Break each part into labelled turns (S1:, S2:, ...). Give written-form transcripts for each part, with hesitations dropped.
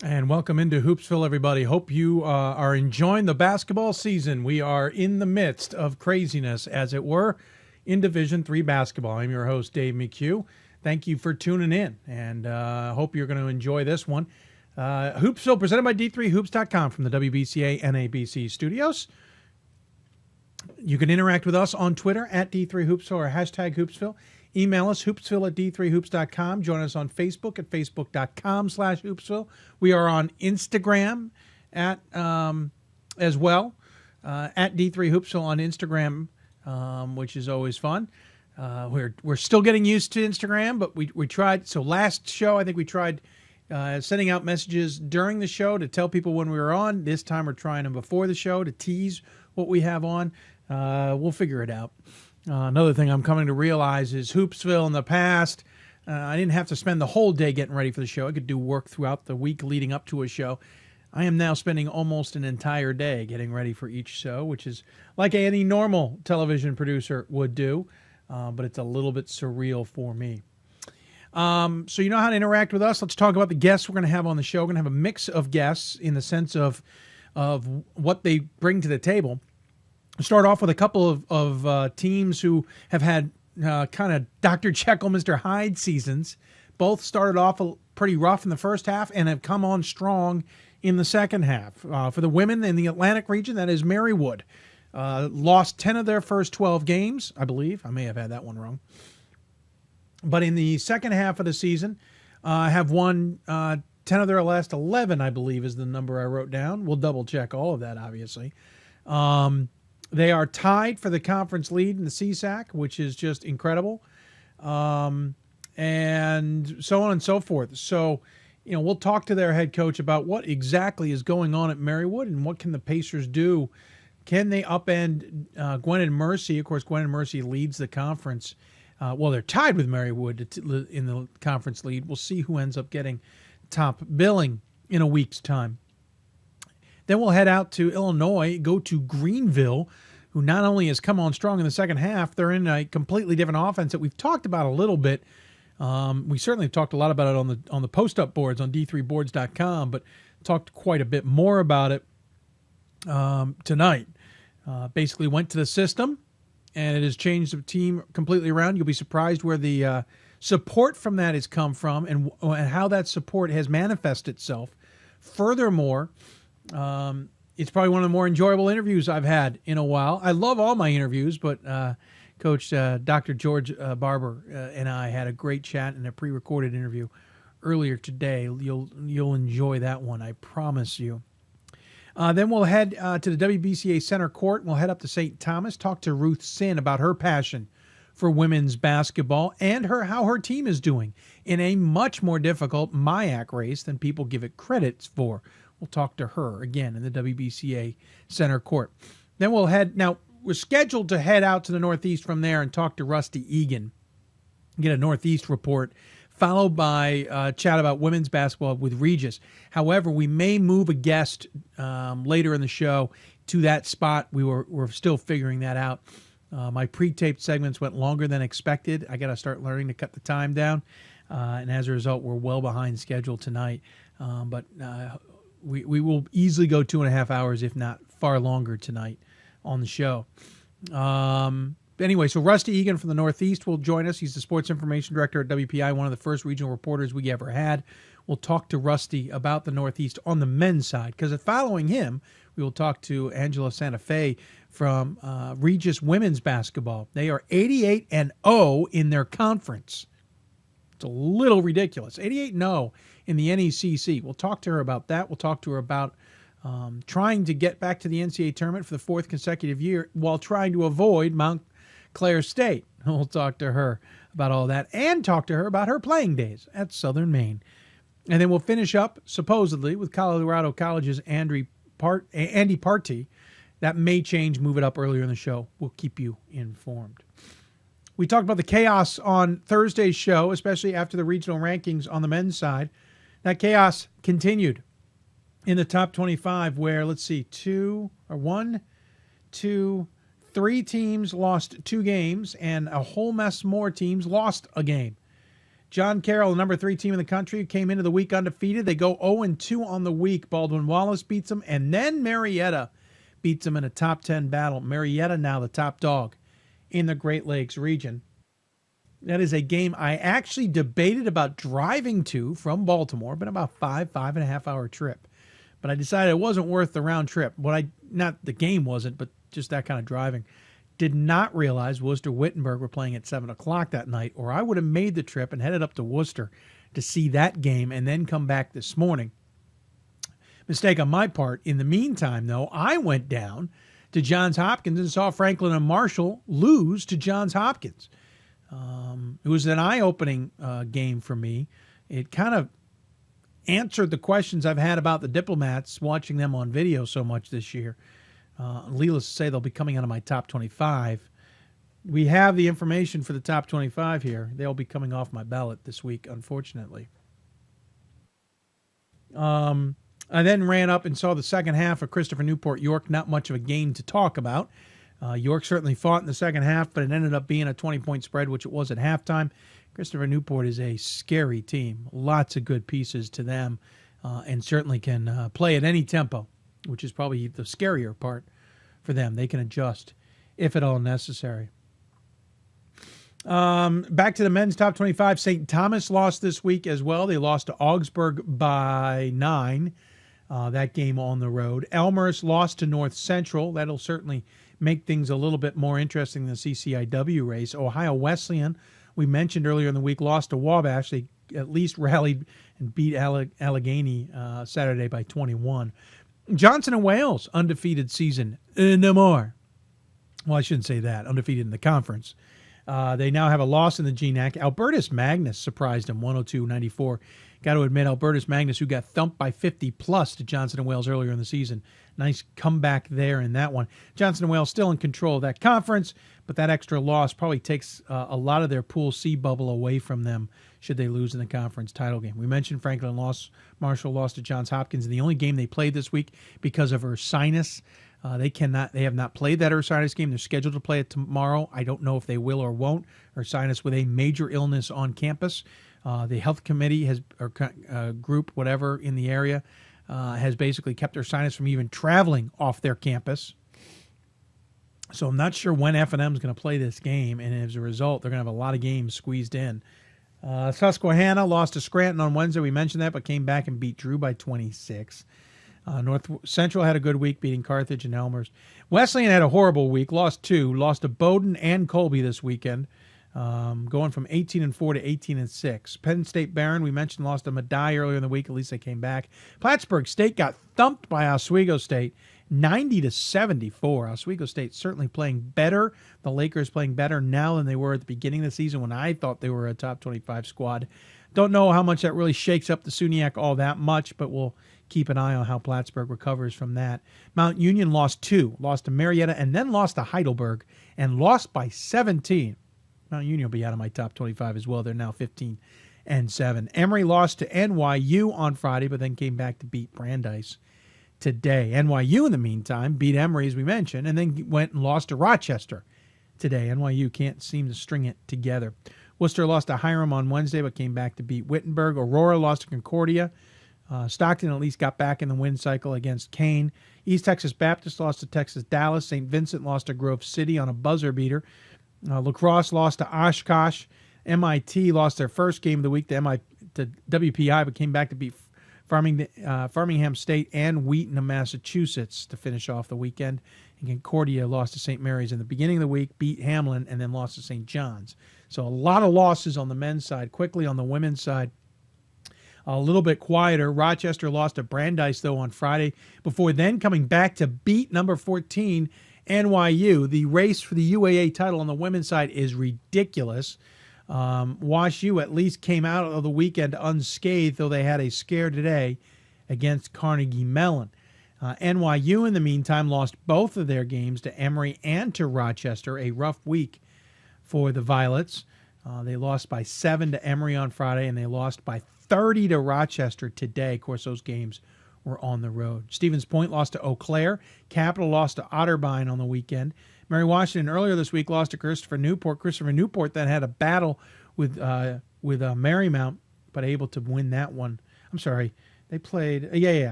S1: And welcome into Hoopsville, everybody. Hope you are enjoying the basketball season. We are in the midst of craziness, as it were, in Division III basketball. I'm your host, Dave McHugh. Thank you for tuning in, and hope you're going to enjoy this one. Hoopsville, presented by D3Hoops.com from the WBCA NABC studios. You can interact with us on Twitter at D3Hoopsville or hashtag Hoopsville. Email us, hoopsville at d3hoops.com. Join us on Facebook at facebook.com/hoopsville. We are on Instagram at as well, at D3Hoopsville on Instagram, which is always fun. We're still getting used to Instagram, but we tried. So last show, I think we tried sending out messages during the show to tell people when we were on. This time we're trying them before the show to tease what we have on. We'll figure it out. Another thing I'm coming to realize is Hoopsville in the past, I didn't have to spend the whole day getting ready for the show. I could do work throughout the week leading up to a show. I am now spending almost an entire day getting ready for each show, which is like any normal television producer would do, but it's a little bit surreal for me. So you know how to interact with us. Let's talk about the guests we're going to have on the show. We're going to have a mix of guests in the sense of what they bring to the table. Start off with a couple of teams who have had kind of Dr. Jekyll, Mr. Hyde seasons. Both started off pretty rough in the first half and have come on strong in the second half. For the women in the Atlantic region, that is Marywood. Lost 10 of their first 12 games, I believe. I may have had that one wrong. But in the second half of the season, have won 10 of their last 11, I believe, is the number I wrote down. We'll double check all of that, obviously. They are tied for the conference lead in the CSAC, which is just incredible, and so on and so forth. So, you know, we'll talk to their head coach about what exactly is going on at Marywood and what can the Pacers do. Can they upend Gwen and Mercy? Of course, Gwen and Mercy leads the conference. Well, they're tied with Marywood in the conference lead. We'll see who ends up getting top billing in a week's time. Then we'll head out to Illinois, go to Greenville, who not only has come on strong in the second half, they're in a completely different offense that we've talked about a little bit. We certainly have talked a lot about it on the post-up boards on d3boards.com, but talked quite a bit more about it tonight. Basically went to the system, and it has changed the team completely around. You'll be surprised where the support from that has come from and how that support has manifested itself. Furthermore, it's probably one of the more enjoyable interviews I've had in a while. I love all my interviews, but Coach Dr. George Barber and I had a great chat in a pre-recorded interview earlier today. You'll enjoy that one, I promise you. Then we'll head to the WBCA Center Court. We'll head up to St. Thomas, talk to Ruth Sinn about her passion for women's basketball and how her team is doing in a much more difficult MIAC race than people give it credit for. We'll talk to her again in the WBCA Center Court. Then we're scheduled to head out to the Northeast from there and talk to Rusty Egan, get a Northeast report, followed by a chat about women's basketball with Regis. However, we may move a guest later in the show to that spot. We're still figuring that out. My pre-taped segments went longer than expected. I got to start learning to cut the time down, and as a result, we're well behind schedule tonight. But we will easily go 2.5 hours, if not far longer, tonight on the show. Anyway, so Rusty Egan from the Northeast will join us. He's the sports information director at WPI, one of the first regional reporters we ever had. We'll talk to Rusty about the Northeast on the men's side, because following him, we will talk to Angela Santa Fe from Regis women's basketball. They are 88-0 in their conference. It's a little ridiculous. 88-0 in the NECC. We'll talk to her about that. We'll talk to her about trying to get back to the NCAA tournament for the fourth consecutive year while trying to avoid Montclair State. We'll talk to her about all that and talk to her about her playing days at Southern Maine. And then we'll finish up, supposedly, with Colorado College's Andy Partey. That may change, move it up earlier in the show. We'll keep you informed. We talked about the chaos on Thursday's show, especially after the regional rankings on the men's side. That chaos continued in the top 25 where, let's see, 3 teams lost 2 games and a whole mess more teams lost a game. John Carroll, the number 3 team in the country, came into the week undefeated. They go 0-2 on the week. Baldwin Wallace beats them, and then Marietta beats them in a top 10 battle. Marietta now the top dog in the Great Lakes region. That is a game I actually debated about driving to from Baltimore. Been about 5.5 hour trip. But I decided it wasn't worth the round trip. Not the game wasn't, but just that kind of driving. Did not realize Worcester-Wittenberg were playing at 7 o'clock that night, or I would have made the trip and headed up to Worcester to see that game and then come back this morning. Mistake on my part. In the meantime, though, I went down to Johns Hopkins and saw Franklin and Marshall lose to Johns Hopkins. It was an eye-opening game for me. It kind of answered the questions I've had about the Diplomats watching them on video so much this year. Needless to say, they'll be coming out of my top 25. We have the information for the top 25 here. They'll be coming off my ballot this week, unfortunately. I then ran up and saw the second half of Christopher Newport York. Not much of a game to talk about. York certainly fought in the second half, but it ended up being a 20-point spread, which it was at halftime. Christopher Newport is a scary team. Lots of good pieces to them, and certainly can play at any tempo, which is probably the scarier part for them. They can adjust if at all necessary. Back to the men's top 25. St. Thomas lost this week as well. They lost to Augsburg by 9. That game on the road. Elmhurst lost to North Central. That'll certainly make things a little bit more interesting than the CCIW race. Ohio Wesleyan, we mentioned earlier in the week, lost to Wabash. They at least rallied and beat Allegheny Saturday by 21. Johnson and Wales, undefeated season. No more. Well, I shouldn't say that. Undefeated in the conference. They now have a loss in the GNAC. Albertus Magnus surprised them 102-94. Got to admit, Albertus Magnus, who got thumped by 50-plus to Johnson and Wales earlier in the season. Nice comeback there in that one. Johnson and Wales still in control of that conference, but that extra loss probably takes a lot of their Pool C bubble away from them should they lose in the conference title game. We mentioned Franklin Marshall lost to Johns Hopkins in the only game they played this week because of Ursinus. They have not played that Ursinus game. They're scheduled to play it tomorrow. I don't know if they will or won't. Ursinus with a major illness on campus. The health committee or group, whatever, in the area has basically kept Ursinus from even traveling off their campus. So I'm not sure when F&M is going to play this game, and as a result, they're going to have a lot of games squeezed in. Susquehanna lost to Scranton on Wednesday. We mentioned that, but came back and beat Drew by 26. North Central had a good week, beating Carthage and Elmhurst. Wesleyan had a horrible week, lost to Bowdoin and Colby this weekend, going from 18-4 to 18-6. Penn State Barron, we mentioned, lost to Medaille earlier in the week. At least they came back. Plattsburgh State got thumped by Oswego State, 90-74. Oswego State certainly playing better. The Lakers playing better now than they were at the beginning of the season when I thought they were a top 25 squad. Don't know how much that really shakes up the SUNYAC all that much, but we'll keep an eye on how Plattsburgh recovers from that. Mount Union lost to Marietta, and then lost to Heidelberg, and lost by 17. Mount Union will be out of my top 25 as well. They're now 15-7. Emory lost to NYU on Friday, but then came back to beat Brandeis today. NYU, in the meantime, beat Emory, as we mentioned, and then went and lost to Rochester today. NYU can't seem to string it together. Worcester lost to Hiram on Wednesday, but came back to beat Wittenberg. Aurora lost to Concordia. Stockton at least got back in the win cycle against Kane. East Texas Baptist lost to Texas Dallas. St. Vincent lost to Grove City on a buzzer beater. La Crosse lost to Oshkosh. MIT lost their first game of the week to WPI, but came back to beat Farmingham State and Wheaton of Massachusetts to finish off the weekend. And Concordia lost to St. Mary's in the beginning of the week, beat Hamlin, and then lost to St. John's. So a lot of losses on the men's side. Quickly on the women's side, a little bit quieter. Rochester lost to Brandeis, though, on Friday, before then coming back to beat number 14, NYU. The race for the UAA title on the women's side is ridiculous. Wash U at least came out of the weekend unscathed, though they had a scare today against Carnegie Mellon. NYU, in the meantime, lost both of their games to Emory and to Rochester. A rough week for the Violets. They lost by 7 to Emory on Friday, and they lost by 30 to Rochester today. Of course, those games were on the road. Stevens Point lost to Eau Claire. Capital lost to Otterbein on the weekend. Mary Washington earlier this week lost to Christopher Newport. Christopher Newport then had a battle with with Marymount, but able to win that one. I'm sorry. They played,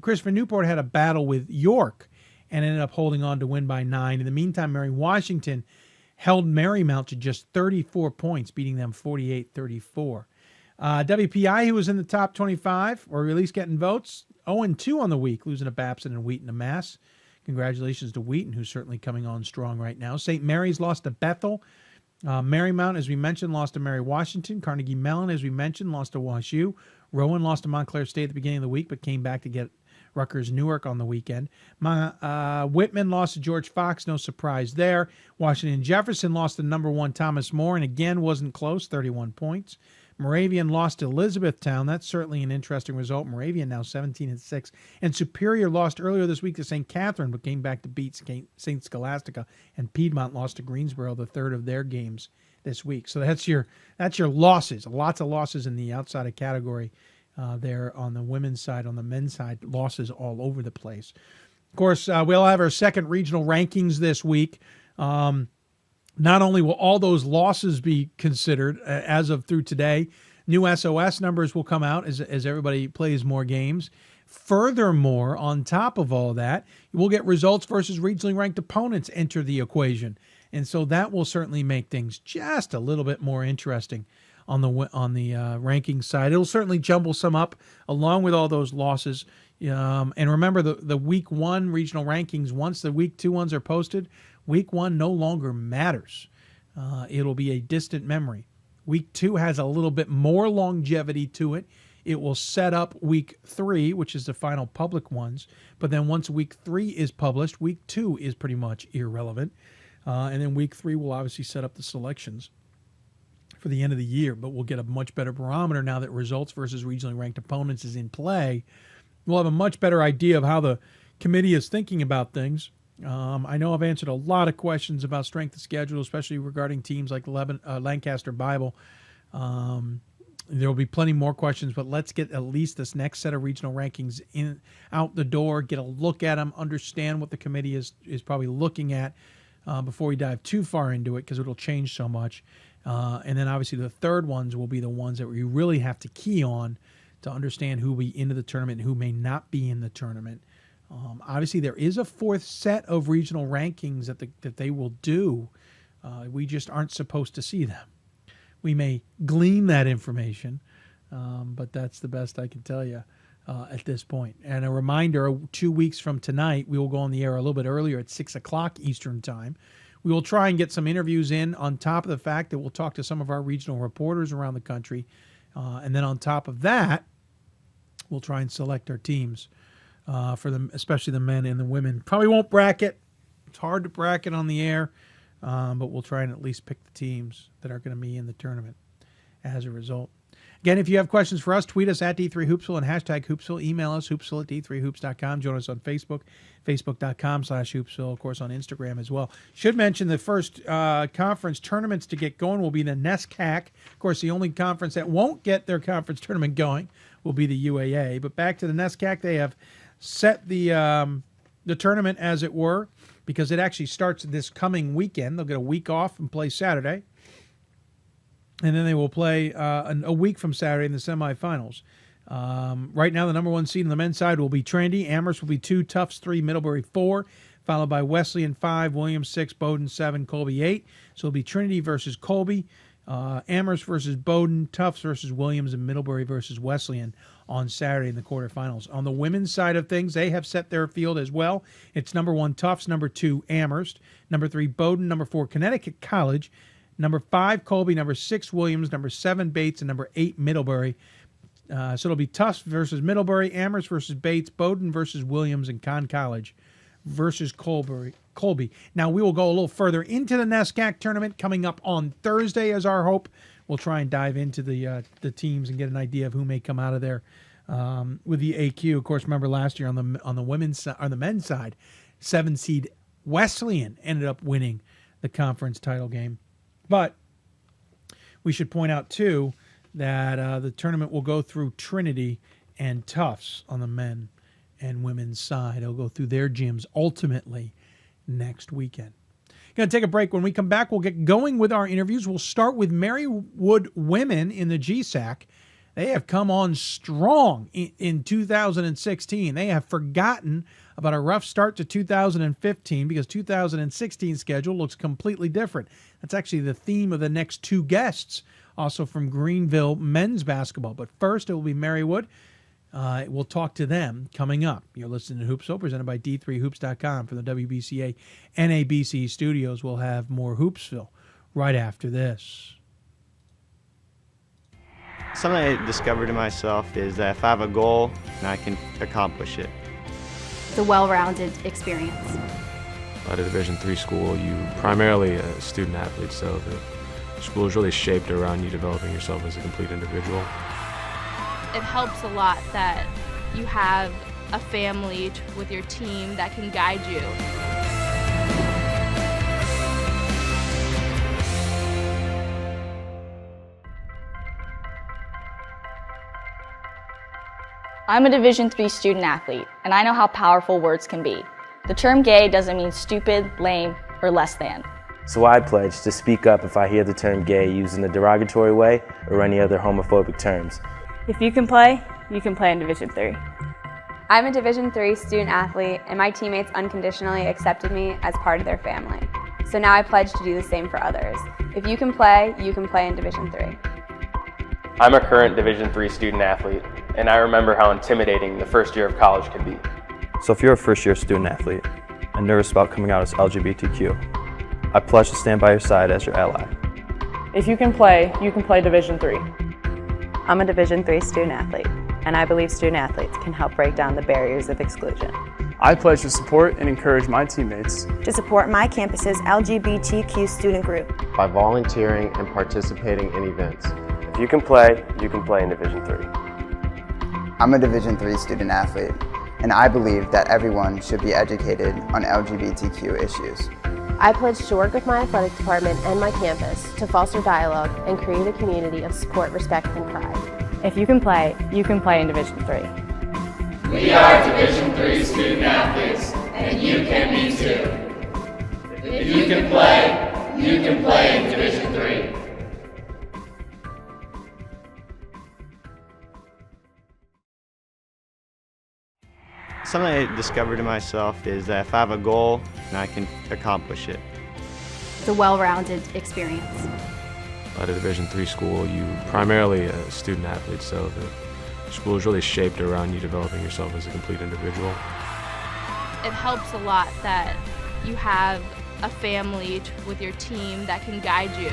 S1: Christopher Newport had a battle with York and ended up holding on to win by 9. In the meantime, Mary Washington held Marymount to just 34 points, beating them 48-34. WPI, who was in the top 25, or at least getting votes, 0-2 on the week, losing to Babson and Wheaton to Mass. Congratulations to Wheaton, who's certainly coming on strong right now. St. Mary's lost to Bethel. Marymount, as we mentioned, lost to Mary Washington. Carnegie Mellon, as we mentioned, lost to WashU. Rowan lost to Montclair State at the beginning of the week, but came back to get Rutgers Newark on the weekend. Whitman lost to George Fox, no surprise there. Washington Jefferson lost to number 1 Thomas More, and again wasn't close, 31 points. Moravian lost to Elizabethtown. That's certainly an interesting result. Moravian now 17-6. And Superior lost earlier this week to St. Catherine, but came back to beat St. Scholastica. And Piedmont lost to Greensboro, the third of their games this week. So that's your losses. Lots of losses in the outside of category there on the women's side. On the men's side, losses all over the place. Of course, we'll have our second regional rankings this week. Not only will all those losses be considered as of through today, new SOS numbers will come out as everybody plays more games. Furthermore, on top of all that, we'll get results versus regionally ranked opponents enter the equation. And so that will certainly make things just a little bit more interesting on the ranking side. It'll certainly jumble some up along with all those losses. And remember, the week 1 regional rankings, once the week 2 ones are posted, week 1 no longer matters. It'll be a distant memory. Week 2 has a little bit more longevity to it. It will set up week 3, which is the final public ones. But then once week 3 is published, week 2 is pretty much irrelevant. And then week 3 will obviously set up the selections for the end of the year. But we'll get a much better barometer now that results versus regionally ranked opponents is in play. We'll have a much better idea of how the committee is thinking about things. I know I've answered a lot of questions about strength of schedule, especially regarding teams like Lancaster Bible. There will be plenty more questions, but let's get at least this next set of regional rankings out the door, get a look at them, understand what the committee is probably looking at before we dive too far into it, because it'll change so much. And then obviously the third ones will be the ones that we really have to key on to understand who will be into the tournament and who may not be in the tournament. Obviously, there is a fourth set of regional rankings that they will do. We just aren't supposed to see them. We may glean that information, but that's the best I can tell you at this point. And a reminder, 2 weeks from tonight, we will go on the air a little bit earlier at 6 o'clock Eastern Time. We will try and get some interviews in on top of the fact that we'll talk to some of our regional reporters around the country. And then on top of that, we'll try and select our teams for them, especially the men and the women. Probably won't bracket. It's hard to bracket on the air, but we'll try and at least pick the teams that are going to be in the tournament as a result. Again, if you have questions for us, tweet us at D3Hoopsville and hashtag Hoopsville. Email us, hoopsville@d3hoops.com. Join us on Facebook, facebook.com/Hoopsville. Of course, on Instagram as well. Should mention the first conference tournaments to get going will be the NESCAC. Of course, the only conference that won't get their conference tournament going will be the UAA. But back to the NESCAC, they have set the tournament, as it were, because it actually starts this coming weekend. They'll get a week off and play Saturday. And then they will play a week from Saturday in the semifinals. Right now, the number 1 seed on the men's side will be Trinity. Amherst will be 2, Tufts 3, Middlebury 4, followed by Wesleyan 5, Williams 6, Bowdoin 7, Colby 8. So it'll be Trinity versus Colby, Amherst versus Bowdoin, Tufts versus Williams, and Middlebury versus Wesleyan on Saturday in the quarterfinals. On the women's side of things, they have set their field as well. It's number 1, Tufts, number 2, Amherst, number 3, Bowdoin, number 4, Connecticut College, number 5, Colby, number 6, Williams, number 7, Bates, and number 8, Middlebury. So it'll be Tufts versus Middlebury, Amherst versus Bates, Bowdoin versus Williams, and Conn College versus Colby. Now, we will go a little further into the NESCAC tournament coming up on Thursday as our hope. We'll try and dive into the teams and get an idea of who may come out of there with the AQ. Of course, remember last year on the women's on the men's side, 7 seed Wesleyan ended up winning the conference title game. But we should point out, too, that the tournament will go through Trinity and Tufts on the men and women's side. It'll go through their gyms ultimately next weekend. Going to take a break. When we come back, we'll get going with our interviews. We'll start with Marywood women in the GSAC. They have come on strong in 2016. They have forgotten about a rough start to 2015 because 2016 schedule looks completely different. That's actually the theme of the next two guests, also from Greenville men's basketball. But first, it will be Marywood. We'll talk to them coming up. You're listening to Hoopsville, presented by D3Hoops.com from the WBCA NABC studios. We'll have more Hoopsville right after this.
S2: Something I discovered in myself is that if I have a goal, and I can accomplish it.
S3: It's a well-rounded experience.
S4: At a Division III school, you primarily a student athlete, so the school is really shaped around you developing yourself as a complete individual.
S3: It helps a lot that you have a family with your team that can guide you.
S5: I'm a Division III student athlete, and I know how powerful words can be. The term gay doesn't mean stupid, lame, or less than.
S6: So I pledge to speak up if I hear the term gay used in a derogatory way or any other homophobic terms.
S5: If you can play in Division III.
S7: I'm a Division III student athlete, and my teammates unconditionally accepted me as part of their family. So now I pledge to do the same for others. If you can play in Division III.
S8: I'm a current Division III student athlete, and I remember how intimidating the first year of college can be.
S9: So if you're a first-year student athlete and nervous about coming out as LGBTQ, I pledge to stand by your side as your ally.
S10: If you can play Division III.
S11: I'm a Division III student athlete, and I believe student athletes can help break down the barriers of exclusion.
S10: I pledge to support and encourage my teammates
S12: to support my campus's LGBTQ student group
S13: by volunteering and participating in events.
S6: If you can play in Division III.
S14: I'm a Division III student athlete, and I believe that everyone should be educated on LGBTQ issues.
S15: I pledge to work with my athletic department and my campus to foster dialogue and create a community of support, respect, and pride.
S5: If you can play in Division III.
S16: We are Division III student athletes, and you can be too. If you can play in Division III.
S2: Something I discovered in myself is that if I have a goal, and I can accomplish it.
S3: It's a well-rounded experience.
S4: At a Division III school, you primarily a student athlete, so the school is really shaped around you developing yourself as a complete individual.
S3: It helps a lot that you have a family with your team that can guide you.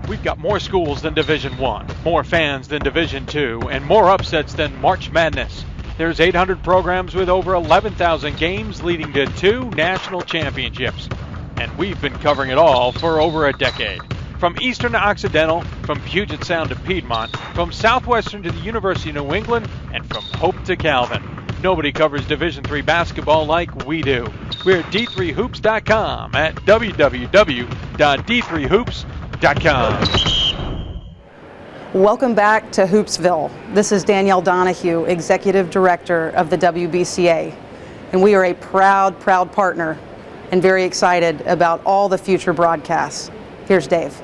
S17: We've got more schools than Division I, more fans than Division II, and more upsets than March Madness. There's 800 programs with over 11,000 games leading to 2 national championships. And we've been covering it all for over a decade. From Eastern to Occidental, from Puget Sound to Piedmont, from Southwestern to the University of New England, and from Hope to Calvin. Nobody covers Division III basketball like we do. We're at D3Hoops.com at www.d3hoops.com.
S18: Welcome back to Hoopsville. This is Danielle Donahue, Executive Director of the WBCA, and we are a proud partner and very excited about all the future broadcasts. Here's Dave.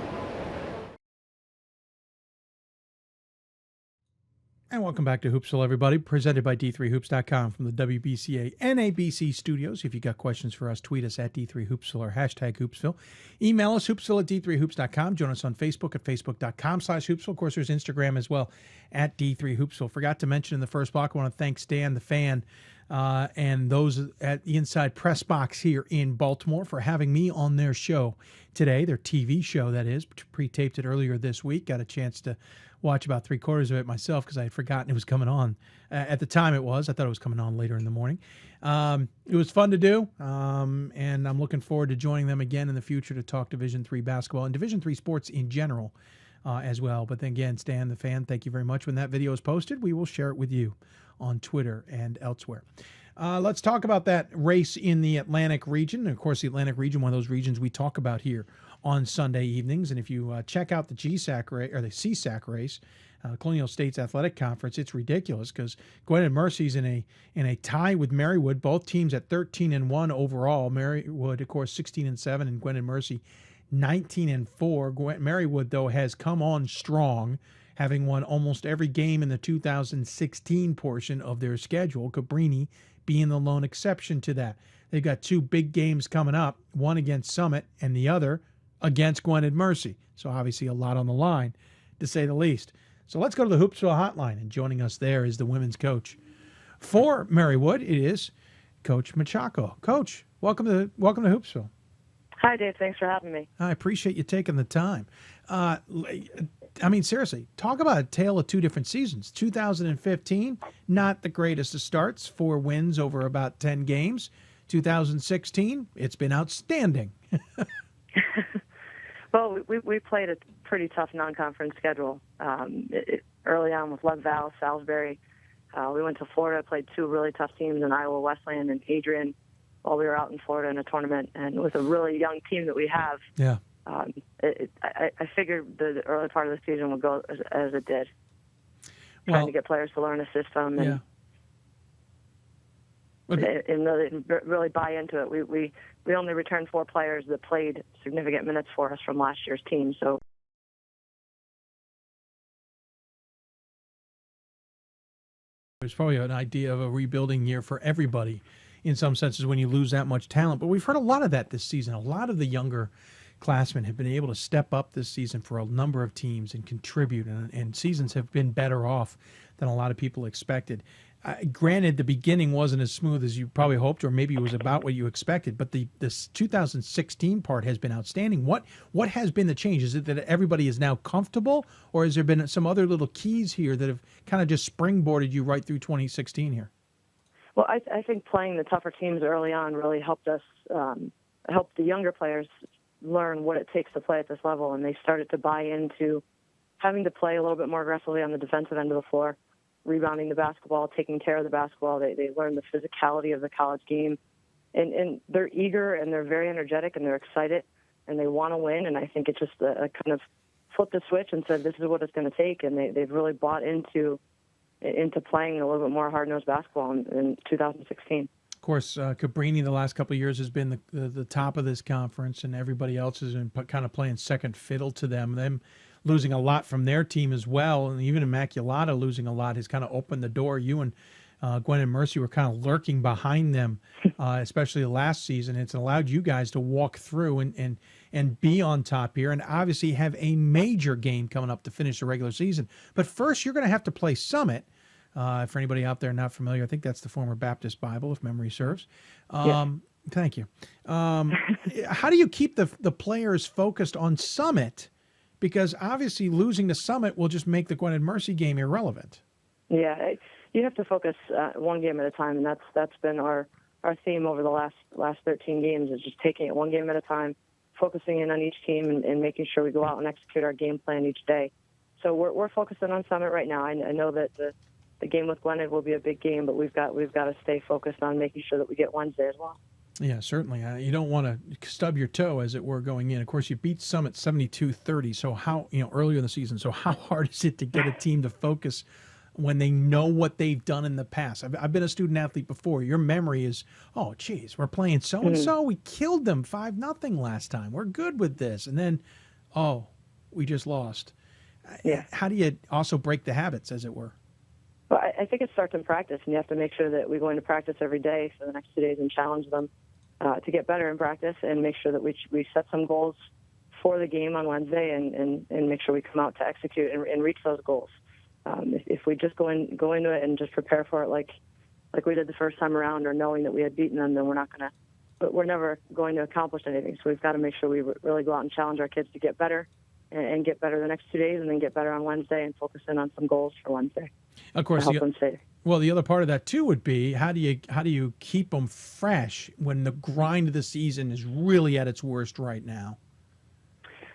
S1: And welcome back to Hoopsville, everybody, presented by D3Hoops.com from the WBCA NABC studios. If you got questions for us, tweet us at D3Hoopsville or hashtag Hoopsville. Email us, hoopsville at D3Hoops.com. Join us on Facebook at Facebook.com/Hoopsville. Of course, there's Instagram as well at D3Hoopsville. Forgot to mention in the first block, I want to thank Stan, the fan, and those at the Inside Press Box here in Baltimore for having me on their show today, their TV show, that is. Pre-taped it earlier this week. Got a chance to watch about 3/4 of it myself because I had forgotten it was coming on. At the time it was. I thought it was coming on later in the morning. It was fun to do, and I'm looking forward to joining them again in the future to talk Division III basketball and Division III sports in general as well. But then again, Stan, the fan, thank you very much. When that video is posted, we will share it with you on Twitter and elsewhere. Let's talk about that race in the Atlantic region. And of course, the Atlantic region, one of those regions we talk about here on Sunday evenings. And if you check out the GSAC race or the CSAC race, Colonial State's Athletic Conference, it's ridiculous because Gwinnett Mercy's in a tie with Marywood, both teams at 13-1 overall. Marywood, of course, 16-7, and Gwinnett Mercy 19-4. Marywood, though, has come on strong, having won almost every game in the 2016 portion of their schedule, Cabrini being the lone exception to that. They've got two big games coming up, one against Summit and the other against Gwinnett Mercy. So obviously a lot on the line, to say the least. So let's go to the Hoopsville hotline, and joining us there is the women's coach for Marywood. It is Coach Macciocco. Coach, welcome to Hoopsville.
S19: Hi, Dave. Thanks for having me.
S1: I appreciate you taking the time. I mean, seriously, talk about a tale of two different seasons. 2015, not the greatest of starts, 4 wins over about 10 games. 2016, it's been outstanding.
S19: Well, we played a pretty tough non-conference schedule. Early on with Love Val, Salisbury. We went to Florida, played 2 really tough teams in Iowa Wesleyan and Adrian while we were out in Florida in a tournament. And with a really young team that we have,
S1: yeah,
S19: I figured the early part of the season would go as it did. Trying to get players to learn the system and, and really buy into it. We only returned 4 players that played significant minutes for us from last year's team. So
S1: there's probably an idea of a rebuilding year for everybody in some senses when you lose that much talent. But we've heard a lot of that this season. A lot of the younger classmen have been able to step up this season for a number of teams and contribute, and seasons have been better off than a lot of people expected. Granted, the beginning wasn't as smooth as you probably hoped, or maybe it was about what you expected, but this 2016 part has been outstanding. What has been the change? Is it that everybody is now comfortable, or has there been some other little keys here that have kind of just springboarded you right through 2016 here?
S19: Well, I think playing the tougher teams early on really helped us, helped the younger players learn what it takes to play at this level, and they started to buy into having to play a little bit more aggressively on the defensive end of the floor, rebounding the basketball, taking care of the basketball. They learn the physicality of the college game, and they're eager and they're very energetic and they're excited and they want to win. And I think it's just a kind of flip the switch and said, this is what it's going to take. And they've really bought into playing a little bit more hard-nosed basketball in 2016.
S1: Of course, Cabrini the last couple of years has been the top of this conference, and everybody else has been kind of playing second fiddle to them losing a lot from their team as well, and even Macciocco losing a lot has kind of opened the door. You and Gwinnett Mercy were kind of lurking behind them, especially last season. It's allowed you guys to walk through and be on top here, and obviously have a major game coming up to finish the regular season. But first, you're going to have to play Summit. For anybody out there not familiar, I think that's the former Baptist Bible, if memory serves. Thank you. How do you keep the players focused on Summit? Because obviously losing to Summit will just make the Gwinnett Mercy game irrelevant.
S19: Yeah, you have to focus one game at a time, and that's been our theme over the last 13 games, is just taking it one game at a time, focusing in on each team and making sure we go out and execute our game plan each day. So we're focusing on Summit right now. I know that the game with Gwinnett will be a big game, but we've got to stay focused on making sure that we get Wednesday as well.
S1: Yeah, certainly. You don't want to stub your toe, as it were, going in. Of course, you beat Summit 72-30. So earlier in the season. So how hard is it to get a team to focus when they know what they've done in the past? I've been a student athlete before. Your memory is, oh, geez, we're playing so and so. We killed them 5-0 last time. We're good with this, and then, oh, we just lost.
S19: Yeah.
S1: How do you also break the habits, as it were?
S19: Well, I think it starts in practice, and you have to make sure that we go into practice every day for the next 2 days and challenge them to get better in practice, and make sure that we set some goals for the game on Wednesday and make sure we come out to execute and reach those goals. If we just go into it and just prepare for it like we did the first time around, or knowing that we had beaten them, then we're never going to accomplish anything. So we've got to make sure we really go out and challenge our kids to get better and get better the next 2 days, and then get better on Wednesday and focus in on some goals for Wednesday.
S1: Of course, the other part of that too would be how do you keep them fresh when the grind of the season is really at its worst right now?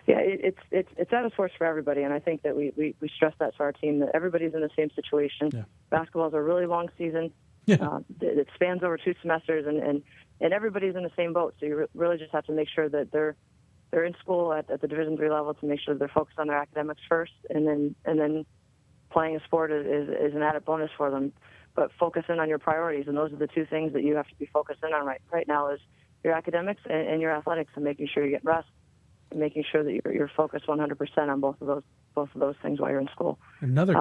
S19: Yeah, it's at its worst for everybody, and I think that we stress that to our team, that everybody's in the same situation. Yeah. Basketball is a really long season.
S1: Yeah.
S19: It spans over 2 semesters, and everybody's in the same boat. So you really just have to make sure that they're they're in school at the Division III level, to make sure they're focused on their academics first, and then playing a sport is an added bonus for them. But focus in on your priorities, and those are the two things that you have to be focused in on right now is your academics and your athletics, and making sure you get rest, and making sure that you're focused 100% on both of those things while you're in school.
S1: Another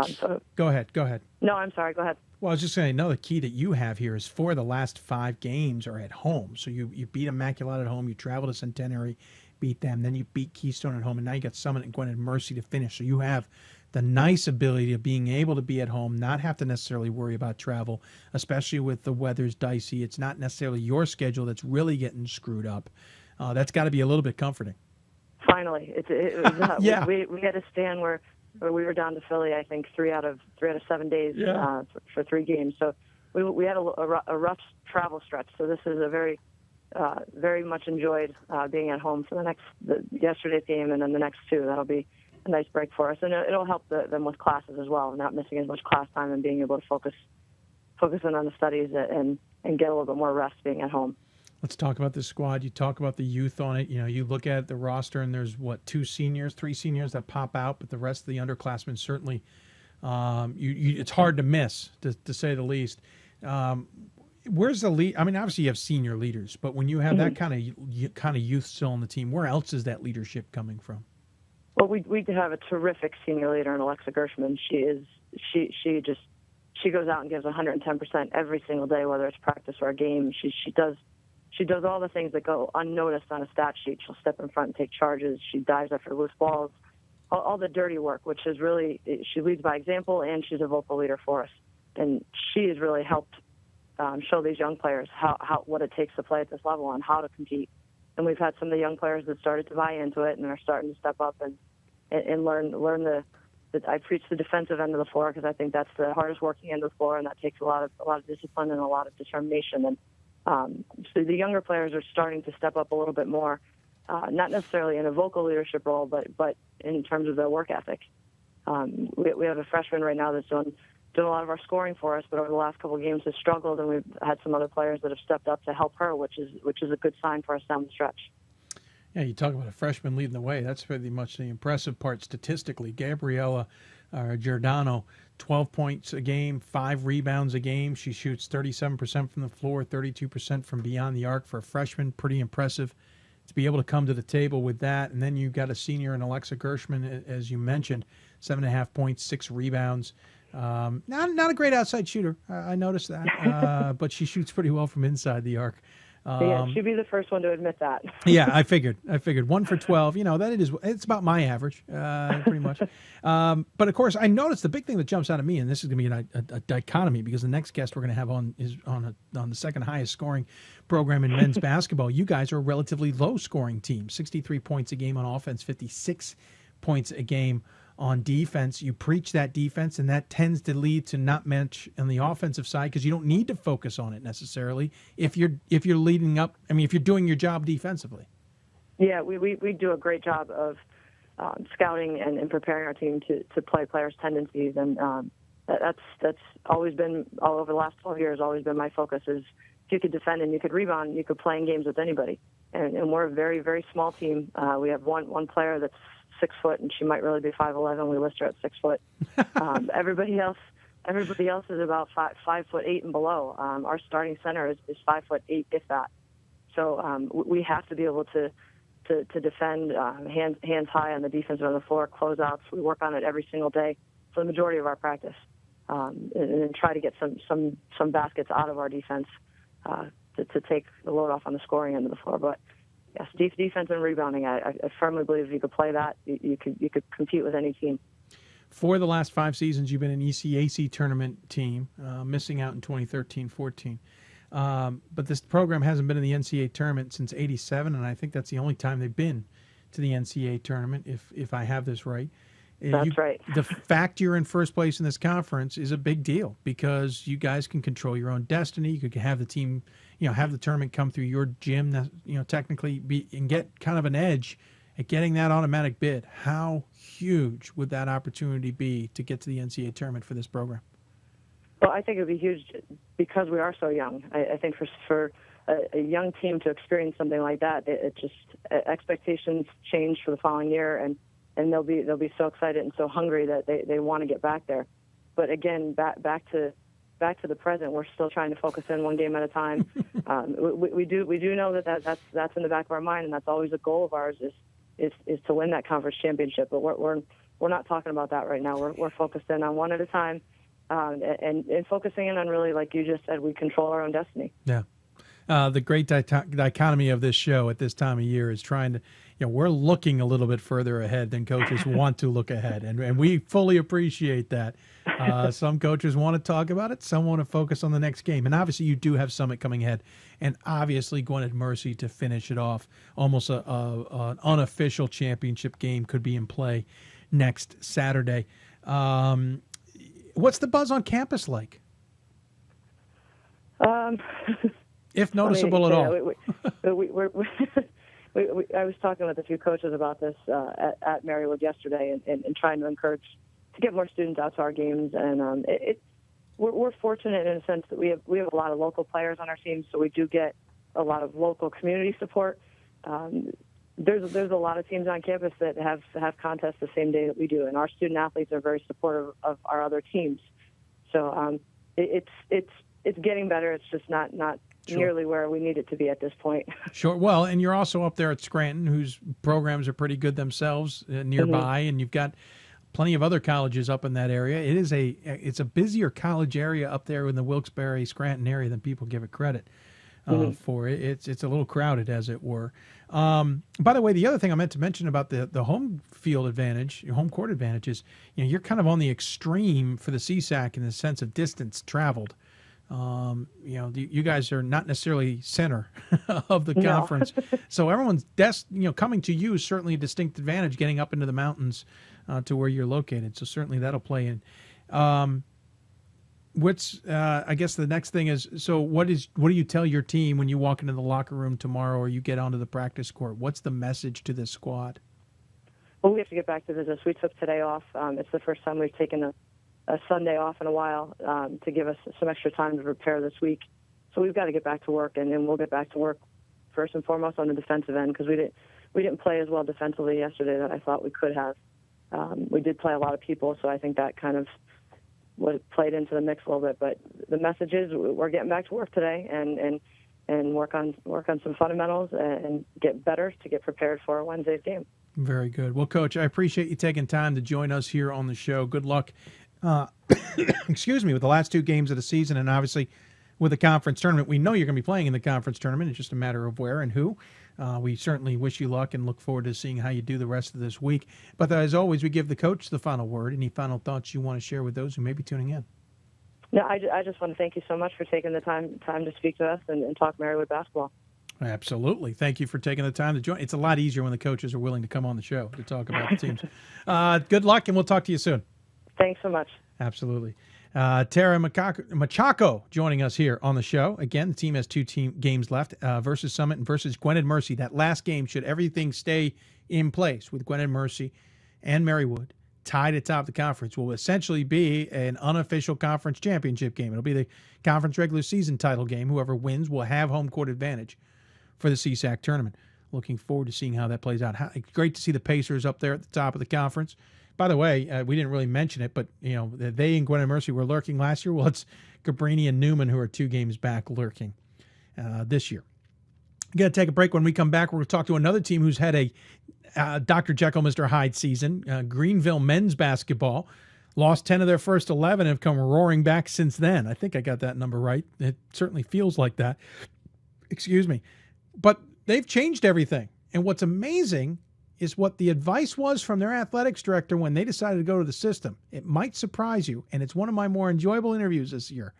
S1: go ahead.
S19: No, I'm sorry. Go ahead.
S1: Well, I was just saying, another key that you have here is 4 of the last 5 games are at home. So you beat Immaculate at home, you travel to Centenary, beat them, then you beat Keystone at home, and now you got Summit and Gwinnett and Mercy to finish. So you have the nice ability of being able to be at home, not have to necessarily worry about travel, especially with the weather's dicey. It's not necessarily your schedule that's really getting screwed up. That's got to be a little bit comforting.
S19: Finally, it was
S1: yeah.
S19: We had a stand where we were down to Philly, I think 3 out of 7 days for 3 games. So we had a rough travel stretch. So this is a very much enjoyed being at home for yesterday's game and then the next 2. That'll be a nice break for us, and it'll help them with classes as well, not missing as much class time and being able to focus in on the studies and get a little bit more rest being at home.
S1: Let's talk about this squad. You talk about the youth on it. You know, you look at the roster, and there's 3 seniors that pop out, but the rest of the underclassmen certainly, it's hard to miss, to say the least. Where's the lead? I mean, obviously you have senior leaders, but when you have that kind of youth still on the team, where else is that leadership coming from?
S19: Well, we have a terrific senior leader in Alexa Gershman. She goes out and gives 110% every single day, whether it's practice or a game. She does all the things that go unnoticed on a stat sheet. She'll step in front and take charges. She dives after loose balls, all the dirty work, which is really, she leads by example, and she's a vocal leader for us. And she has really helped show these young players what it takes to play at this level and how to compete. And we've had some of the young players that started to buy into it and are starting to step up and learn I preach the defensive end of the floor, because I think that's the hardest working end of the floor, and that takes a lot of discipline and a lot of determination. And so the younger players are starting to step up a little bit more, not necessarily in a vocal leadership role, but in terms of their work ethic. We have a freshman right now that's doing a lot of our scoring for us, but over the last couple of games has struggled, and we've had some other players that have stepped up to help her, which is a good sign for us down the stretch.
S1: Yeah, you talk about a freshman leading the way. That's pretty much the impressive part statistically. Gabriella Giordano, 12 points a game, 5 rebounds a game. She shoots 37% from the floor, 32% from beyond the arc for a freshman. Pretty impressive to be able to come to the table with that. And then you've got a senior in Alexa Gershman, as you mentioned, 7.5 points, 6 rebounds. Not a great outside shooter. I noticed that, but she shoots pretty well from inside the arc.
S19: Yeah, she'd be the first one to admit that.
S1: Yeah, I figured 1 for 12. You know, it's about my average, pretty much. But of course, I noticed the big thing that jumps out at me, and this is going to be a dichotomy, because the next guest we're going to have on is on the second highest scoring program in men's basketball. You guys are a relatively low scoring team, 63 points a game on offense, 56 points a game on defense. You preach that defense, and that tends to lead to not much on the offensive side, because you don't need to focus on it necessarily if you're leading up. I mean, if you're doing your job defensively.
S19: Yeah, we do a great job of scouting and preparing our team to play players' tendencies, and that's always been, all over the last 12 years, always been my focus. Is if you could defend and you could rebound, you could play in games with anybody. And we're a very, very small team. We have one player that's 6 foot, and she might really be 5'11". We list her at 6 foot. Everybody else is about 5'8" and below. Our starting center is 5'8", if that. So we have to be able to defend hands high on the defensive end of the floor, closeouts. We work on it every single day for the majority of our practice, and try to get some baskets out of our defense to take the load off on the scoring end of the floor. But yes, defense and rebounding. I firmly believe if you could play that, you could compete with any team.
S1: For the last 5 seasons, you've been an ECAC tournament team, missing out in 2013-14. But this program hasn't been in the NCAA tournament since '87, and I think that's the only time they've been to the NCAA tournament, if I have this right.
S19: That's right.
S1: The fact you're in first place in this conference is a big deal, because you guys can control your own destiny. You could have the team, have the tournament come through your gym, technically and get kind of an edge at getting that automatic bid. How huge would that opportunity be to get to the NCAA tournament for this program?
S19: Well, I think it would be huge because we are so young. I think for a young team to experience something like that, it just expectations change for the following year, and they'll be so excited and so hungry that they want to get back there. But again, back to the present, we're still trying to focus in one game at a time. We do know that's in the back of our mind, and that's always a goal of ours is to win that conference championship. But we're not talking about that right now. We're focused in on one at a time, and focusing in on really, like you just said, we control our own destiny.
S1: Yeah. The great dichotomy of this show at this time of year is trying to, we're looking a little bit further ahead than coaches want to look ahead. And we fully appreciate that. Some coaches want to talk about it. Some want to focus on the next game. And obviously you do have Summit coming ahead. And obviously Gwinnett Mercy to finish it off. Almost an unofficial championship game could be in play next Saturday. What's the buzz on campus like? If noticeable at all. I was talking with a few coaches about this at Marywood yesterday, and trying to encourage to get more students out to our games. And we're fortunate in a sense that we have a lot of local players on our team, so we do get a lot of local community support. There's a lot of teams on campus that have contests the same day that we do, and our student athletes are very supportive of our other teams. So it's getting better. It's just not Sure. Nearly where we need it to be at this point. Sure. Well, and you're also up there at Scranton, whose programs are pretty good themselves nearby, and you've got plenty of other colleges up in that area. It's a busier college area up there in the Wilkes-Barre, Scranton area than people give it credit for. It's a little crowded, as it were. By the way, the other thing I meant to mention about the home field advantage, home court advantage, is you're kind of on the extreme for the CSAC in the sense of distance traveled. You guys are not necessarily center of the conference. So everyone's coming to you is certainly a distinct advantage getting up into the mountains to where you're located. So certainly that'll play in. I guess the next thing is, so what do you tell your team when you walk into the locker room tomorrow or you get onto the practice court? What's the message to this squad? Well, we have to get back to business. We took today off. It's the first time we've taken a Sunday off in a while to give us some extra time to prepare this week. So we've got to get back to work, and then we'll get back to work first and foremost on the defensive end, because we didn't play as well defensively yesterday that I thought we could have. We did play a lot of people, so I think that kind of played into the mix a little bit. But the message is we're getting back to work today and work on some fundamentals and get better to get prepared for Wednesday's game. Very good. Well, Coach, I appreciate you taking time to join us here on the show. Good luck. Excuse me, with the last two games of the season, and obviously with the conference tournament. We know you're going to be playing in the conference tournament. It's just a matter of where and who. We certainly wish you luck and look forward to seeing how you do the rest of this week. But as always, we give the coach the final word. Any final thoughts you want to share with those who may be tuning in? No, I just want to thank you so much for taking the time to speak to us and talk Marywood basketball. Absolutely. Thank you for taking the time to join. It's a lot easier when the coaches are willing to come on the show to talk about the teams. Good luck, and we'll talk to you soon. Thanks so much. Absolutely. Tara Macciocco joining us here on the show. Again, the team has two games left versus Summit and versus Gwinnett Mercy. That last game, should everything stay in place with Gwinnett Mercy and Marywood tied atop the conference, will essentially be an unofficial conference championship game. It'll be the conference regular season title game. Whoever wins will have home court advantage for the CSAC tournament. Looking forward to seeing how that plays out. Great to see the Pacers up there at the top of the conference. By the way, we didn't really mention it, but they and Gwinnett Mercy were lurking last year. Well, it's Cabrini and Newman who are 2 games back lurking this year. We're going to take a break. When we come back, we're going to talk to another team who's had a Dr. Jekyll, Mr. Hyde season. Greenville men's basketball lost 10 of their first 11 and have come roaring back since then. I think I got that number right. It certainly feels like that. Excuse me. But they've changed everything. And what's amazing is what the advice was from their athletics director when they decided to go to the system. It might surprise you, and it's one of my more enjoyable interviews this year.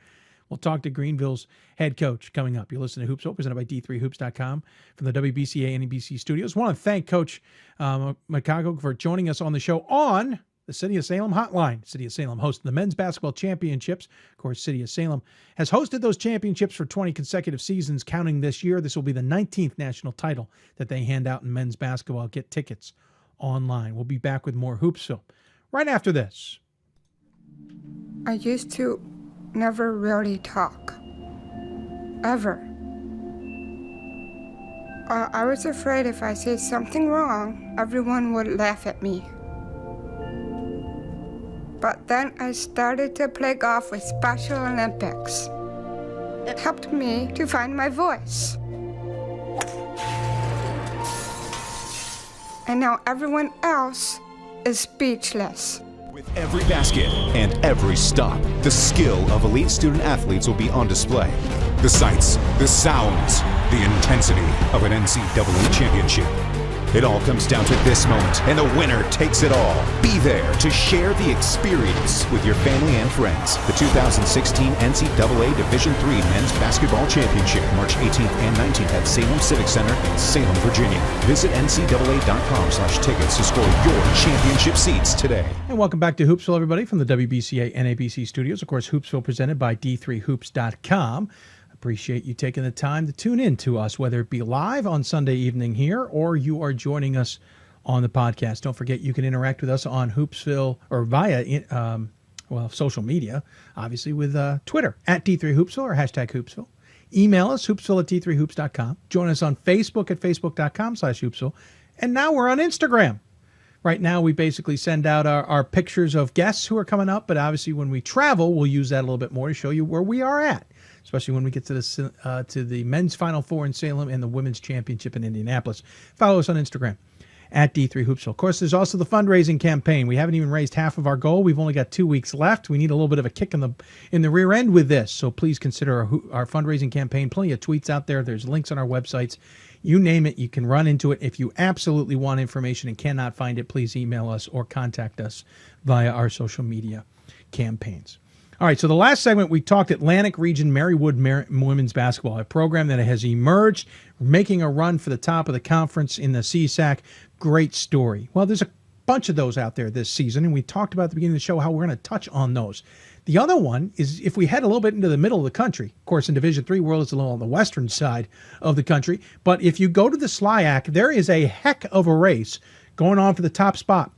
S1: We'll talk to Greenville's head coach coming up. You're listening to Hoopsville, presented by D3Hoops.com from the WBCA and NBC studios. I want to thank Coach McHugh for joining us on the show on the City of Salem hotline. City of Salem hosting the men's basketball championships. Of course, City of Salem has hosted those championships for 20 consecutive seasons, counting this year. This will be the 19th national title that they hand out in men's basketball. Get tickets online. We'll be back with more Hoopsville right after this.
S20: I used to never really talk, ever. I was afraid if I said something wrong, everyone would laugh at me. But then I started to play golf with Special Olympics. It helped me to find my voice. And now everyone else is speechless.
S21: With every basket and every stop, the skill of elite student athletes will be on display. The sights, the sounds, the intensity of an NCAA championship. It all comes down to this moment, and the winner takes it all. Be there to share the experience with your family and friends. The 2016 NCAA Division III Men's Basketball Championship, March 18th and 19th at Salem Civic Center in Salem, Virginia. Visit ncaa.com/tickets to score your championship seats today.
S1: And welcome back to Hoopsville, everybody, from the WBCA NABC studios. Of course, Hoopsville presented by D3Hoops.com. Appreciate you taking the time to tune in to us, whether it be live on Sunday evening here or you are joining us on the podcast. Don't forget you can interact with us on Hoopsville or via social media, obviously with Twitter at D3Hoopsville or hashtag Hoopsville. Email us, hoopsville at D3Hoops.com. Join us on Facebook at Facebook.com/Hoopsville. And now we're on Instagram. Right now, we basically send out our pictures of guests who are coming up, but obviously when we travel, we'll use that a little bit more to show you where we are at, especially when we get to the men's Final Four in Salem and the women's championship in Indianapolis. Follow us on Instagram at D3Hoopsville. Of course, there's also the fundraising campaign. We haven't even raised half of our goal. We've only got 2 weeks left. We need a little bit of a kick in the rear end with this, so please consider our fundraising campaign. Plenty of tweets out there. There's links on our websites. You name it, you can run into it. If you absolutely want information and cannot find it, please email us or contact us via our social media campaigns. All right, so the last segment, we talked Atlantic Region Marywood women's basketball, a program that has emerged, making a run for the top of the conference in the CSAC. Great story. Well, there's a bunch of those out there this season, and we talked about at the beginning of the show how we're going to touch on those. The other one is if we head a little bit into the middle of the country. Of course, in Division III world, it's a little on the western side of the country. But if you go to the SLIAC, there is a heck of a race going on for the top spot.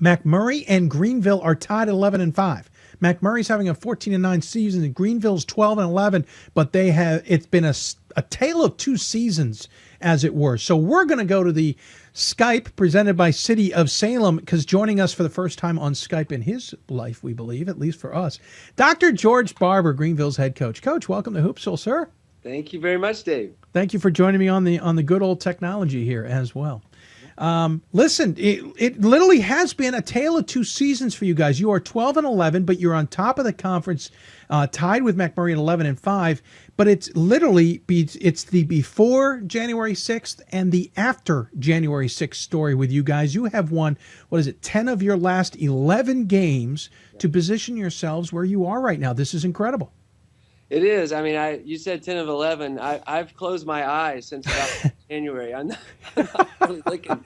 S1: McMurray and Greenville are tied at 11-5. McMurray's having a 14-9 season, and Greenville's 12-11. But it's been a tale of two seasons, as it were. So we're going to go to the Skype presented by City of Salem, because joining us for the first time on Skype in his life, we believe, at least for us, Dr. George Barber, Greenville's head coach. Coach, welcome to Hoopsville, sir.
S22: Thank you very much, Dave.
S1: Thank you for joining me on the good old technology here as well. Listen, it literally has been a tale of two seasons for you guys. You are 12-11, but you're on top of the conference, tied with McMurray at 11-5. But it's literally it's the before January 6th and the after January 6th story with you guys. You have won, 10 of your last 11 games to position yourselves where you are right now. This is incredible.
S22: It is. I mean, you said 10 of 11. I've closed my eyes since about January. I'm not really looking.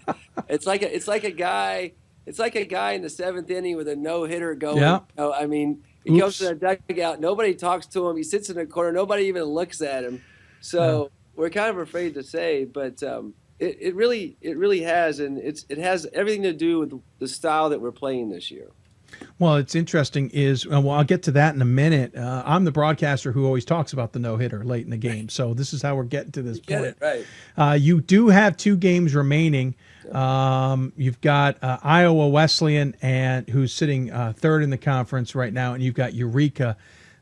S22: It's like a guy in the seventh inning with a no-hitter going. Yeah. I mean, he goes to the dugout. Nobody talks to him. He sits in the corner. Nobody even looks at him. So we're kind of afraid to say, but it really has, and it has everything to do with the style that we're playing this year.
S1: Well, it's interesting I'll get to that in a minute. I'm the broadcaster who always talks about the no-hitter late in the game. So this is how we're getting to this point.
S22: Get it, right.
S1: You do have 2 games remaining. You've got Iowa Wesleyan, who's sitting third in the conference right now, and you've got Eureka.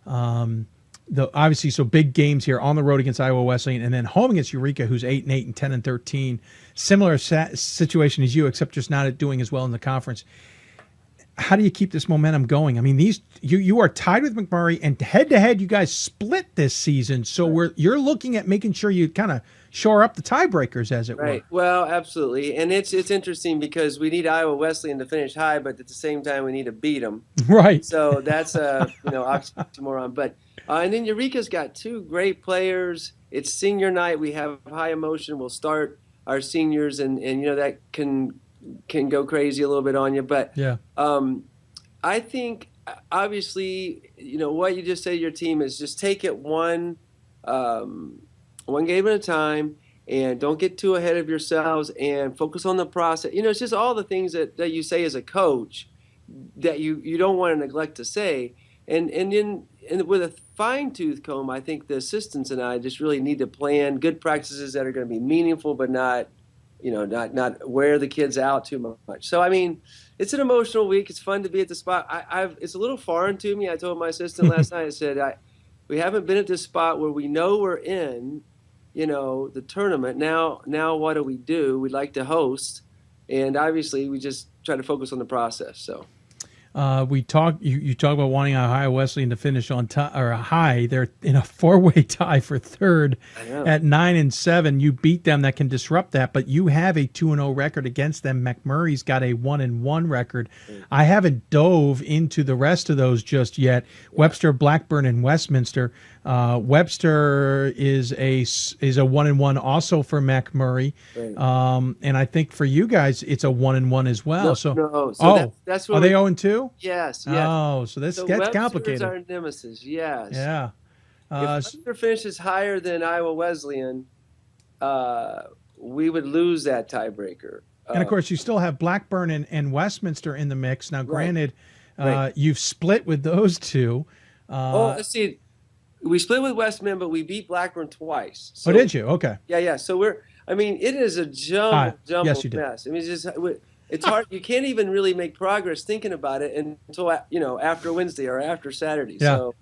S1: Obviously, so big games here on the road against Iowa Wesleyan, and then home against Eureka, who's 8-8 and 10-13. Similar situation as you, except just not doing as well in the conference. How do you keep this momentum going? I mean, you are tied with McMurray, and head-to-head, you guys split this season. So you're looking at making sure you kind of shore up the tiebreakers, as it were.
S22: Right. Well, absolutely. And it's interesting because we need Iowa Wesleyan to finish high, but at the same time, we need to beat them.
S1: Right.
S22: So that's oxymoron. But and then Eureka's got 2 great players. It's senior night. We have high emotion. We'll start our seniors, and that can go crazy a little bit on you, but yeah. I think obviously what you just say to your team is just take it one game at a time, and don't get too ahead of yourselves, and focus on the process. It's just all the things that you say as a coach that you don't want to neglect to say, and then and with a fine-tooth comb, I think the assistants and I just really need to plan good practices that are going to be meaningful, but not wear the kids out too much. So, I mean, it's an emotional week. It's fun to be at the spot. It's a little foreign to me. I told my assistant last night, I said, we haven't been at this spot where we know we're in, the tournament. Now what do? We'd like to host. And obviously we just try to focus on the process. So.
S1: You talk about wanting Ohio Wesleyan to finish on high. They're in a 4-way tie for third at 9-7. You beat them. That can disrupt that, but you have a 2-0 record against them. McMurray's got a 1-1 record. I haven't dove into the rest of those just yet. Webster, Blackburn, and Westminster. Webster is a 1-1 also for McMurray, and I think for you guys it's a 1-1 as well. That's what are they 0-2?
S22: Yes.
S1: Oh, so that's complicated.
S22: Our nemesis. Yes.
S1: Yeah.
S22: If Webster finishes higher than Iowa Wesleyan, we would lose that tiebreaker.
S1: And of course, you still have Blackburn and Westminster in the mix. Now, granted, you've split with those two.
S22: Let's see. We split with Westman, but we beat Blackburn twice.
S1: So, did you? Okay.
S22: Yeah. So it is a jumbled mess. I mean, it's hard. You can't even really make progress thinking about it until after Wednesday or after Saturday.
S1: Yeah.
S22: So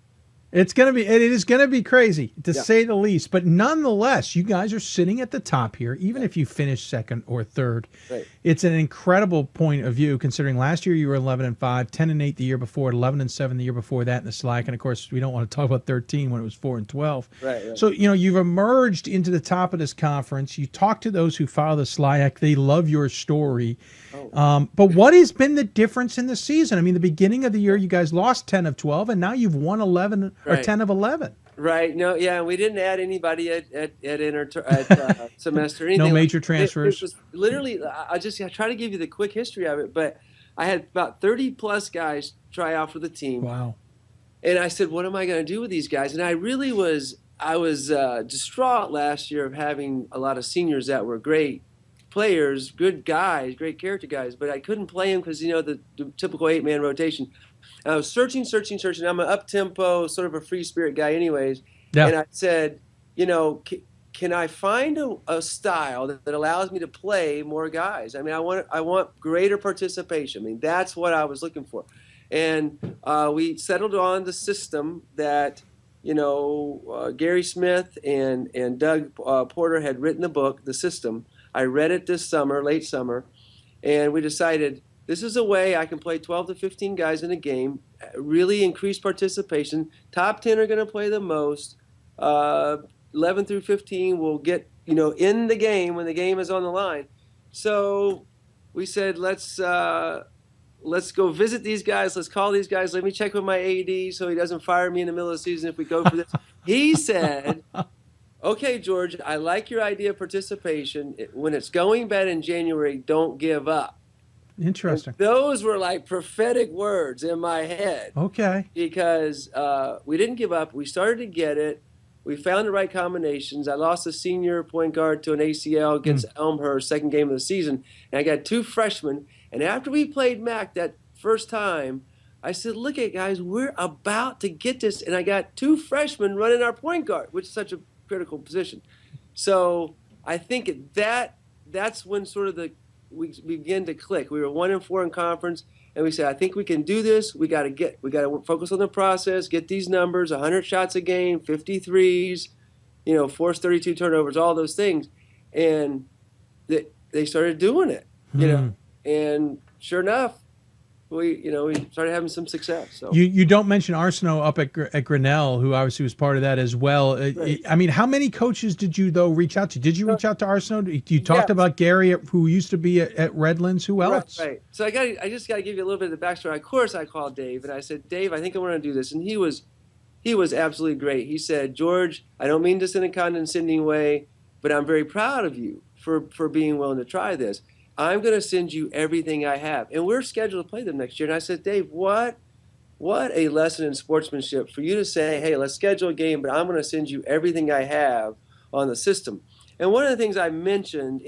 S1: it is gonna be crazy to say the least. But nonetheless, you guys are sitting at the top here, even if you finish second or third.
S22: Right.
S1: It's an incredible point of view considering last year you were 11-5, 10-8 the year before, 11-7 the year before that in the SLAC, and of course we don't want to talk about 13 when it was 4-12.
S22: Right.
S1: So you've emerged into the top of this conference. You talk to those who follow the SLAC; they love your story. But what has been the difference in the season? I mean, the beginning of the year, you guys lost 10 of 12, and now you've won 11 or 10 of 11.
S22: Right. No. Yeah. We didn't add anybody at semester. Anything.
S1: No major transfers.
S22: It was literally. I try to give you the quick history of it, but I had about 30 plus guys try out for the team.
S1: Wow.
S22: And I said, what am I going to do with these guys? And I really was. I was distraught last year of having a lot of seniors that were great players, good guys, great character guys, but I couldn't play them because the typical 8-man rotation. And I was searching. I'm an up-tempo, sort of a free spirit guy anyways. Yeah. And I said, can I find a style that allows me to play more guys? I mean, I want greater participation. I mean, that's what I was looking for. And we settled on the system that, Gary Smith and Doug Porter had written the book, The System. I read it this summer, late summer, and we decided this is a way I can play 12 to 15 guys in a game, really increase participation. Top 10 are going to play the most. 11 through 15 will get, in the game when the game is on the line. So we said, let's go visit these guys. Let's call these guys. Let me check with my AD so he doesn't fire me in the middle of the season if we go for this. He said, okay, George, I like your idea of participation. When it's going bad in January, don't give up.
S1: Interesting.
S22: And those were like prophetic words in my head.
S1: Okay.
S22: Because we didn't give up. We started to get it. We found the right combinations. I lost a senior point guard to an ACL against Elmhurst, second game of the season. And I got 2 freshmen. And after we played Mac that first time, I said, look at guys, we're about to get this. And I got 2 freshmen running our point guard, which is such a critical position. So I think that's when sort of we began to click. We were 1-4 in conference, and we said, I think we can do this. We got to focus on the process, get these numbers, 100 shots a game, 53s, force 32 turnovers, all those things. And they started doing it, and sure enough, we started having some success. So
S1: you don't mention Arsenault up at Grinnell, who obviously was part of that as well.
S22: Right.
S1: I mean, how many coaches did you though reach out to? Did you reach out to Arsenault? You talked about Gary, who used to be at Redlands. Who else?
S22: Right. So I just got to give you a little bit of the backstory. Of course, I called Dave and I said, Dave, I think I want to do this, and he was absolutely great. He said, George, I don't mean this in a condescending way, but I'm very proud of you for being willing to try this. I'm going to send you everything I have. And we're scheduled to play them next year. And I said, Dave, what a lesson in sportsmanship for you to say, hey, let's schedule a game, but I'm going to send you everything I have on the system. And one of the things I mentioned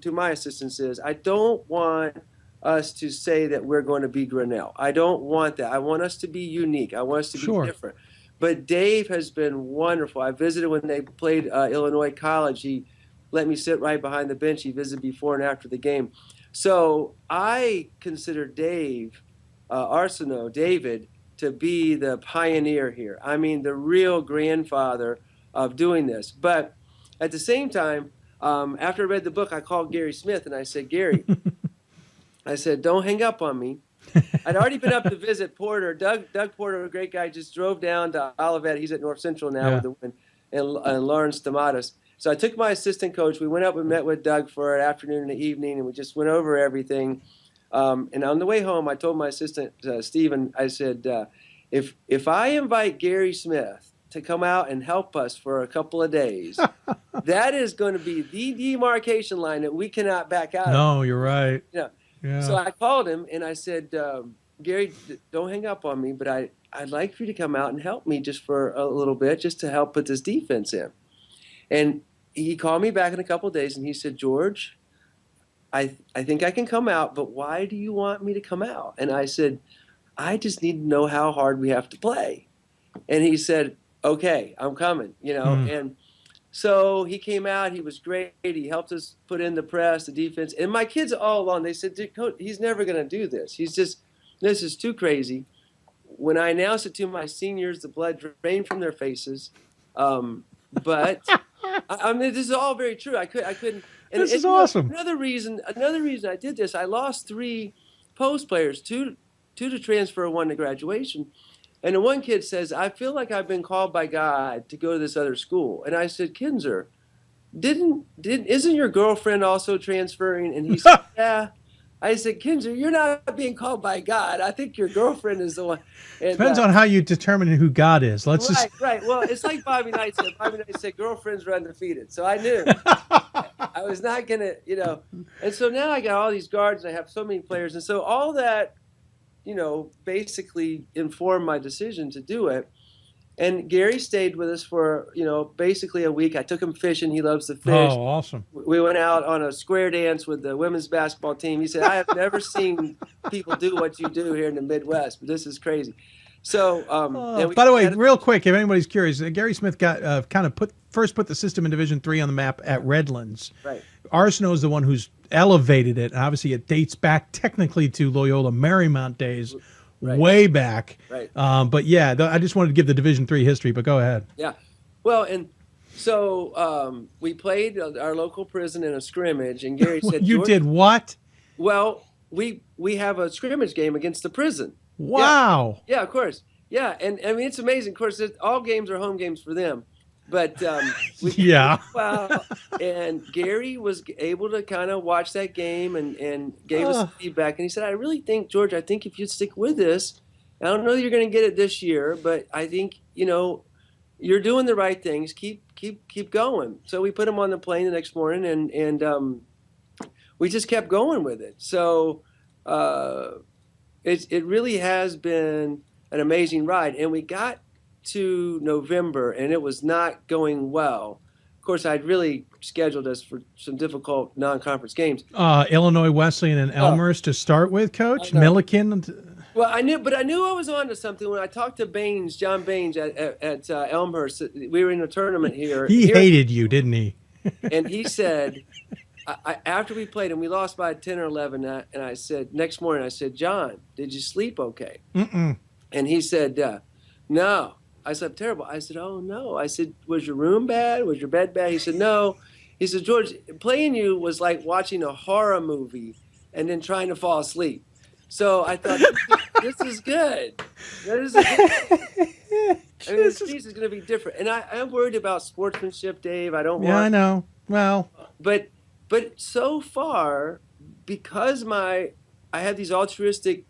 S22: to my assistants is I don't want us to say that we're going to be Grinnell. I don't want that. I want us to be unique. I want us to be different. But Dave has been wonderful. I visited when they played Illinois College. He let me sit right behind the bench. He visited before and after the game. So I consider Dave David, to be the pioneer here. I mean, the real grandfather of doing this. But at the same time, after I read the book, I called Gary Smith and I said, Gary, I said, don't hang up on me. I'd already been up to visit Porter. Doug Porter, a great guy, just drove down to Olivet. He's at North Central now with the win, and Lawrence Tomatis. So I took my assistant coach. We went up and met with Doug for an afternoon and an evening, and we just went over everything. And on the way home, I told my assistant, Stephen, I said, if I invite Gary Smith to come out and help us for a couple of days, that is going to be the demarcation line that we cannot back out of.
S1: No, you're right.
S22: Yeah.
S1: Yeah.
S22: So I called him and I said, Gary, don't hang up on me, but I'd like for you to come out and help me just for a little bit, just to help put this defense in. And he called me back in a couple of days and he said, George, I think I can come out, but why do you want me to come out? And I said, I just need to know how hard we have to play. And he said, okay, I'm coming, And so he came out. He was great. He helped us put in the press, the defense. And my kids all along, they said, Coach, he's never going to do this. This is too crazy. When I announced it to my seniors, the blood drained from their faces. But I mean, this is all very true. I couldn't. And
S1: this is awesome.
S22: Another reason I did this, I lost 3 post players, two to transfer, 1 to graduation. And the one kid says, I feel like I've been called by God to go to this other school. And I said, Kinzer, isn't your girlfriend also transferring? And he said, yeah. I said, Kinzer, you're not being called by God. I think your girlfriend is the one. And,
S1: depends on how you determine who God is.
S22: Right. Well, it's like Bobby Knight said. Bobby Knight said, girlfriends are undefeated. So I knew I was not going to, And so now I got all these guards and I have so many players. And so all that, basically informed my decision to do it. And Gary stayed with us for, basically a week. I took him fishing. He loves to fish.
S1: Oh, awesome.
S22: We went out on a square dance with the women's basketball team. He said, I have never seen people do what you do here in the Midwest, but this is crazy. So,
S1: by the way, real quick, if anybody's curious, Gary Smith got first put the system in Division III on the map at Redlands.
S22: Right.
S1: Arsenault is the one who's elevated it. Obviously, it dates back technically to Loyola Marymount days, way back.
S22: Right.
S1: But yeah, I just wanted to give the Division III history. But go ahead.
S22: Yeah. Well, and so we played our local prison in a scrimmage, and Gary said,
S1: "You did what?"
S22: Well, we have a scrimmage game against the prison.
S1: Wow.
S22: Yeah, of course. Yeah, and I mean it's amazing. Of course, all games are home games for them. But well, and Gary was able to kind of watch that game and gave us feedback. And he said, I really think, George, if you stick with this, I don't know that you're going to get it this year, but I think, you're doing the right things. Keep going. So we put him on the plane the next morning and we just kept going with it. So it really has been an amazing ride. And we got to November and it was not going well. Of course, I'd really scheduled us for some difficult non-conference games.
S1: Illinois Wesleyan and Elmhurst to start with, Coach Milliken.
S22: Well, I knew I was on to something when I talked to John Baines at Elmhurst. We were in a tournament here.
S1: He hated you, didn't he?
S22: And he said, after we played and we lost by 10 or 11, and I said, next morning, I said, John, did you sleep okay?
S1: Mm-mm.
S22: And he said, no. I slept terrible. I said, oh, no. I said, was your room bad? Was your bed bad? He said, no. He said, George, playing you was like watching a horror movie and then trying to fall asleep. So I thought, this is good. This is good. This is going to be different. And I'm worried about sportsmanship, Dave. I don't want...
S1: Yeah, I know. Well...
S22: But so far, because I have these altruistic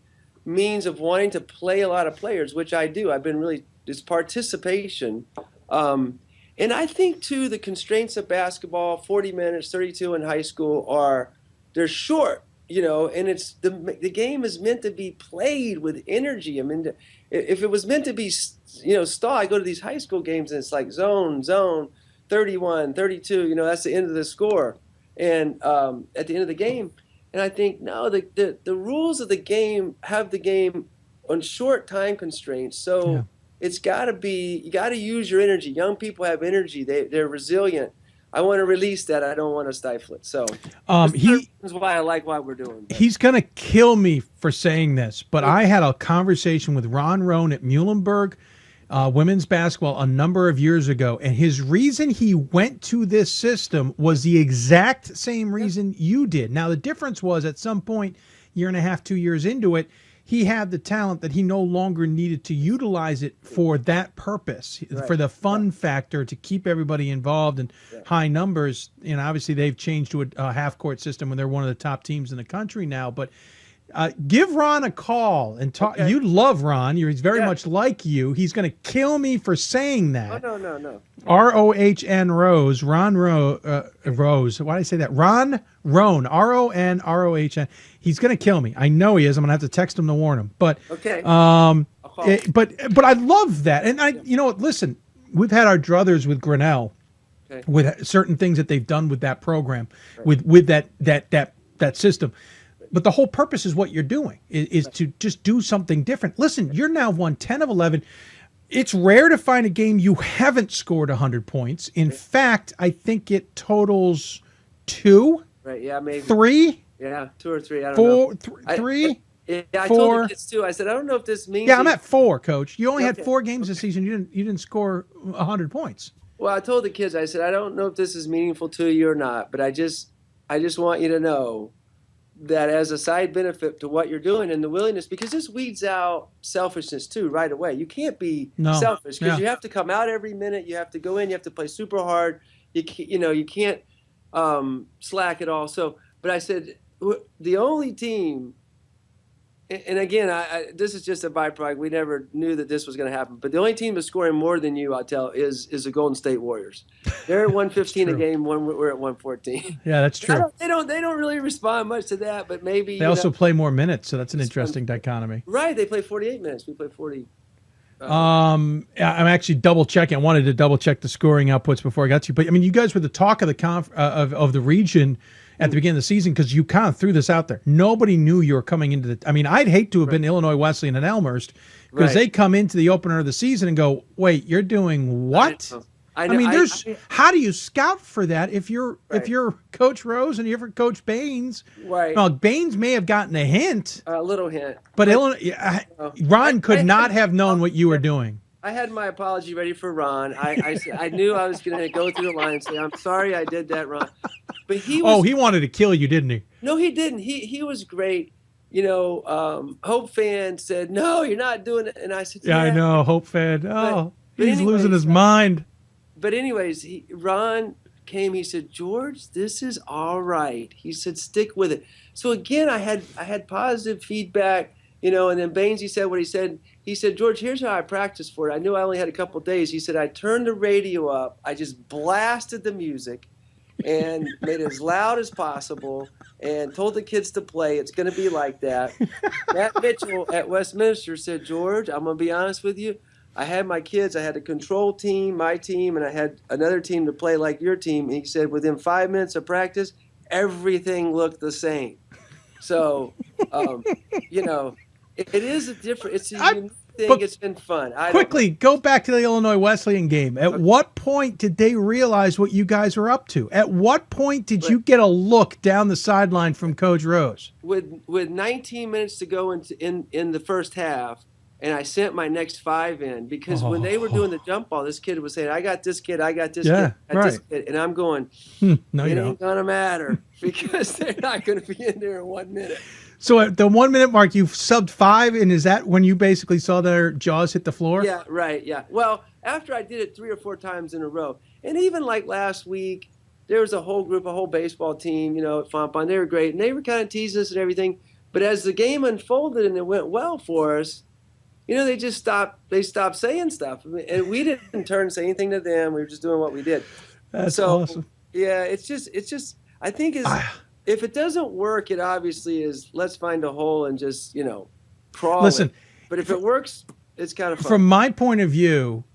S22: means of wanting to play a lot of players, which I do. I've been really... This participation. And I think, too, the constraints of basketball, 40 minutes, 32 in high school, they're short, and it's the game is meant to be played with energy. I mean, if it was meant to be, stall, I go to these high school games and it's like zone, 31, 32, that's the end of the score. And at the end of the game, and I think, no, the rules of the game have the game on short time constraints. So it's got to be, you got to use your energy. Young people have energy. They're resilient. I want to release that. I don't want to stifle it. So that's why I like what we're doing.
S1: He's going to kill me for saying this, but I had a conversation with Ron Rohn at Muhlenberg women's basketball a number of years ago, and his reason he went to this system was the exact same reason you did. Now, the difference was at some point, year and a half, 2 years into it, he had the talent that he no longer needed to utilize it for that purpose, for the fun factor, to keep everybody involved and high numbers. You know, obviously they've changed to a half-court system when they're one of the top teams in the country now. But give Ron a call and talk. Okay. You love Ron. He's very much like you. He's going to kill me for saying that.
S22: Oh, no.
S1: R-O-H-N Rose. Ron Rose. Why did I say that? Ron Rohn. R-O-N-R-O-H-N. He's going to kill me. I know he is. I'm going to have to text him to warn him. But
S22: okay.
S1: But I love that. And you know what? Listen, we've had our druthers with Grinnell, with certain things that they've done with that program, with that system. But the whole purpose is what you're doing is to just do something different. Listen, you're now won 10 of 11. It's rare to find a game you haven't scored 100 points. In fact, I think it totals 2.
S22: Right, yeah, maybe.
S1: 3?
S22: Yeah, 2 or 3. I don't know.
S1: 3?
S22: I
S1: 4.
S22: told the kids too. I said, I don't know if this means.
S1: Yeah, I'm at 4, Coach. You only had 4 games this season. You didn't score 100 points.
S22: Well, I told the kids. I said, I don't know if this is meaningful to you or not, but I just want you to know that as a side benefit to what you're doing and the willingness, because this weeds out selfishness too right away. You can't be selfish because you have to come out every minute. You have to go in. You have to play super hard. You can't slack at all. So, but I said the only team. And again, this is just a byproduct. We never knew that this was going to happen. But the only team that's scoring more than you, I'll tell, is the Golden State Warriors. They're at 115 a game. We're at 114.
S1: Yeah, that's true.
S22: They don't really respond much to that. But maybe
S1: they also play more minutes, so that's an interesting dichotomy.
S22: Right? They play 48 minutes. We play 40.
S1: I'm actually double checking. I wanted to double check the scoring outputs before I got to you. But I mean, you guys were the talk of the of the region at the beginning of the season because you kind of threw this out there. Nobody knew you were coming into the. I mean, I'd hate to have been Illinois Wesleyan and Elmhurst because they come into the opener of the season and go, "Wait, you're doing what?" I mean, how do you scout for that if you're Coach Rose and you're Coach Baines?
S22: Right.
S1: Well, Baines may have gotten a hint,
S22: a little hint,
S1: but Ron could not have known what you were doing.
S22: I had my apology ready for Ron. I knew I was going to go through the line and say, "I'm sorry, I did that, Ron." But he
S1: wanted to kill you, didn't he?
S22: No, he didn't. He was great. You know, Hope fan said, "No, you're not doing it," and I said,
S1: "Yeah, I know, Hope fan. He's losing his mind."
S22: But anyways, Ron came. He said, "George, this is all right." He said, "Stick with it." So again, I had positive feedback. You know, and then Baines, he said what he said. He said, "George, here's how I practiced for it. I knew I only had a couple of days." He said, "I turned the radio up. I just blasted the music and made it as loud as possible and told the kids to play. It's going to be like that." Matt Mitchell at Westminster said, "George, I'm going to be honest with you. I had my kids. I had a control team, my team, and I had another team to play like your team." And he said, within 5 minutes of practice, everything looked the same. So, you know, it is a different. It's a unique thing. It's been fun.
S1: Quickly, go back to the Illinois Wesleyan game. At what point did they realize what you guys were up to? At what point did you get a look down the sideline from Coach Rose?
S22: With 19 minutes to go in the first half, and I sent my next 5 in because when they were doing the jump ball, this kid was saying, "I got this kid, I got this kid, I got this kid," and I'm going,
S1: "No,
S22: it ain't gonna matter because they're not gonna be in there in 1 minute."
S1: So at the 1 minute mark, you've subbed 5, and is that when you basically saw their jaws hit the floor?
S22: Yeah, right, yeah. Well, after I did it 3 or 4 times in a row, and even like last week, there was a whole baseball team, you know, at Fontbonne. They were great, and they were kind of teasing us and everything. But as the game unfolded and it went well for us, you know, they stopped saying stuff. And we didn't turn and say anything to them. We were just doing what we did.
S1: That's awesome.
S22: Yeah, it's just, I think if it doesn't work, it obviously is, let's find a hole and just, you know, crawl.
S1: Listen,
S22: But if it works, it's kind of fun.
S1: From my point of view,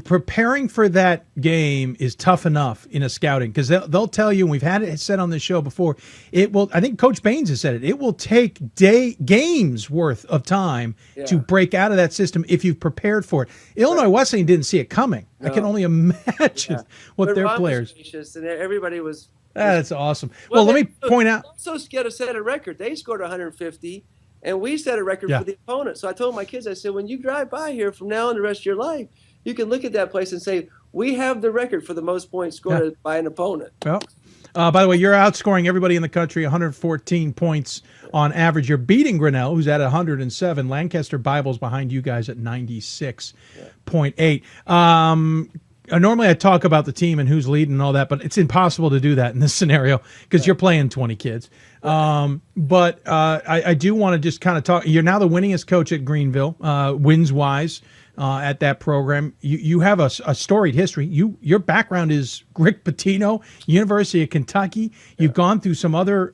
S1: preparing for that game is tough enough in a scouting, because they'll tell you, and we've had it said on this show before, it will, I think Coach Baines has said it, it will take games worth of time to break out of that system if you've prepared for it. Illinois Wesleyan didn't see it coming. No. I can only imagine what but their
S22: Ron
S1: players.
S22: And everybody was.
S1: That's awesome. Well, let me point out.
S22: Also, get a set a record. They scored 150, and we set a record for the opponent. So I told my kids, I said, when you drive by here from now on the rest of your life, you can look at that place and say, we have the record for the most points scored by an opponent.
S1: Well, by the way, you're outscoring everybody in the country, 114 points on average. You're beating Grinnell, who's at 107. Lancaster Bible's behind you guys at 96.8. Normally I talk about the team and who's leading and all that, but it's impossible to do that in this scenario because you're playing 20 kids. But I do want to just kind of talk. You're now the winningest coach at Greenville, wins-wise. At that program, you have a storied history. Your background is Rick Pitino, University of Kentucky. You've gone through some other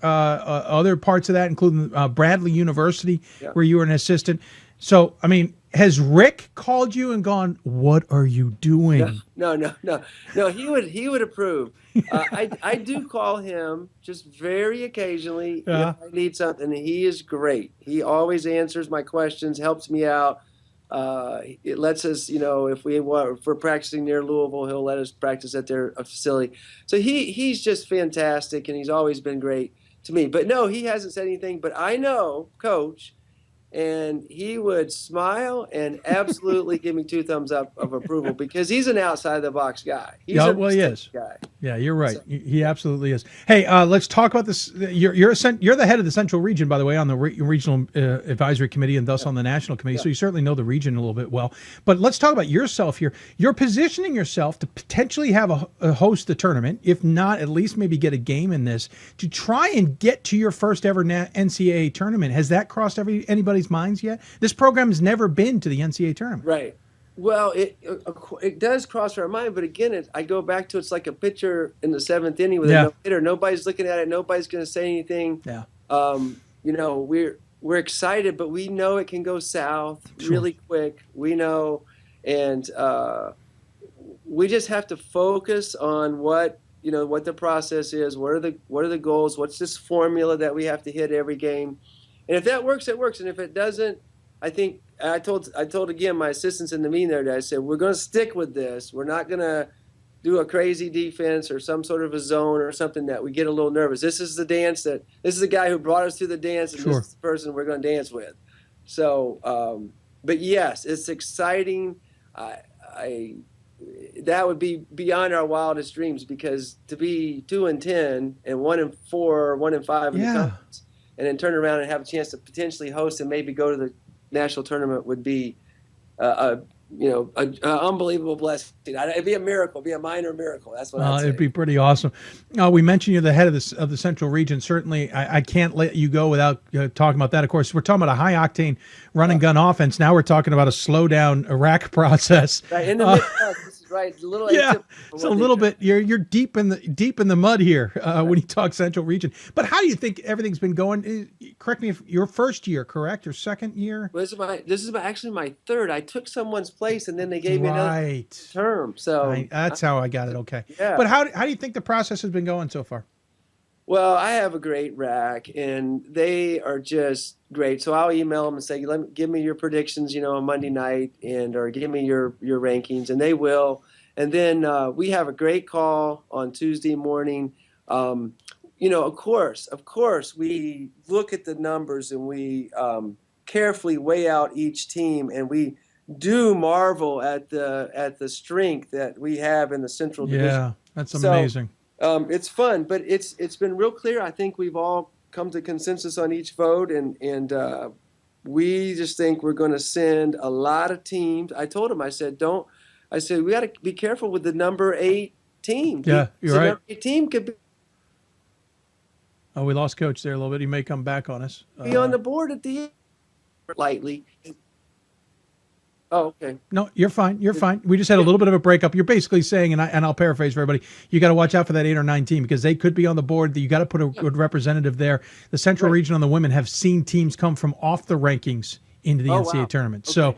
S1: parts of that, including Bradley University, where you were an assistant. So, I mean, has Rick called you and gone, "What are you doing?"
S22: No. He would approve. I do call him just very occasionally if I need something. He is great. He always answers my questions, helps me out. It lets us, if we're practicing near Louisville, he'll let us practice at their facility. So he's just fantastic, and he's always been great to me. But no, he hasn't said anything. But I know Coach, and he would smile and absolutely give me 2 thumbs up of approval because he's an outside the box guy. He's
S1: he is.
S22: Guy.
S1: Yeah, you're right. So, he absolutely is. Hey, let's talk about this. You're the head of the Central Region, by the way, on the Regional Advisory Committee and thus on the National Committee. So you certainly know the region a little bit well. But let's talk about yourself here. You're positioning yourself to potentially have host the tournament, if not at least maybe get a game in this, to try and get to your first ever NCAA tournament. Has that crossed anybody's minds yet? This program has never been to the NCAA tournament.
S22: Right. Well, it does cross our mind, but again, I go back to it's like a pitcher in the 7th inning with a no-hitter. Nobody's looking at it. Nobody's going to say anything.
S1: Yeah.
S22: We're excited, but we know it can go south really quick. We know, and we just have to focus on what the process is. What are the goals? What's this formula that we have to hit every game? And if that works, it works. And if it doesn't, I think I told again my assistants in the meeting there that I said we're going to stick with this. We're not going to do a crazy defense or some sort of a zone or something that we get a little nervous. This is the dance this is the guy who brought us to the dance, and this is the person we're going to dance with. So, but yes, it's exciting. That would be beyond our wildest dreams because to be 2-10 and 1-4 or 1-5 in the conference, and then turn around and have a chance to potentially host and maybe go to the national tournament would be an unbelievable blessing. It'd be a miracle, be a minor miracle. That's what I'd say.
S1: It'd be pretty awesome. We mentioned you're the head of the Central Region. Certainly, I can't let you go without talking about that. Of course, we're talking about a high-octane run-and-gun offense. Now we're talking about a slow-down rack process.
S22: Right, in the midfield. Right, a little
S1: it's a little bit. You're deep in the mud here when you talk Central Region. But how do you think everything's been going? Correct me if your first year, correct? Your second year?
S22: Well, this is actually my third. I took someone's place, and then they gave me another term. So
S1: that's how I got it. Okay.
S22: Yeah.
S1: But how do you think the process has been going so far?
S22: Well, I have a great rack, and they are just great. So I'll email them and say, give me your predictions, on Monday night, or give me your rankings, and they will. And then we have a great call on Tuesday morning. Of course, we look at the numbers and we carefully weigh out each team, and we do marvel at the strength that we have in the Central Division.
S1: Yeah, that's amazing.
S22: It's fun, but it's been real clear. I think we've all come to consensus on each vote, and we just think we're going to send a lot of teams. I told him, I said we got to be careful with the number 8 team.
S1: Yeah, you're right.
S22: Number 8 team could be.
S1: Oh, we lost Coach there a little bit. He may come back on us.
S22: Be on the board at the end lightly. Oh, okay.
S1: No, you're fine. You're fine. We just had a little bit of a breakup. You're basically saying, and I'll paraphrase for everybody, you got to watch out for that 8 or 9 team because they could be on the board. You got to put a good representative there. The Central Region on the women have seen teams come from off the rankings into the NCAA tournament.
S22: Okay.
S1: So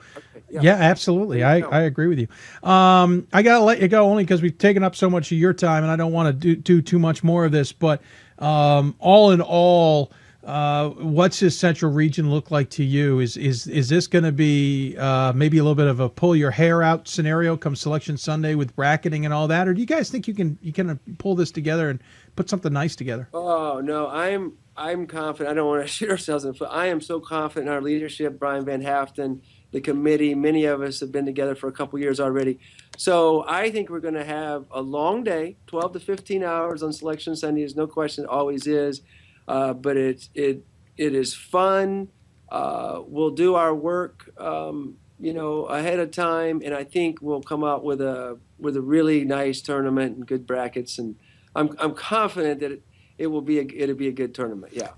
S1: Yeah, absolutely. I agree with you. I got to let you go only because we've taken up so much of your time, and I don't want to do too much more of this. But all in all, what's this Central region look like to you? Is this going to be maybe a little bit of a pull your hair out scenario come Selection Sunday with bracketing and all that, or do you guys think you can pull this together and put something nice together?
S22: Oh no, I'm confident. I don't want to shoot ourselves in the foot. I am so confident in our leadership, Brian Van Haften, the committee. Many of us have been together for a couple years already. So I think we're going to have a long day, 12 to 15 hours on Selection Sunday. There's no question, it always is. But it is fun. We'll do our work, ahead of time, and I think we'll come out with a really nice tournament and good brackets. And I'm confident that it'll be a good tournament. Yeah.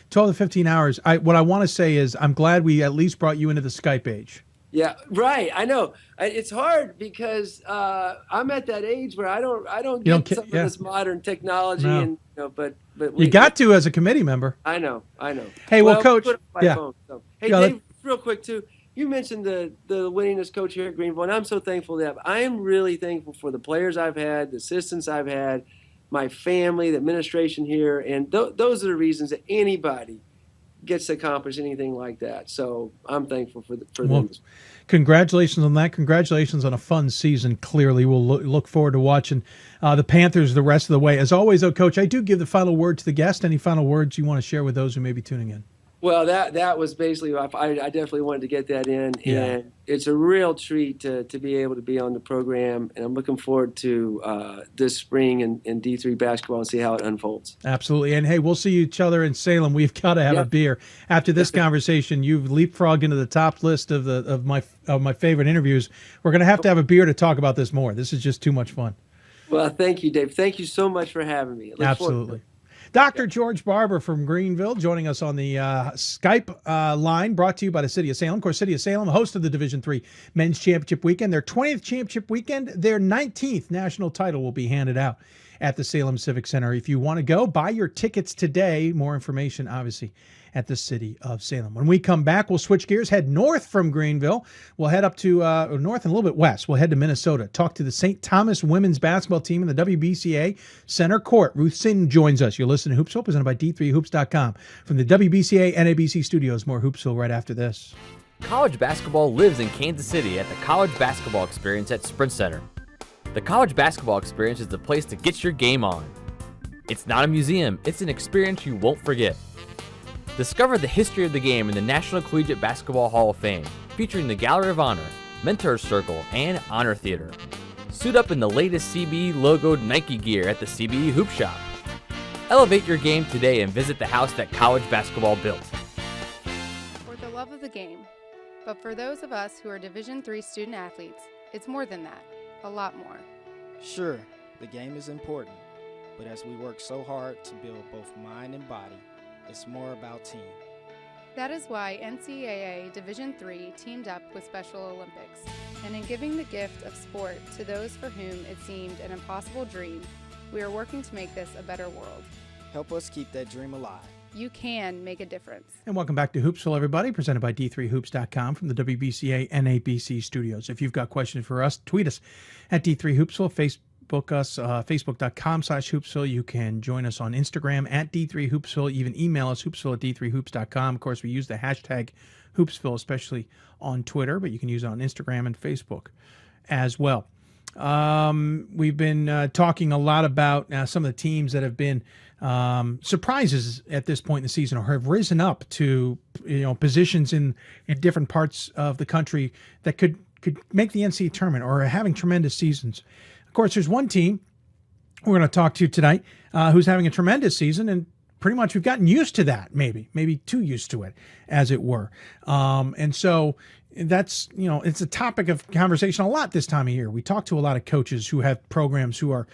S1: 12 to 15 hours. What I want to say is I'm glad we at least brought you into the Skype age.
S22: Yeah, right. I know it's hard because I'm at that age where I don't get some of this modern technology, and but
S1: you got to as a committee member.
S22: I know.
S1: Hey, well Coach.
S22: Phone, so. Hey, Dave, real quick too. You mentioned the winningest coach here at Greenville, and I'm so thankful to that. I am really thankful for the players I've had, the assistants I've had, my family, the administration here, and those are the reasons that anybody gets to accomplish anything like that. So I'm thankful for them.
S1: Congratulations on that. Congratulations on a fun season. Clearly, we'll look forward to watching the Panthers the rest of the way. As always, though, Coach, I do give the final word to the guest. Any final words you want to share with those who may be tuning in?
S22: Well, that was basically, I definitely wanted to get that in.
S1: Yeah.
S22: And it's a real treat to be able to be on the program. And I'm looking forward to this spring in D3 basketball and see how it unfolds.
S1: Absolutely. And, hey, we'll see each other in Salem. We've got to have a beer. After this conversation, you've leapfrogged into the top list of my favorite interviews. We're going to have a beer to talk about this more. This is just too much fun.
S22: Well, thank you, Dave. Thank you so much for having me.
S1: Absolutely. Dr. George Barber from Greenville joining us on the Skype line, brought to you by the City of Salem. Of course, City of Salem, host of the Division III Men's Championship Weekend. Their 20th championship weekend, their 19th national title will be handed out at the Salem Civic Center. If you want to go, buy your tickets today. More information, obviously, at the City of Salem. When we come back, we'll switch gears, head north from Greenville. We'll head up to north and a little bit west. We'll head to Minnesota, talk to the St. Thomas women's basketball team in the WBCA Center Court. Ruth Sinn joins us. You'll listen to Hoopsville, presented by D3Hoops.com. From the WBCA and ABC studios, more Hoopsville right after this.
S7: College basketball lives in Kansas City at the College Basketball Experience at Sprint Center. The College Basketball Experience is the place to get your game on. It's not a museum, it's an experience you won't forget. Discover the history of the game in the National Collegiate Basketball Hall of Fame, featuring the Gallery of Honor, Mentor Circle, and Honor Theater. Suit up in the latest CBE logoed Nike gear at the CBE Hoop Shop. Elevate your game today and visit the house that college basketball built.
S8: For the love of the game. But for those of us who are Division III student athletes, it's more than that, a lot more.
S23: Sure, the game is important, but as we work so hard to build both mind and body, it's more about team.
S8: That is why NCAA Division III teamed up with Special Olympics, and in giving the gift of sport to those for whom it seemed an impossible dream, we are working to make this a better world.
S23: Help us keep that dream alive.
S8: You can make a difference.
S1: And welcome back to Hoopsville, everybody, presented by D3Hoops.com from the WBCA and ABC studios. If you've got questions for us, tweet us at D3Hoopsville, Facebook us, facebook.com/Hoopsville. You can join us on Instagram at D3Hoopsville. Even email us, hoopsville at D3Hoops.com. Of course, we use the hashtag Hoopsville, especially on Twitter, but you can use it on Instagram and Facebook as well. We've been talking a lot about some of the teams that have been surprises at this point in the season, or have risen up to positions in different parts of the country that could make the NCAA tournament or are having tremendous seasons. Of course, there's one team we're going to talk to tonight who's having a tremendous season, and pretty much we've gotten used to that, maybe too used to it, as it were. And so that's, it's a topic of conversation a lot this time of year. We talk to a lot of coaches who have programs who are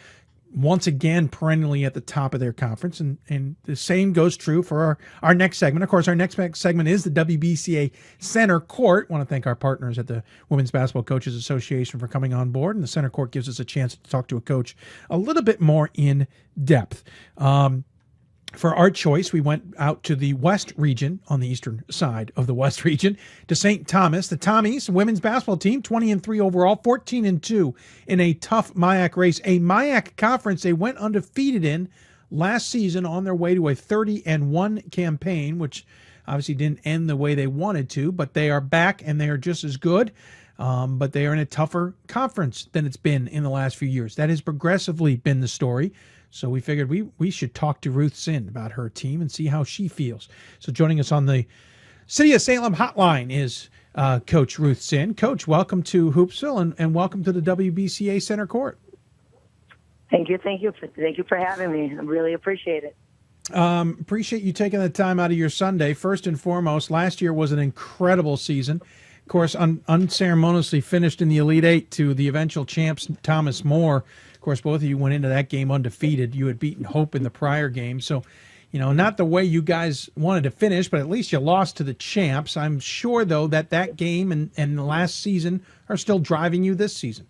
S1: once again perennially at the top of their conference, and the same goes true for our next segment. Of course, our next segment is the WBCA Center Court. I want to thank our partners at the Women's Basketball Coaches Association for coming on board, and the Center Court gives us a chance to talk to a coach a little bit more in depth. For our choice, we went out to the West region, on the eastern side of the West region, to St. Thomas. The Tommies women's basketball team, 20-3 overall, 14-2 in a tough MIAC race. A MIAC conference they went undefeated in last season on their way to a 30-1 campaign, which obviously didn't end the way they wanted to, but they are back and they are just as good. But they are in a tougher conference than it's been in the last few years. That has progressively been the story. So we figured we should talk to Ruth Sinn about her team and see how she feels. So joining us on the City of Salem hotline is Coach Ruth Sinn. Coach, welcome to Hoopsville and welcome to the WBCA Center Court.
S9: Thank you for having me. I really appreciate it.
S1: Appreciate you taking the time out of your Sunday. First and foremost, last year was an incredible season. Of course, unceremoniously finished in the Elite Eight to the eventual champs, Thomas More. Of course, both of you went into that game undefeated. You had beaten Hope in the prior game. So, not the way you guys wanted to finish, but at least you lost to the champs. I'm sure, though, that game and the last season are still driving you this season.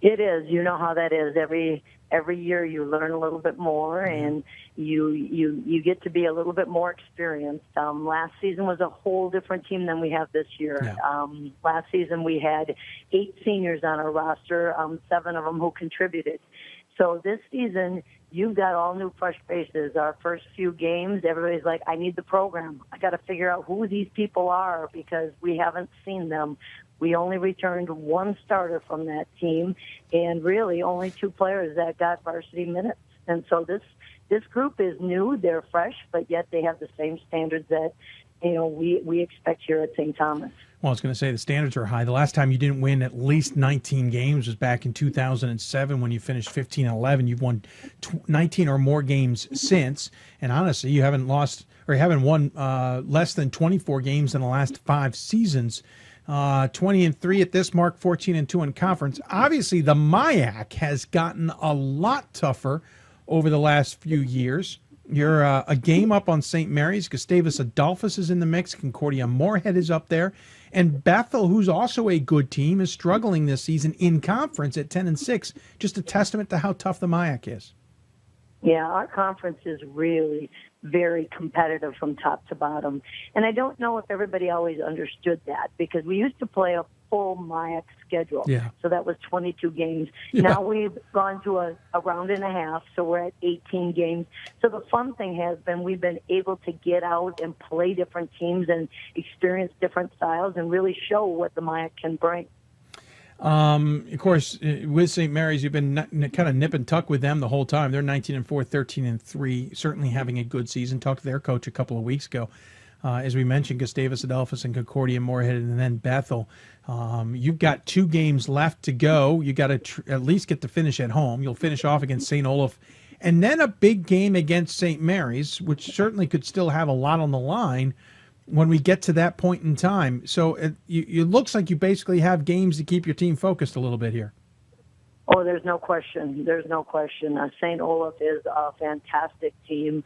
S9: It is. You know how that is. Every year you learn a little bit more, and you get to be a little bit more experienced. Last season was a whole different team than we have this year. Yeah. Last season we had 8 seniors on our roster, 7 of them who contributed. So this season you've got all new fresh faces. Our first few games, everybody's like, I need the program. I got to figure out who these people are because we haven't seen them. We only returned 1 starter from that team and really only 2 players that got varsity minutes. And so this group is new, they're fresh, but yet they have the same standards that, we expect here at St. Thomas.
S1: Well, I was going to say the standards are high. The last time you didn't win at least 19 games was back in 2007 when you finished 15-11. You've won 19 or more games since, and honestly, you haven't won less than 24 games in the last 5 seasons. 20-3 at this mark, 14-2 in conference. Obviously, the MIAC has gotten a lot tougher over the last few years. You're a game up on St. Mary's. Gustavus Adolphus is in the mix. Concordia Moorhead is up there. And Bethel, who's also a good team, is struggling this season in conference at 10-6. Just a testament to how tough the MIAC is.
S9: Yeah, our conference is really very competitive from top to bottom. And I don't know if everybody always understood that because we used to play a full MIAC schedule. Yeah. So that was 22 games. Yeah. Now we've gone to a round and a half, so we're at 18 games. So the fun thing has been we've been able to get out and play different teams and experience different styles and really show what the MIAC can bring.
S1: Of course, with St. Mary's, you've been kind of nip and tuck with them the whole time. They're 19-4, 13-3, certainly having a good season. Talked to their coach a couple of weeks ago. As we mentioned, Gustavus Adolphus and Concordia Moorhead, and then Bethel. You've got 2 games left to go. You got to at least get to finish at home. You'll finish off against St. Olaf, and then a big game against St. Mary's, which certainly could still have a lot on the line when we get to that point in time. So it looks like you basically have games to keep your team focused a little bit here.
S9: Oh, there's no question. There's no question. St. Olaf is a fantastic team.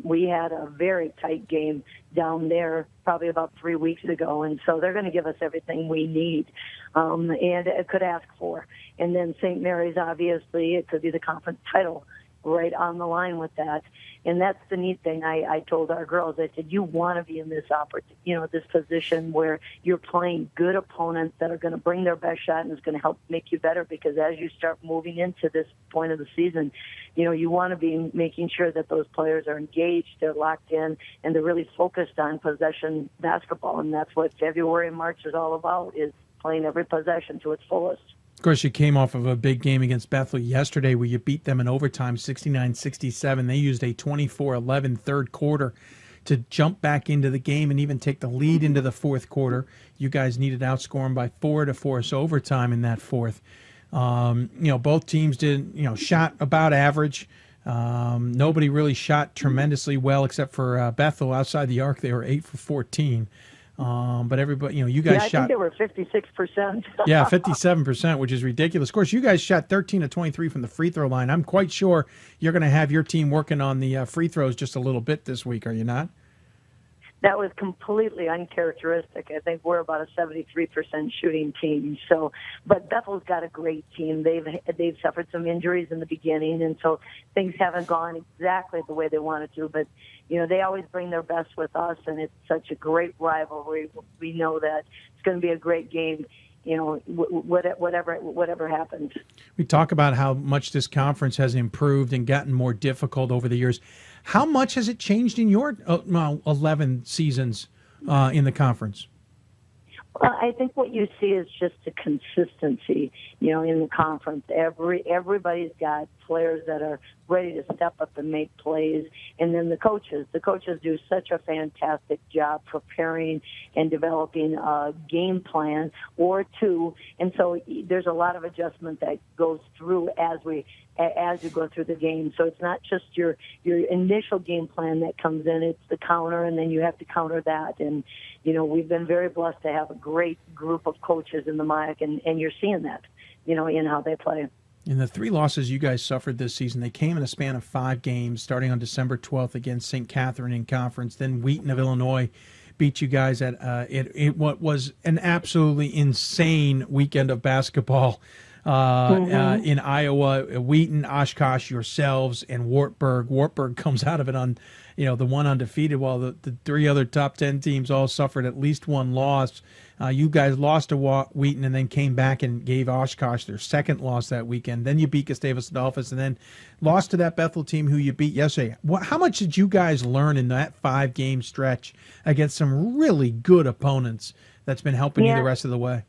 S9: We had a very tight game down there probably about 3 weeks ago, and so they're going to give us everything we need and it could ask for. And then St. Mary's, obviously, it could be the conference title right on the line with that. And that's the neat thing. I told our girls, I said, you want to be in this this position where you're playing good opponents that are going to bring their best shot and is going to help make you better, because as you start moving into this point of the season, you want to be making sure that those players are engaged, they're locked in, and they're really focused on possession basketball. And that's what February and March is all about, is playing every possession to its fullest.
S1: Of course, you came off of a big game against Bethel yesterday where you beat them in overtime 69-67. They used a 24-11 third quarter to jump back into the game and even take the lead into the fourth quarter. You guys needed to outscore them by 4 to force overtime in that fourth. Both teams shot about average. Nobody really shot tremendously well except for Bethel. Outside the arc, they were 8 for 14. But everybody, you guys shot.
S9: I think they were 56%.
S1: Yeah, 57%, which is ridiculous. Of course, you guys shot 13 of 23 from the free throw line. I'm quite sure you're going to have your team working on the free throws just a little bit this week, are you not?
S9: That was completely uncharacteristic. I think we're about a 73% shooting team. So, but Bethel's got a great team. They've suffered some injuries in the beginning, and so things haven't gone exactly the way they wanted to. But they always bring their best with us, and it's such a great rivalry. We know that it's going to be a great game. Whatever happens.
S1: We talk about how much this conference has improved and gotten more difficult over the years. How much has it changed in your 11 seasons in the conference?
S9: Well, I think what you see is just the consistency, in the conference. Everybody's got players that are ready to step up and make plays, and then the coaches do such a fantastic job preparing and developing a game plan or two, and so there's a lot of adjustment that goes through as you go through the game. So it's not just your initial game plan that comes in, it's the counter, and then you have to counter that. And we've been very blessed to have a great group of coaches in the MIAC, and you're seeing that in how they play.
S1: In the 3 losses you guys suffered this season, they came in a span of 5 games, starting on December 12th against St. Catherine in conference. Then Wheaton of Illinois beat you guys at what was an absolutely insane weekend of basketball in Iowa. Wheaton, Oshkosh, yourselves, and Wartburg. Wartburg comes out of it on, the one undefeated, while the 3 other top 10 teams all suffered at least 1 loss. You guys lost to Wheaton and then came back and gave Oshkosh their 2nd loss that weekend. Then you beat Gustavus Adolphus and then lost to that Bethel team who you beat yesterday. How much did you guys learn in that 5-game stretch against some really good opponents that's been helping you the rest of the way?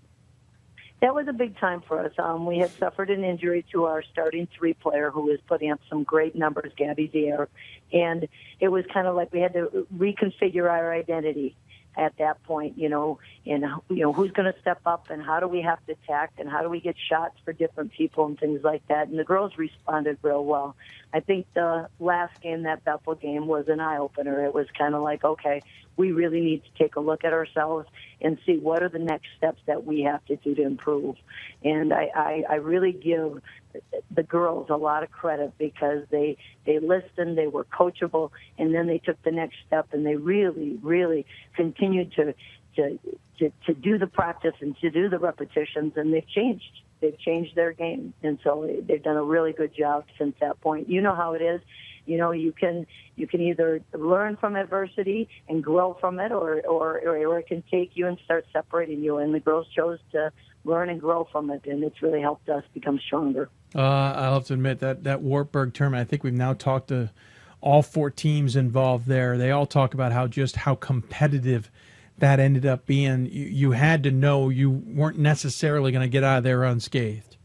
S9: That was a big time for us. We had suffered an injury to our starting 3 player who was putting up some great numbers, Gabby Dier, and it was kind of like we had to reconfigure our identity at that point, and who's going to step up and how do we have to attack and how do we get shots for different people and things like that. And the girls responded real well. I think the last game, that Bethel game, was an eye-opener. It was kind of like, okay, we really need to take a look at ourselves and see what are the next steps that we have to do to improve. And I really give the girls a lot of credit because they listened, they were coachable, and then they took the next step, and they really, really continued to do the practice and to do the repetitions, and they've changed. They've changed their game, and so they've done a really good job since that point. You know how it is. You can either learn from adversity and grow from it, or it can take you and start separating you. And the girls chose to learn and grow from it, and it's really helped us become stronger.
S1: I'll have to admit that Wartburg tournament, I think we've now talked to all 4 teams involved there. They all talk about how competitive that ended up being. You had to know you weren't necessarily going to get out of there unscathed.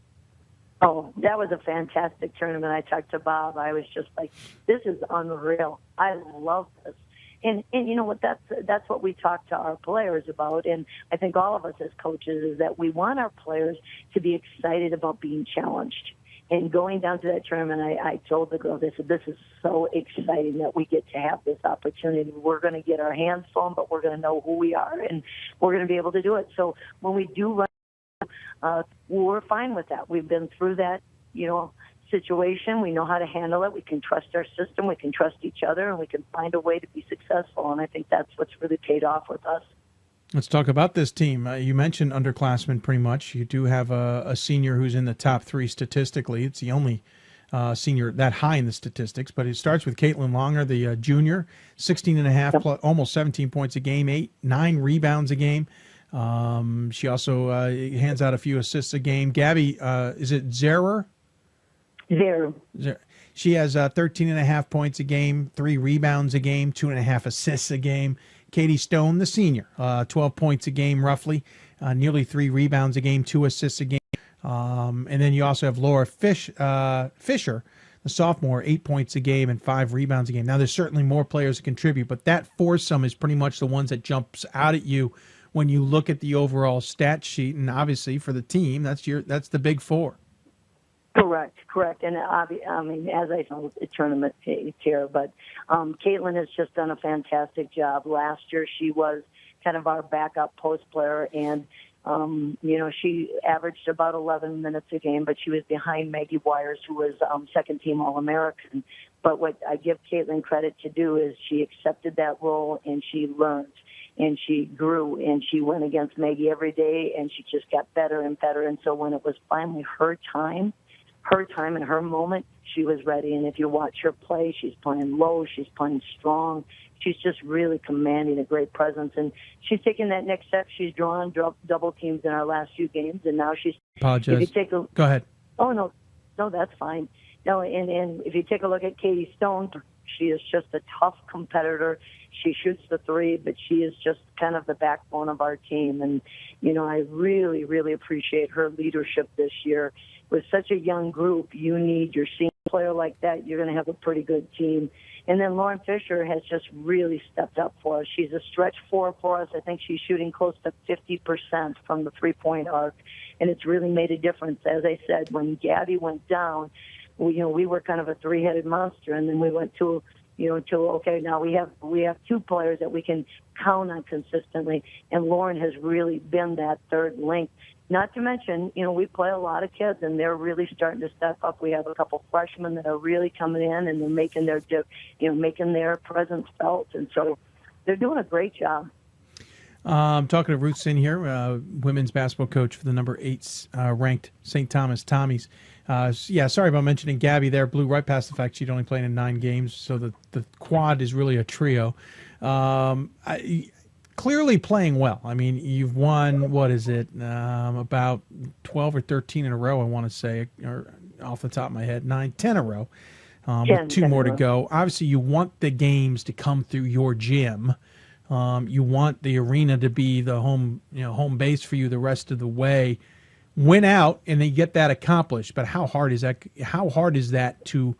S9: Oh, that was a fantastic tournament. I talked to Bob. I was just like, this is unreal. I love this. And you know what, that's what we talk to our players about, and I think all of us as coaches is that we want our players to be excited about being challenged. And going down to that tournament, I told the girls, I said, this is so exciting that we get to have this opportunity. We're going to get our hands full, but we're going to know who we are, and we're going to be able to do it. So when we do run, we're fine with that. We've been through that, situation. We know how to handle it. We can trust our system. We can trust each other, and we can find a way to be successful. And I think that's what's really paid off with us.
S1: Let's talk about this team. You mentioned underclassmen pretty much. You do have a senior who's in the top 3 statistically. It's the only senior that high in the statistics, but it starts with Caitlin Longer, the junior, 16.5, almost 17 points a game, 9 rebounds a game. She also hands out a few assists a game. Gabby, is it Zerer?
S9: Zero.
S1: She has 13.5 points a game, 3 rebounds a game, 2.5 assists a game. Katie Stone, the senior, 12 points a game roughly, nearly 3 rebounds a game, 2 assists a game. And then you also have Laura Fisher, the sophomore, 8 points a game and 5 rebounds a game. Now, there's certainly more players to contribute, but that foursome is pretty much the ones that jumps out at you when you look at the overall stat sheet. And obviously for the team, that's the big 4.
S9: Correct. And as I know, the tournament here, but Caitlin has just done a fantastic job. Last year, she was kind of our backup post player, and she averaged about 11 minutes a game, but she was behind Maggie Wires, who was second-team All-American But what I give Caitlin credit to do is she accepted that role and she learned and she grew and she went against Maggie every day and she just got better and better. And so when it was finally her time and her moment, she was ready. And if you watch her play, she's playing low, she's playing strong. She's just really commanding a great presence. And she's taking that next step. She's drawn double teams in our last few games, and now she's...
S1: Apologize. Go ahead.
S9: Oh, no, that's fine. No, and if you take a look at Katie Stone, she is just a tough competitor. She shoots the three, but she is just kind of the backbone of our team. And, you know, I really, really appreciate her leadership this year. With such a young group, you need your senior player like that. You're going to have a pretty good team. And then Lauren Fisher has just really stepped up for us. She's a stretch four for us. I think she's shooting close to 50% from the three-point arc, and it's really made a difference. As I said, when Gabby went down, we were kind of a three-headed monster, and then we went to okay, now we have two players that we can count on consistently, and Lauren has really been that third link. Not to mention, we play a lot of kids, and they're really starting to step up. We have a couple freshmen that are really coming in, and they're making their presence felt, and so they're doing a great job.
S1: I'm talking to Ruth Sinn here, women's basketball coach for the number 8 ranked St. Thomas Tommies. Sorry about mentioning Gabby there. Blew right past the fact she'd only played in 9 games, so the quad is really a trio. Clearly playing well. I mean, you've won, about 12 or 13 in a row, I want to say, or off the top of my head, 9, 10 in a row, with 2 more to go. Obviously, you want the games to come through your gym. You want the arena to be the home base for you the rest of the way. Win out and then get that accomplished. But how hard is that? How hard is that to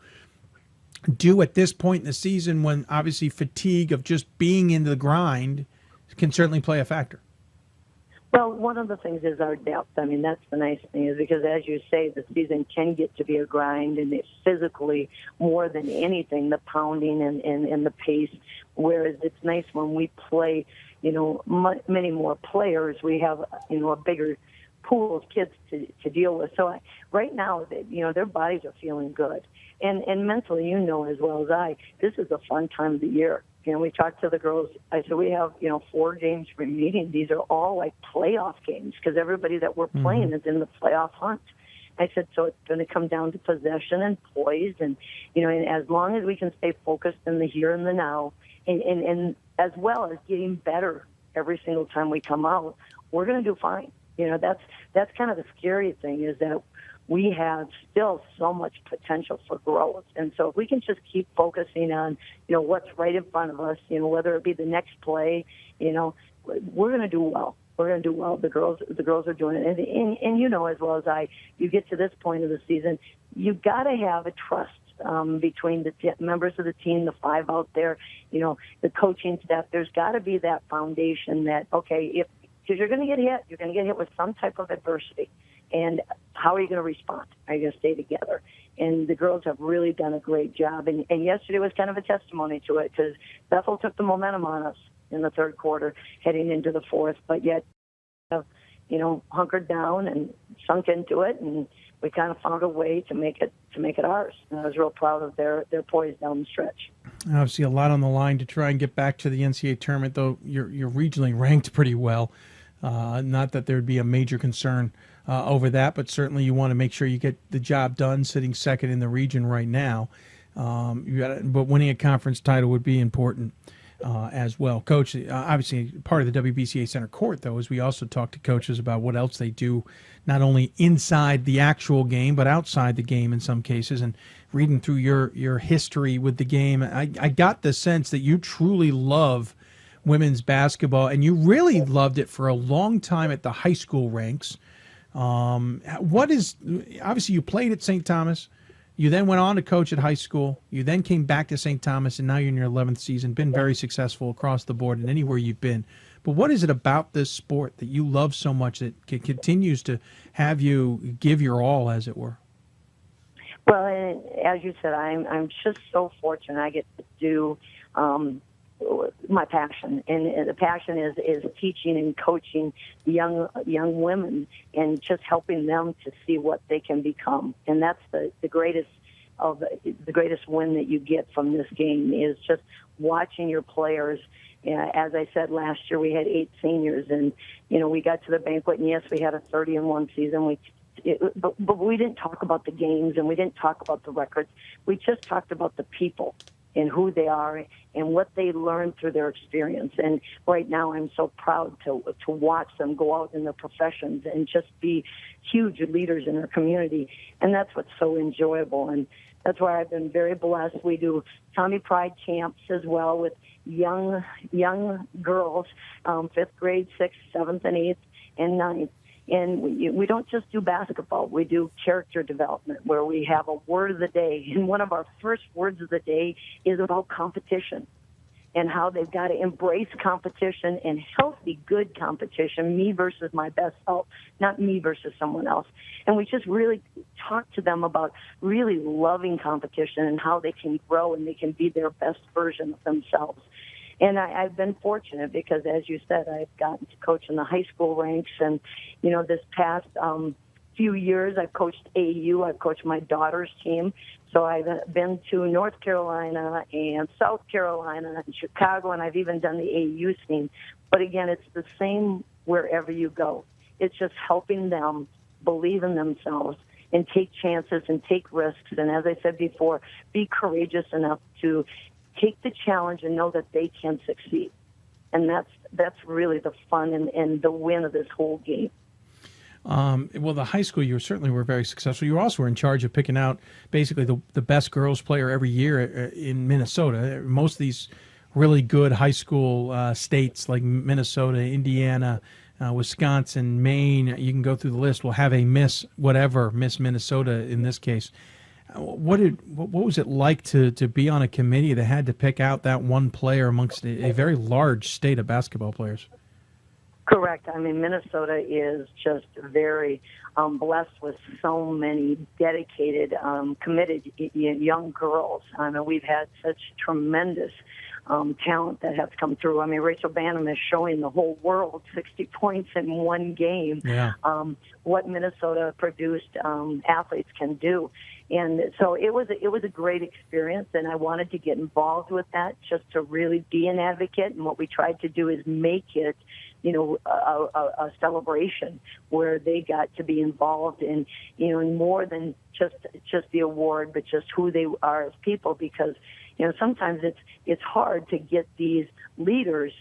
S1: do at this point in the season when obviously fatigue of just being in the grind can certainly play a factor?
S9: Well, one of the things is our depth. I mean, that's the nice thing is because, as you say, the season can get to be a grind, and it's physically more than anything, the pounding and the pace, whereas it's nice when we play, many more players. We have, a bigger pool of kids to deal with. So right now, their bodies are feeling good. And mentally, as well as I, this is a fun time of the year. We talked to the girls. I said, we have, 4 games remaining. These are all like playoff games because everybody that we're playing is in the playoff hunt. I said, so it's going to come down to possession and poise. And, and as long as we can stay focused in the here and the now, and as well as getting better every single time we come out, we're going to do fine. That's kind of the scary thing is that we have still so much potential for growth. And so if we can just keep focusing on, what's right in front of us, whether it be the next play, we're going to do well. We're going to do well. The girls are doing it. And as well as I, you get to this point of the season, you've got to have a trust between the members of the team, the 5 out there, the coaching staff. There's got to be that foundation that, okay, because you're going to get hit with some type of adversity. And how are you going to respond? Are you going to stay together? And the girls have really done a great job. And yesterday was kind of a testimony to it because Bethel took the momentum on us in the third quarter heading into the fourth, but yet, hunkered down and sunk into it. And we kind of found a way to make it ours. And I was real proud of their poise down the stretch.
S1: Obviously, a lot on the line to try and get back to the NCAA tournament, though you're regionally ranked pretty well. Not that there'd be a major concern over that, but certainly you want to make sure you get the job done sitting second in the region right now. But winning a conference title would be important as well. Coach, obviously part of the WBCA Center Court, though, is we also talk to coaches about what else they do, not only inside the actual game, but outside the game in some cases. And reading through your history with the game, I got the sense that you truly love women's basketball, and you really loved it for a long time at the high school ranks. Obviously you played at St. Thomas, you then went on to coach at high school, you then came back to St. Thomas, and now you're in your 11th season, been very successful across the board and anywhere you've been. But what is it about this sport that you love so much that continues to have you give your all, as it were?
S9: Well, and as you said, I'm just so fortunate I get to do my passion, and the passion is teaching and coaching young women and just helping them to see what they can become. And that's the greatest the greatest win that you get from this game is just watching your players. As I said, last year we had 8 seniors, and we got to the banquet, and yes, we had a 30-1 season. But we didn't talk about the games, and we didn't talk about the records. We just talked about the people and who they are and what they learned through their experience. And right now I'm so proud to watch them go out in their professions and just be huge leaders in their community. And that's what's so enjoyable. And that's why I've been very blessed. We do Tommy Pride camps as well with young girls, 5th grade, 6th, 7th, and 8th, and 9th. And we don't just do basketball. We do character development where we have a word of the day. And one of our first words of the day is about competition and how they've got to embrace competition and healthy, good competition, me versus my best self, not me versus someone else. And we just really talk to them about really loving competition and how they can grow and they can be their best version of themselves. And I've been fortunate because, as you said, I've gotten to coach in the high school ranks. And, this past few years, I've coached AAU. I've coached my daughter's team. So I've been to North Carolina and South Carolina and Chicago, and I've even done the AAU scene. But, again, it's the same wherever you go. It's just helping them believe in themselves and take chances and take risks. And as I said before, be courageous enough to take the challenge and know that they can succeed. And that's really the fun and the win of this whole game.
S1: Well, the high school, you certainly were very successful. You also were in charge of picking out basically the best girls player every year in Minnesota. Most of these really good high school states like Minnesota, Indiana, Wisconsin, Maine, you can go through the list, will have a Miss Minnesota in this case. What was it like to be on a committee that had to pick out that one player amongst a very large state of basketball players?
S9: Correct. I mean, Minnesota is just very blessed with so many dedicated, committed young girls. I mean, we've had such tremendous talent that has come through. I mean, Rachel Banham is showing the whole world 60 points in one game.
S1: Yeah.
S9: What Minnesota produced athletes can do. And so it was a great experience, and I wanted to get involved with that just to really be an advocate. And what we tried to do is make it, a celebration where they got to be involved in, in more than just the award, but just who they are as people. Because, sometimes it's hard to get these leaders,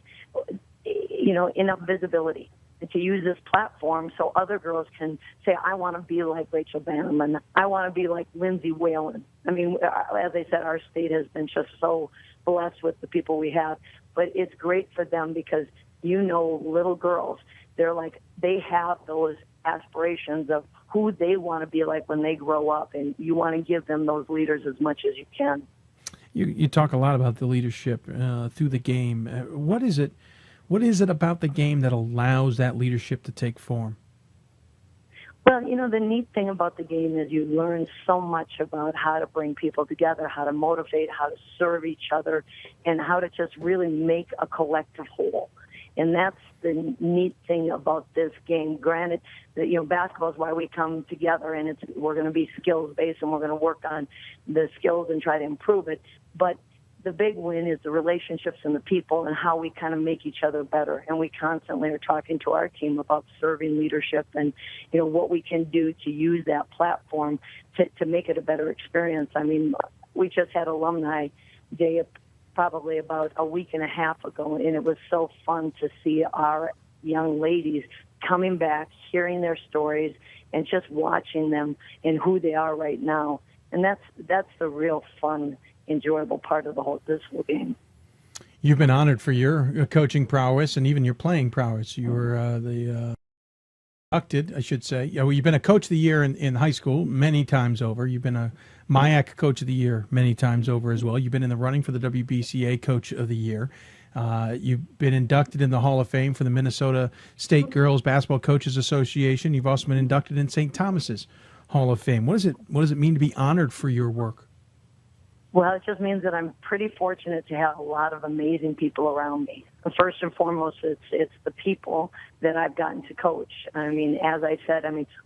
S9: enough visibility. And to use this platform so other girls can say, I want to be like Rachel Banham and I want to be like Lindsay Whalen. I mean, as I said, our state has been just so blessed with the people we have. But it's great for them because, little girls, they have those aspirations of who they want to be like when they grow up. And you want to give them those leaders as much as you can.
S1: You talk a lot about the leadership through the game. What is it about the game that allows that leadership to take form?
S9: Well, the neat thing about the game is you learn so much about how to bring people together, how to motivate, how to serve each other, and how to just really make a collective whole. And that's the neat thing about this game. Granted, that basketball is why we come together, and we're going to be skills-based, and we're going to work on the skills and try to improve it. But the big win is the relationships and the people and how we kind of make each other better. And we constantly are talking to our team about serving leadership and, what we can do to use that platform to make it a better experience. I mean, we just had Alumni Day probably about a week and a half ago, and it was so fun to see our young ladies coming back, hearing their stories, and just watching them and who they are right now. And that's the real fun, enjoyable part of this whole game.
S1: You've been honored for your coaching prowess and even your playing prowess. You were inducted, I should say. You've been a coach of the year in high school many times over. You've been a MIAC coach of the year many times over as well. You've been in the running for the WBCA coach of the year. You've been inducted in the Hall of Fame for the Minnesota State Girls Basketball Coaches Association. You've also been inducted in St. Thomas's Hall of Fame. What does it mean to be honored for your work?
S9: Well, it just means that I'm pretty fortunate to have a lot of amazing people around me. First and foremost, it's the people that I've gotten to coach. I mean, as I said,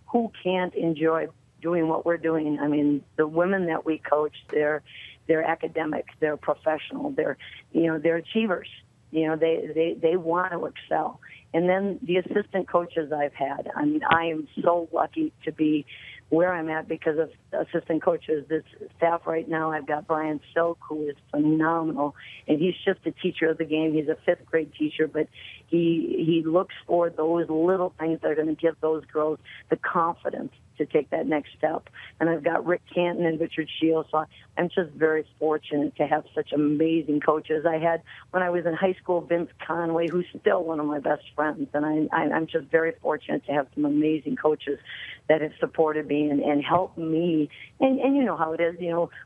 S9: who can't enjoy doing what we're doing. I mean, the women that we coach, they're academic, they're professional, they're achievers. They want to excel. And then the assistant coaches I've had, I mean, I am so lucky to be where I'm at because of assistant coaches. This staff right now, I've got Brian Silk, who is phenomenal, and he's just a teacher of the game. He's a fifth grade teacher, but he looks for those little things that are going to give those girls the confidence to take that next step. And I've got Rick Canton and Richard Shields, so I'm just very fortunate to have such amazing coaches. I had, when I was in high school, Vince Conway, who's still one of my best friends, and I'm just very fortunate to have some amazing coaches that have supported me and helped me. And you know how it is,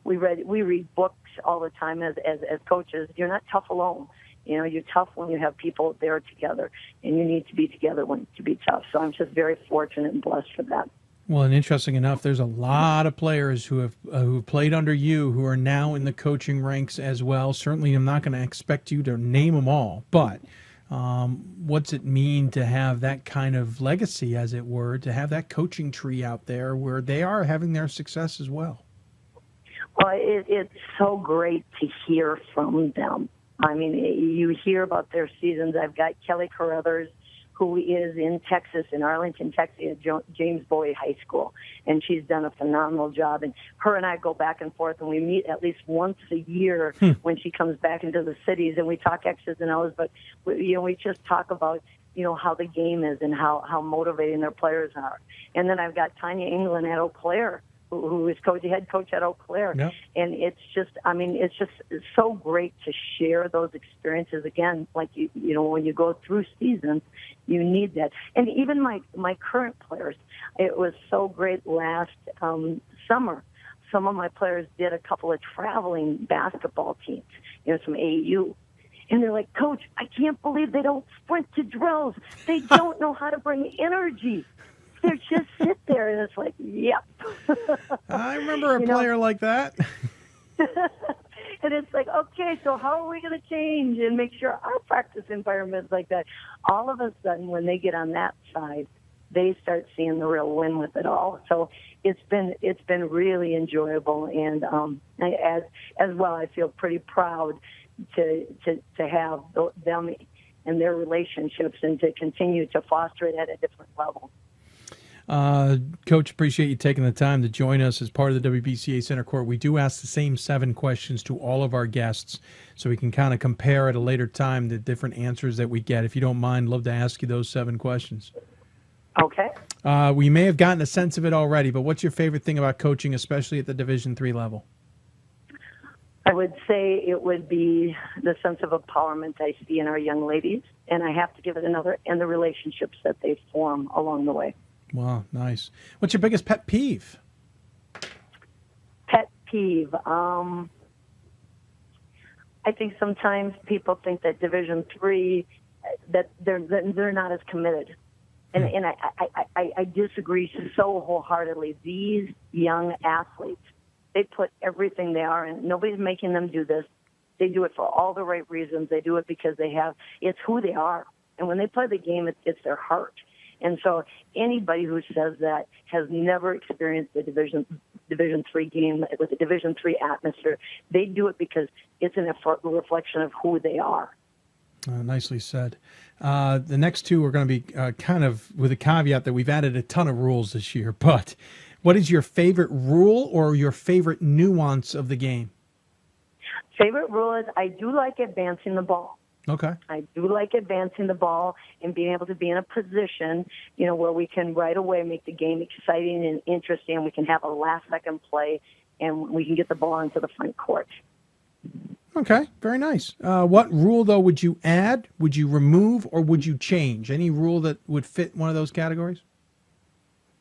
S9: we read books all the time as coaches. You're not tough alone. You're tough when you have people there together, and you need to be together to be tough. So I'm just very fortunate and blessed for that.
S1: Well, and interesting enough, there's a lot of players who have played under you who are now in the coaching ranks as well. Certainly, I'm not going to expect you to name them all, but what's it mean to have that kind of legacy, as it were, to have that coaching tree out there where they are having their success as well?
S9: Well, it's so great to hear from them. I mean, you hear about their seasons. I've got Kelly Carruthers, who is in Texas, in Arlington, Texas, at James Bowie High School. And she's done a phenomenal job. And her and I go back and forth, and we meet at least once a year when she comes back into the cities, and we talk X's and O's, but we just talk about how the game is and how motivating their players are. And then I've got Tanya England at Eau Claire, who is head coach at Eau Claire. Yep. And it's just so great to share those experiences again. Like, when you go through seasons, you need that. And even my current players, it was so great last summer. Some of my players did a couple of traveling basketball teams, some AAU. And they're like, Coach, I can't believe they don't sprint to drills. They don't know how to bring energy. They just sit there, and it's like, yep.
S1: I remember a player like that.
S9: And it's like, okay, so how are we going to change and make sure our practice environment is like that? All of a sudden, when they get on that side, they start seeing the real win with it all. So it's been really enjoyable, and as well, I feel pretty proud to have them and their relationships and to continue to foster it at a different level.
S1: Coach, appreciate you taking the time to join us as part of the WBCA Center Court. We do ask the same 7 questions to all of our guests so we can kind of compare at a later time the different answers that we get. If you don't mind, love to ask you those 7 questions.
S9: Okay.
S1: We may have gotten a sense of it already, but what's your favorite thing about coaching, especially at the Division III level?
S9: I would say it would be the sense of empowerment I see in our young ladies, and I have to give it another, and the relationships that they form along the way.
S1: Wow, nice. What's your biggest pet peeve?
S9: Pet peeve. I think sometimes people think that Division III, that they're not as committed, and I disagree so wholeheartedly. These young athletes, they put everything they are in. Nobody's making them do this. They do it for all the right reasons. They do it because it's who they are, and when they play the game, it's their heart. And so anybody who says that has never experienced the Division III game with a Division III atmosphere. They do it because it's a reflection of who they are.
S1: Nicely said. The next 2 are going to be kind of with a caveat that we've added a ton of rules this year. But what is your favorite rule or your favorite nuance of the game?
S9: Favorite rule is I do like advancing the ball.
S1: Okay.
S9: I do like advancing the ball and being able to be in a position, where we can right away make the game exciting and interesting. We can have a last-second play, and we can get the ball into the front court.
S1: Okay, very nice. What rule, though, would you add, would you remove, or would you change? Any rule that would fit one of those categories?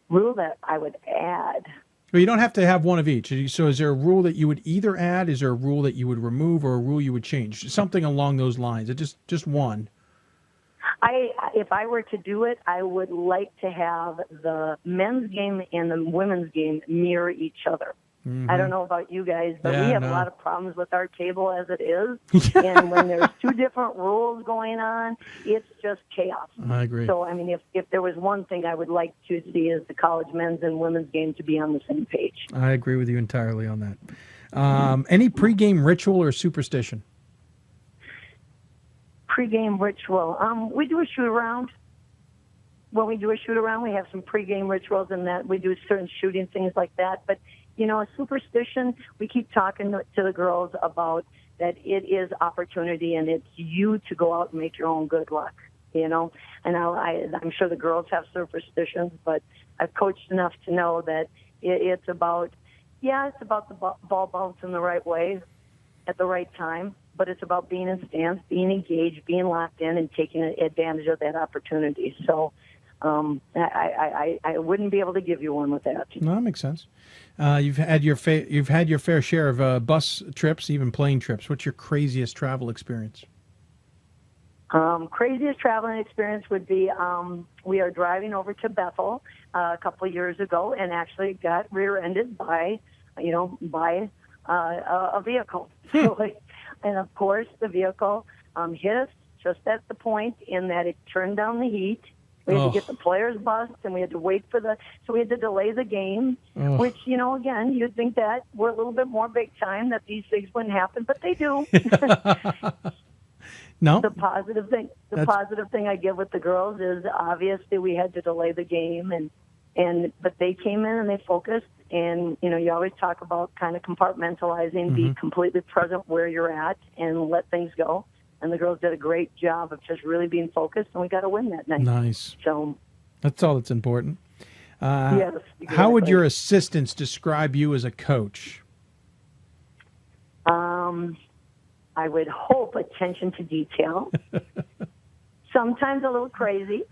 S9: Rule that I would add.
S1: Well, you don't have to have one of each. So is there a rule that you would either add? Is there a rule that you would remove or a rule you would change? Something along those lines. Just one.
S9: If I were to do it, I would like to have the men's game and the women's game mirror each other. I don't know about you guys, but
S1: Yeah,
S9: we have a lot of problems with our table as it is. And when there's two different rules going on, it's just chaos.
S1: I agree.
S9: So, I mean, if there was one thing I would like to see is the college men's and women's game to be on the same page.
S1: I agree with you entirely on that. Any pregame ritual or superstition?
S9: Pre-game ritual. We do a shoot-around. When we do a shoot-around, we have some pre-game rituals and that we do certain shooting things like that. But, you know, a superstition, we keep talking to the girls about that it is opportunity and it's you to go out and make your own good luck, you know. And I'm sure the girls have superstitions, but I've coached enough to know that it's about the ball bouncing the right way at the right time. But it's about being in stance, being engaged, being locked in, and taking advantage of that opportunity. So I wouldn't be able to give you one with that.
S1: No, that makes sense. You've had your fair share of bus trips, even plane trips. What's your craziest travel experience?
S9: Craziest traveling experience would be we are driving over to Bethel a couple of years ago and actually got rear-ended by a vehicle. And, of course, the vehicle hit us just at the point in that it turned down the heat. We had to get the players' bus, and we had to so we had to delay the game, which, you know, again, you'd think that we're a little bit more big time, that these things wouldn't happen, but they do.
S1: No.
S9: The positive thing I give with the girls is obviously we had to delay the game, but they came in and they focused. And, you know, you always talk about kind of compartmentalizing, be completely present where you're at and let things go. And the girls did a great job of just really being focused, and we got to win that night.
S1: Nice.
S9: So
S1: that's all that's important.
S9: Yes, exactly.
S1: How would your assistants describe you as a coach?
S9: I would hope attention to detail. Sometimes a little crazy.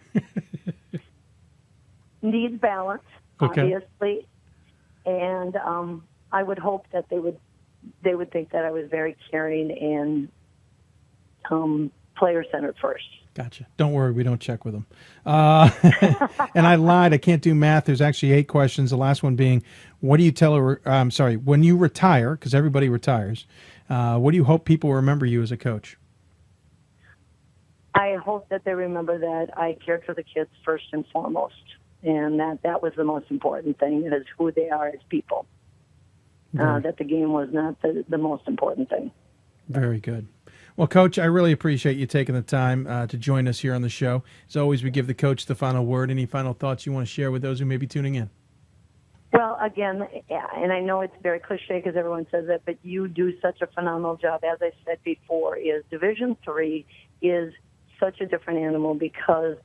S9: Needs balance, obviously. And I would hope that they would think that I was very caring and player-centered first.
S1: Gotcha. Don't worry, we don't check with them. And I lied. I can't do math. There's actually 8 questions. The last one being, what do you tell when you retire, because everybody retires, what do you hope people remember you as a coach?
S9: I hope that they remember that I cared for the kids first and foremost, and that was the most important thing, is who they are as people. That the game was not the most important thing.
S1: Very good. Well, Coach, I really appreciate you taking the time to join us here on the show. As always, we give the coach the final word. Any final thoughts you want to share with those who may be tuning in?
S9: Well, again, and I know it's very cliche because everyone says it, but you do such a phenomenal job. As I said before, Division III is such a different animal because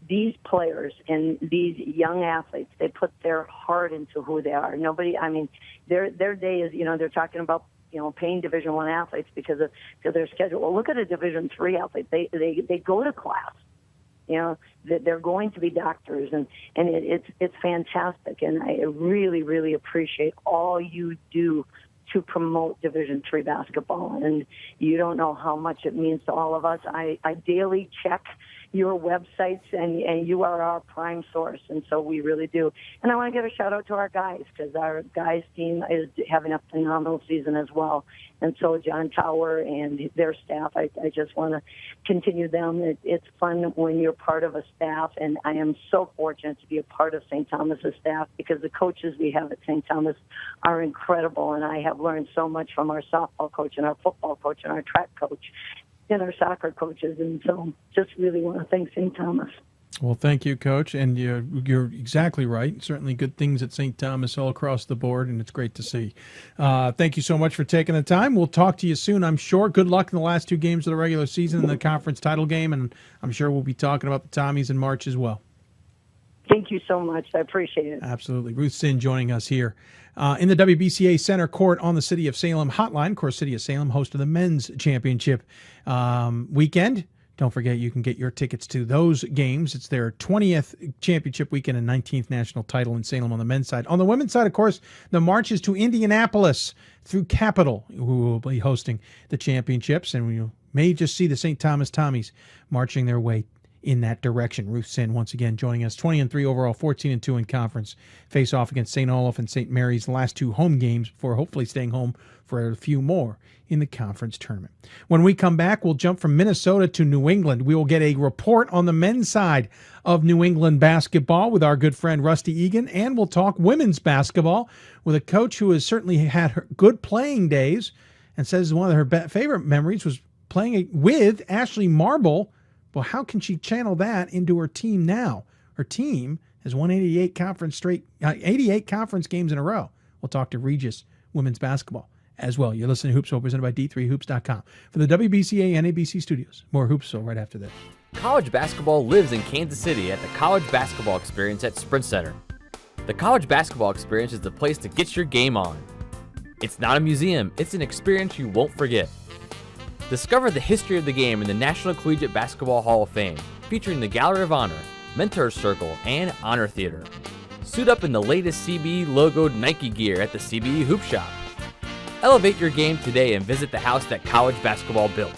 S9: these players and these young athletes, they put their heart into who they are. Their day is, they're talking about, paying Division I athletes because of their schedule. Well, look at a Division III athlete. They go to class. They're going to be doctors, and it's fantastic. And I really, really appreciate all you do to promote Division III basketball. And you don't know how much it means to all of us. I daily check your websites, and you are our prime source, and so we really do. And I want to give a shout-out to our guys, because our guys team is having a phenomenal season as well. And so John Tower and their staff, I just want to continue them. It's fun when you're part of a staff, and I am so fortunate to be a part of St. Thomas's staff, because the coaches we have at St. Thomas are incredible, and I have learned so much from our softball coach and our football coach and our track coach and our soccer coaches, and so just really want to thank St. Thomas.
S1: Well, thank you, Coach, and you're exactly right. Certainly good things at St. Thomas all across the board, and it's great to see. Thank you so much for taking the time. We'll talk to you soon, I'm sure. Good luck in the last 2 games of the regular season and the conference title game, and I'm sure we'll be talking about the Tommies in March as well.
S9: Thank you so much. I appreciate it.
S1: Absolutely. Ruth Sinn joining us here in the WBCA Center Court on the City of Salem hotline. Of course, City of Salem, host of the men's championship weekend. Don't forget, you can get your tickets to those games. It's their 20th championship weekend and 19th national title in Salem on the men's side. On the women's side, of course, the march is to Indianapolis through Capitol, who will be hosting the championships. And we may just see the St. Thomas Tommies marching their way in that direction. Ruth Sinn once again joining us, 20-3 overall, 14-2 in conference. Face off against St. Olaf and St. Mary's, the last 2 home games before hopefully staying home for a few more in the conference tournament. When we come back, we'll jump from Minnesota to New England. We will get a report on the men's side of New England basketball with our good friend Rusty Egan, and we'll talk women's basketball with a coach who has certainly had her good playing days and says one of her favorite memories was playing with Ashley Marble. Well, how can she channel that into her team now? Her team has won 88 conference games in a row. We'll talk to Regis women's basketball as well. You're listening to Hoopsville, presented by D3Hoops.com. For the WBCA and ABC studios, more Hoopsville right after this.
S7: College basketball lives in Kansas City at the College Basketball Experience at Sprint Center. The College Basketball Experience is the place to get your game on. It's not a museum, it's an experience you won't forget. Discover the history of the game in the National Collegiate Basketball Hall of Fame, featuring the Gallery of Honor, Mentor Circle, and Honor Theater. Suit up in the latest CBE logoed Nike gear at the CBE Hoop Shop. Elevate your game today and visit the house that college basketball built.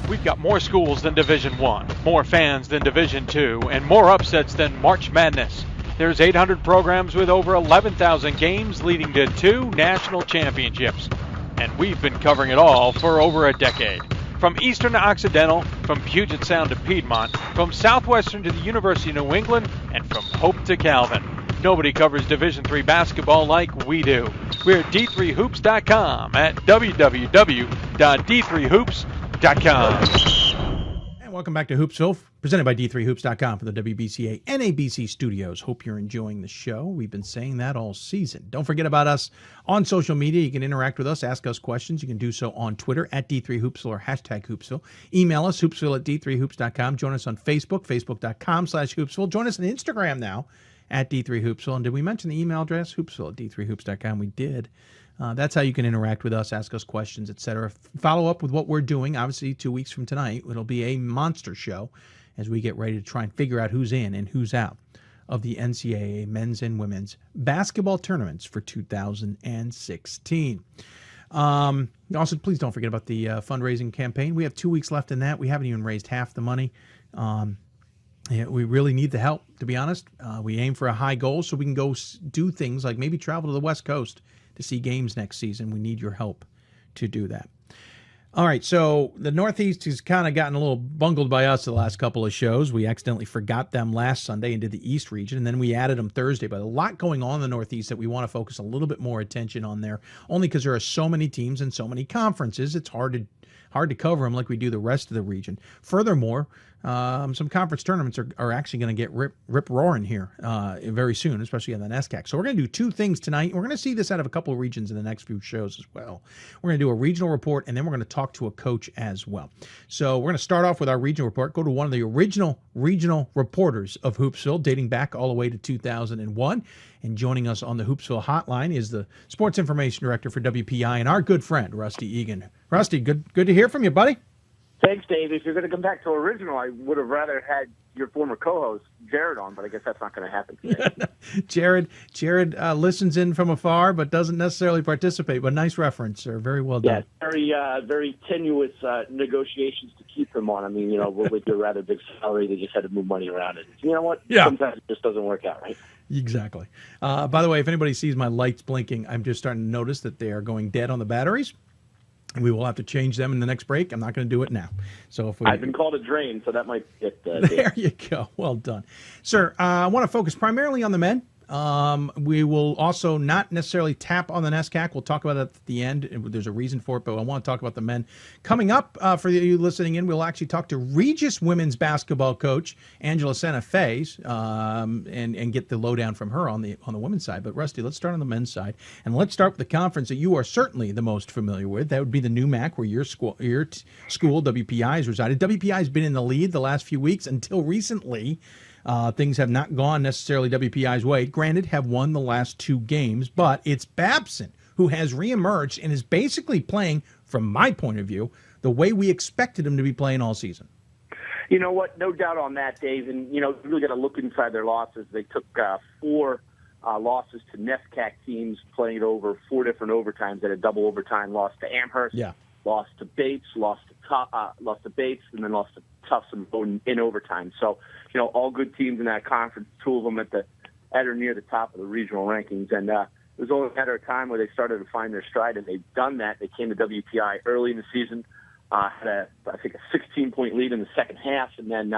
S17: We've got more schools than Division I, more fans than Division II, and more upsets than March Madness. There's 800 programs with over 11,000 games leading to 2 national championships. And we've been covering it all for over a decade. From Eastern to Occidental, from Puget Sound to Piedmont, from Southwestern to the University of New England, and from Hope to Calvin. Nobody covers Division III basketball like we do. We're at D3Hoops.com at www.d3hoops.com.
S1: And welcome back to Hoopsville, presented by D3Hoops.com for the WBCA and ABC studios. Hope you're enjoying the show. We've been saying that all season. Don't forget about us on social media. You can interact with us, ask us questions. You can do so on Twitter at D3Hoopsville or hashtag Hoopsville. Email us, hoopsville at D3Hoops.com. Join us on Facebook, facebook.com/Hoopsville. Join us on Instagram now at D3Hoopsville. And did we mention the email address? Hoopsville at D3Hoops.com. We did. That's how you can interact with us, ask us questions, etc. Follow up with what we're doing. Obviously, 2 weeks from tonight, it'll be a monster show as we get ready to try and figure out who's in and who's out of the NCAA men's and women's basketball tournaments for 2016. Also, please don't forget about the fundraising campaign. We have 2 weeks left in that. We haven't even raised half the money. We really need the help, to be honest. We aim for a high goal so we can go do things like maybe travel to the West Coast to see games next season. We need your help to do that. All right, so the Northeast has kind of gotten a little bungled by us the last couple of shows. We accidentally forgot them last Sunday and did the East region, and then we added them Thursday. But a lot going on in the Northeast that we want to focus a little bit more attention on there, only because there are so many teams and so many conferences. It's hard to cover them like we do the rest of the region. Furthermore, some conference tournaments are actually going to get rip-roaring here very soon, especially on the NESCAC. So we're going to do 2 things tonight. We're going to see this out of a couple of regions in the next few shows as well. We're going to do a regional report, and then we're going to talk to a coach as well. So we're going to start off with our regional report, go to one of the original regional reporters of Hoopsville, dating back all the way to 2001. And joining us on the Hoopsville hotline is the Sports Information Director for WPI and our good friend, Rusty Egan. Rusty, good to hear from you, buddy.
S10: Thanks, Dave. If you're going to come back to original, I would have rather had your former co-host, Jared, on, but I guess that's not going to happen today.
S1: Jared listens in from afar, but doesn't necessarily participate. But nice reference, sir. Very well done.
S10: Yeah, very tenuous negotiations to keep him on. I mean, with your rather big salary, they just had to move money around. And you know what?
S1: Yeah.
S10: Sometimes it just doesn't work out, right?
S1: Exactly. By the way, if anybody sees my lights blinking, I'm just starting to notice that they are going dead on the batteries. We will have to change them in the next break. I'm not going to do it now. So
S10: I've been called a drain, so that might get
S1: there you go. Well done. Sir, I want to focus primarily on the men. We will also not necessarily tap on the NESCAC. We'll talk about it at the end. There's a reason for it, but I want to talk about the men. Coming up, for you listening in, we'll actually talk to Regis women's basketball coach, Angela Santa Fe, and get the lowdown from her on the women's side. But Rusty, let's start on the men's side. And let's start with the conference that you are certainly the most familiar with. That would be the NEWMAC, where your school, WPI, has resided. WPI has been in the lead the last few weeks until recently. Things have not gone necessarily WPI's way. Granted, have won the last 2 games, but it's Babson who has reemerged and is basically playing, from my point of view, the way we expected him to be playing all season.
S10: You know what? No doubt on that, Dave. And, you really got to look inside their losses. They took 4 losses to NESCAC teams, playing it over 4 different overtimes. They had a double overtime loss to Amherst, lost to Bates, lost to Bates, and then lost to Tufts and Bowdoin in overtime. So, all good teams in that conference, two of them at or near the top of the regional rankings. And it was only a matter of time where they started to find their stride, and they've done that. They came to WPI early in the season, had I think a 16-point lead in the second half, and then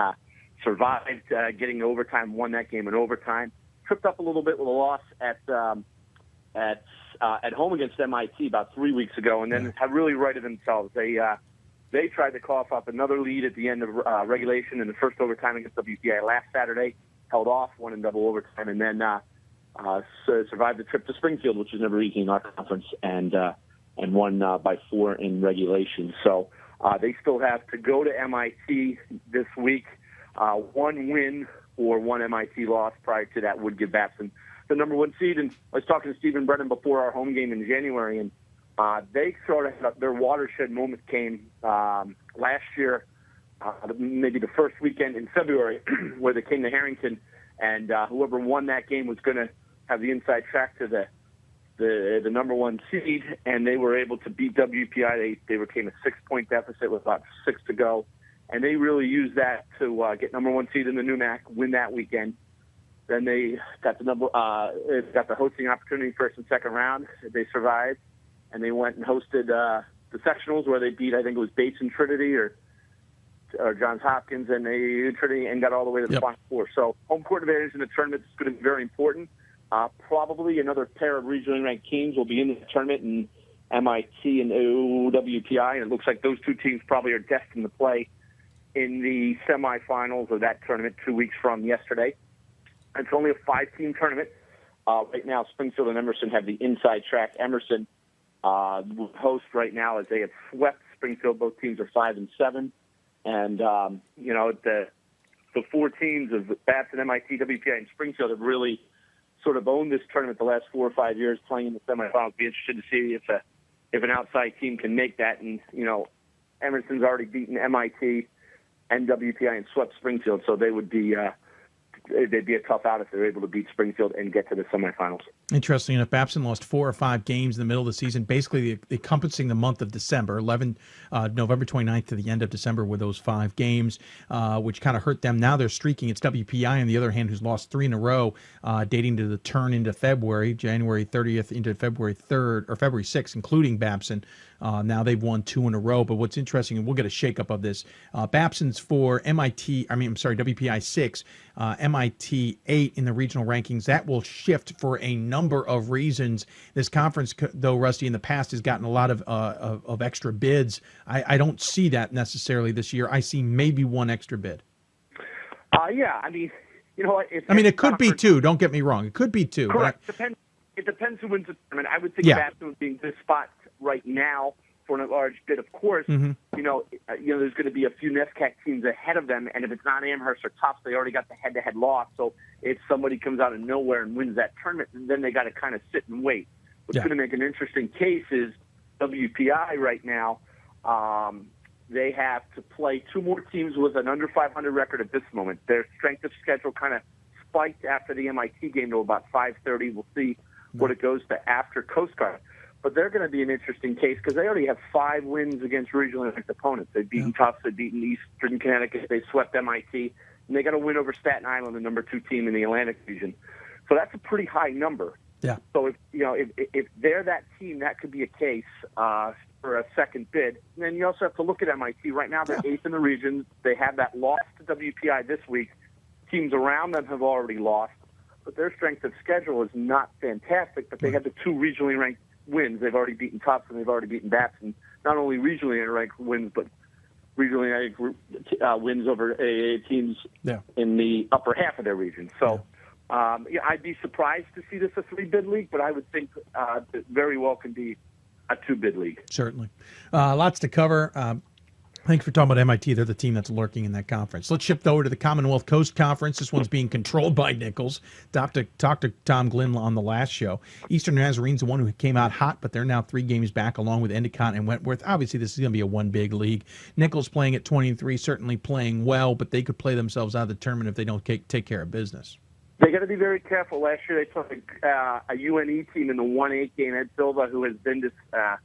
S10: survived getting to overtime, won that game in overtime. Tripped up a little bit with a loss at home against MIT about 3 weeks ago, and then have really righted themselves. They tried to cough up another lead at the end of regulation in the first overtime against WPI last Saturday, held off, won in double overtime, and then survived the trip to Springfield, which was never easy in our conference, and won by 4 in regulation. So they still have to go to MIT this week. One win or one MIT loss prior to that would give Babson the number 1 seed. And I was talking to Stephen Brennan before our home game in January, and they sort of had their watershed moment came last year, maybe the first weekend in February, where they came to Harrington, and whoever won that game was going to have the inside track to the number 1 seed, and they were able to beat WPI. They became a 6-point deficit with about 6 to go, and they really used that to get number 1 seed in the NUMAC, win that weekend. Then they got the hosting opportunity first and second round. They survived, and they went and hosted the sectionals where they beat, I think it was Bates and Trinity or Johns Hopkins, and they Trinity and got all the way to the Final Four. So home court advantage in the tournament is going to be very important. Probably another pair of regionally ranked teams will be in the tournament, in MIT and WPI, and it looks like those two teams probably are destined to play in the semifinals of that tournament 2 weeks from yesterday. It's only a 5-team tournament. Right now, Springfield and Emerson have the inside track. Emerson will host right now as they have swept Springfield. Both teams are 5-7. And, the 4 teams of Babson, MIT, WPI, and Springfield have really sort of owned this tournament the last 4 or 5 years, playing in the semifinals. Be interested to see if an outside team can make that. And, Emerson's already beaten MIT and WPI and swept Springfield, so they would be they'd be a tough out if they're able to beat Springfield and get to the semifinals.
S1: Interesting enough, Babson lost 4 or 5 games in the middle of the season, basically encompassing the month of December, November 29th to the end of December with those 5 games, which kind of hurt them. Now they're streaking. It's WPI, on the other hand, who's lost 3 in a row, dating to the turn into February, January 30th into February 3rd, or February 6th, including Babson. Now they've won 2 in a row. But what's interesting, and we'll get a shakeup of this, Babson's for WPI 6, MIT 8 in the regional rankings. That will shift for a number of reasons. This conference, though, Rusty, in the past has gotten a lot of extra bids. I don't see that necessarily this year. I see maybe 1 extra bid.
S10: Yeah, I mean, you know what?
S1: It could be 2. Don't get me wrong. It could be 2.
S10: Correct. It depends who wins the tournament. I would think Babson would be in this spot right now for a large bid. Of course, there's going to be a few NESCAC teams ahead of them, and if it's not Amherst or Tufts, they already got the head-to-head loss. So if somebody comes out of nowhere and wins that tournament, then they got to kind of sit and wait. What's going to make an interesting case is WPI right now. They have to play 2 more teams with an under 500 record at this moment. Their strength of schedule kind of spiked after the MIT game to about 530. We'll see what it goes to after Coast Guard. But they're going to be an interesting case because they already have 5 wins against regionally ranked opponents. They've beaten Tufts, they've beaten Eastern Connecticut, they swept MIT, and they got to win over Staten Island, the number 2 team in the Atlantic region. So that's a pretty high number.
S1: Yeah.
S10: So if they're that team, that could be a case for a second bid. And then you also have to look at MIT. Right now, they're 8th in the region. They have that loss to WPI this week. Teams around them have already lost, but their strength of schedule is not fantastic. But they have the 2 regionally ranked wins. They've already beaten Tufts and they've already beaten Babson. Not only regionally ranked wins, but regionally ranked wins over AA teams in the upper half of their region. So, I'd be surprised to see this a 3-bid league, but I would think it very well can be a 2-bid league.
S1: Certainly. Lots to cover. Thanks for talking about MIT. They're the team that's lurking in that conference. Let's shift over to the Commonwealth Coast Conference. This one's being controlled by Nichols. Talked to Tom Glynn on the last show. Eastern Nazarene's the one who came out hot, but they're now 3 games back along with Endicott and Wentworth. Obviously, this is going to be a 1 big league. Nichols playing at 20-3, certainly playing well, but they could play themselves out of the tournament if they don't take care of business.
S10: They got to be very careful. Last year, they took a UNE team in the 1-8 game. Ed Silva, who has been to the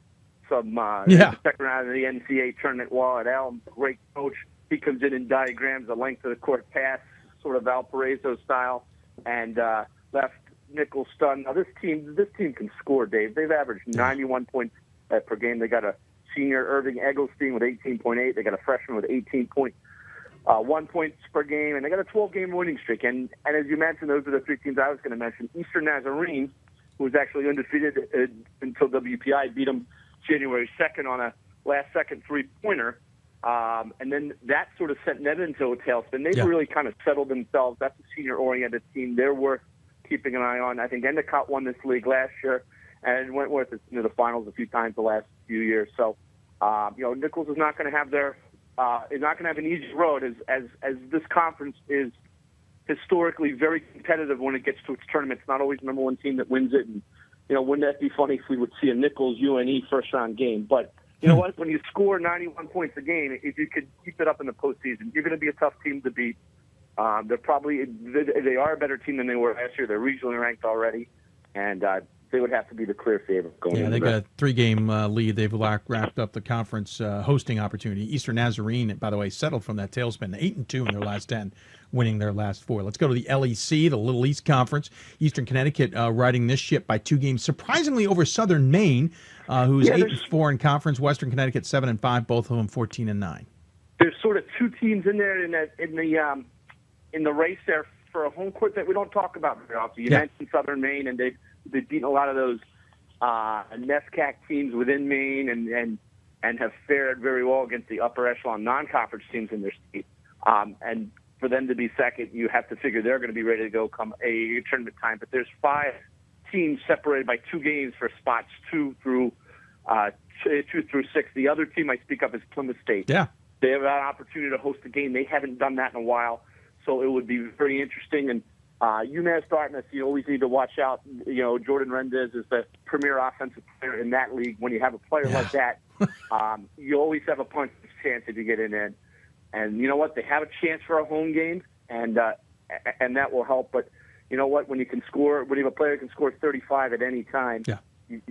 S10: second round of the NCAA tournament while at Elm, great coach. he comes in diagrams the length of the court pass, sort of Valparaiso style, and left Nichols stunned. Now this team can score, Dave. They've averaged 91 points per game. They got a senior, Irving Eggleston, with 18.8. They got a freshman with 18.1 points per game, and they got a 12-game winning streak. And as you mentioned, those are the three teams I was going to mention. Eastern Nazarene, who was actually undefeated until WPI beat them January 2nd on a last-second three-pointer. And then that sort of sent them into a tailspin. They've really kind of settled themselves. That's a senior-oriented team. They're worth keeping an eye on. I think Endicott won this league last year, and Wentworth is the finals a few times the last few years. So, Nichols is not going to have an easy road as this conference is historically very competitive when it gets to its tournament. It's not always the number one team that wins it. And, wouldn't that be funny if we would see a Nichols UNE first-round game? But you know what? When you score 91 points a game, if you could keep it up in the postseason, you're going to be a tough team to beat. They are a better team than they were last year. They're regionally ranked already, and they would have to be the clear favorite going into
S1: they got a 3-game lead. They've wrapped up the conference hosting opportunity. Eastern Nazarene, by the way, settled from that tailspin, 8-2 in their last 10, winning their last 4. Let's go to the LEC, the Little East Conference. Eastern Connecticut riding this ship by 2 games, surprisingly over Southern Maine, who's 8-4 in conference. Western Connecticut 7-5, both of them 14-9.
S10: There's sort of two teams in there in the race there for a home court that we don't talk about very often. You mentioned Southern Maine, and they've beaten a lot of those NESCAC teams within Maine and have fared very well against the upper echelon non-conference teams in their state. And for them to be second, you have to figure they're going to be ready to go come a tournament time. But there's 5 teams separated by 2 games for spots 2 through 6. The other team I speak of is Plymouth State.
S1: Yeah.
S10: They have an opportunity to host a game. They haven't done that in a while, so it would be very interesting. And UMass Dartmouth, you always need to watch out. Jordan Rendez is the premier offensive player in that league. When you have a player like that, you always have a punch chance if you get in there. And you know what? They have a chance for a home game, and that will help. But you know what? When you have a player who can score 35 at any time,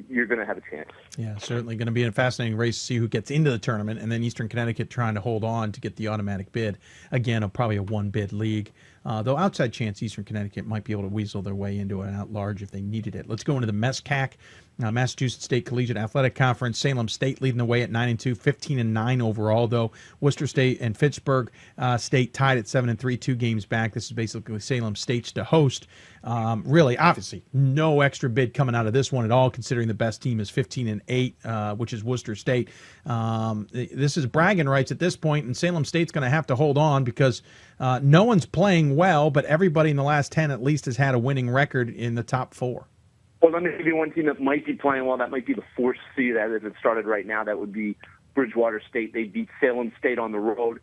S10: you're going to have a chance.
S1: Yeah, certainly going to be a fascinating race to see who gets into the tournament, and then Eastern Connecticut trying to hold on to get the automatic bid. Again, probably a 1-bid league. Though outside chance Eastern Connecticut might be able to weasel their way into an at-large if they needed it. Let's go into the MESCAC, Massachusetts State Collegiate Athletic Conference. Salem State leading the way at 9-2, 15-9 overall, though. Worcester State and Fitchburg State tied at 7-3, 2 games back. This is basically Salem State's to host. Really, obviously, no extra bid coming out of this one at all, considering the best team is 15-8, which is Worcester State. This is bragging rights at this point, and Salem State's going to have to hold on because no one's playing well, but everybody in the last 10 at least has had a winning record in the top 4.
S10: Well, let me give you one team that might be playing well. That might be the 4th seed as it started right now. That would be Bridgewater State. They beat Salem State on the road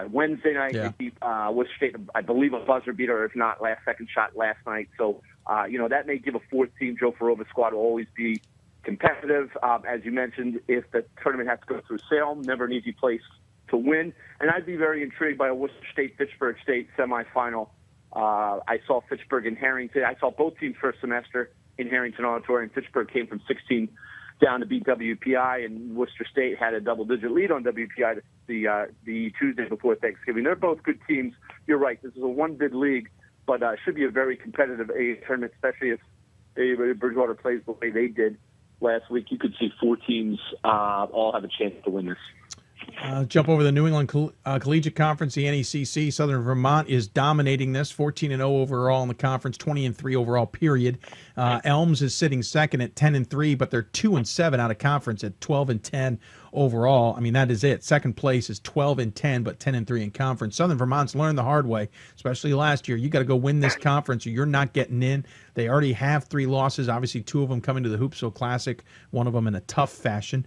S10: Wednesday night. They beat Worcester State, I believe, a buzzer beater, if not second shot last night. So, that may give a 4th team. Joe Farova's squad will always be competitive. As you mentioned, if the tournament has to go through Salem, never an easy place to win. And I'd be very intrigued by a Worcester State-Fitchburg State semifinal. I saw Fitchburg and Harrington. I saw both teams first semester in Harrington Auditorium. Fitchburg came from 16 down to beat WPI, and Worcester State had a double-digit lead on WPI the Tuesday before Thanksgiving. They're both good teams. You're right. This is a 1-bid league, but should be a very competitive tournament, especially if Bridgewater plays the way they did last week. You could see 4 teams all have a chance to win this.
S1: Jump over the New England Collegiate Conference, the NECC. Southern Vermont is dominating this, 14-0 overall in the conference, 20-3 overall, period. Elms is sitting second at 10-3, but they're 2-7 out of conference at 12-10 overall. I mean, that is it. Second place is 12-10, but 10-3 in conference. Southern Vermont's learned the hard way, especially last year. You got to go win this conference or you're not getting in. They already have 3 losses, obviously 2 of them coming to the Hoopsville Classic, one of them in a tough fashion.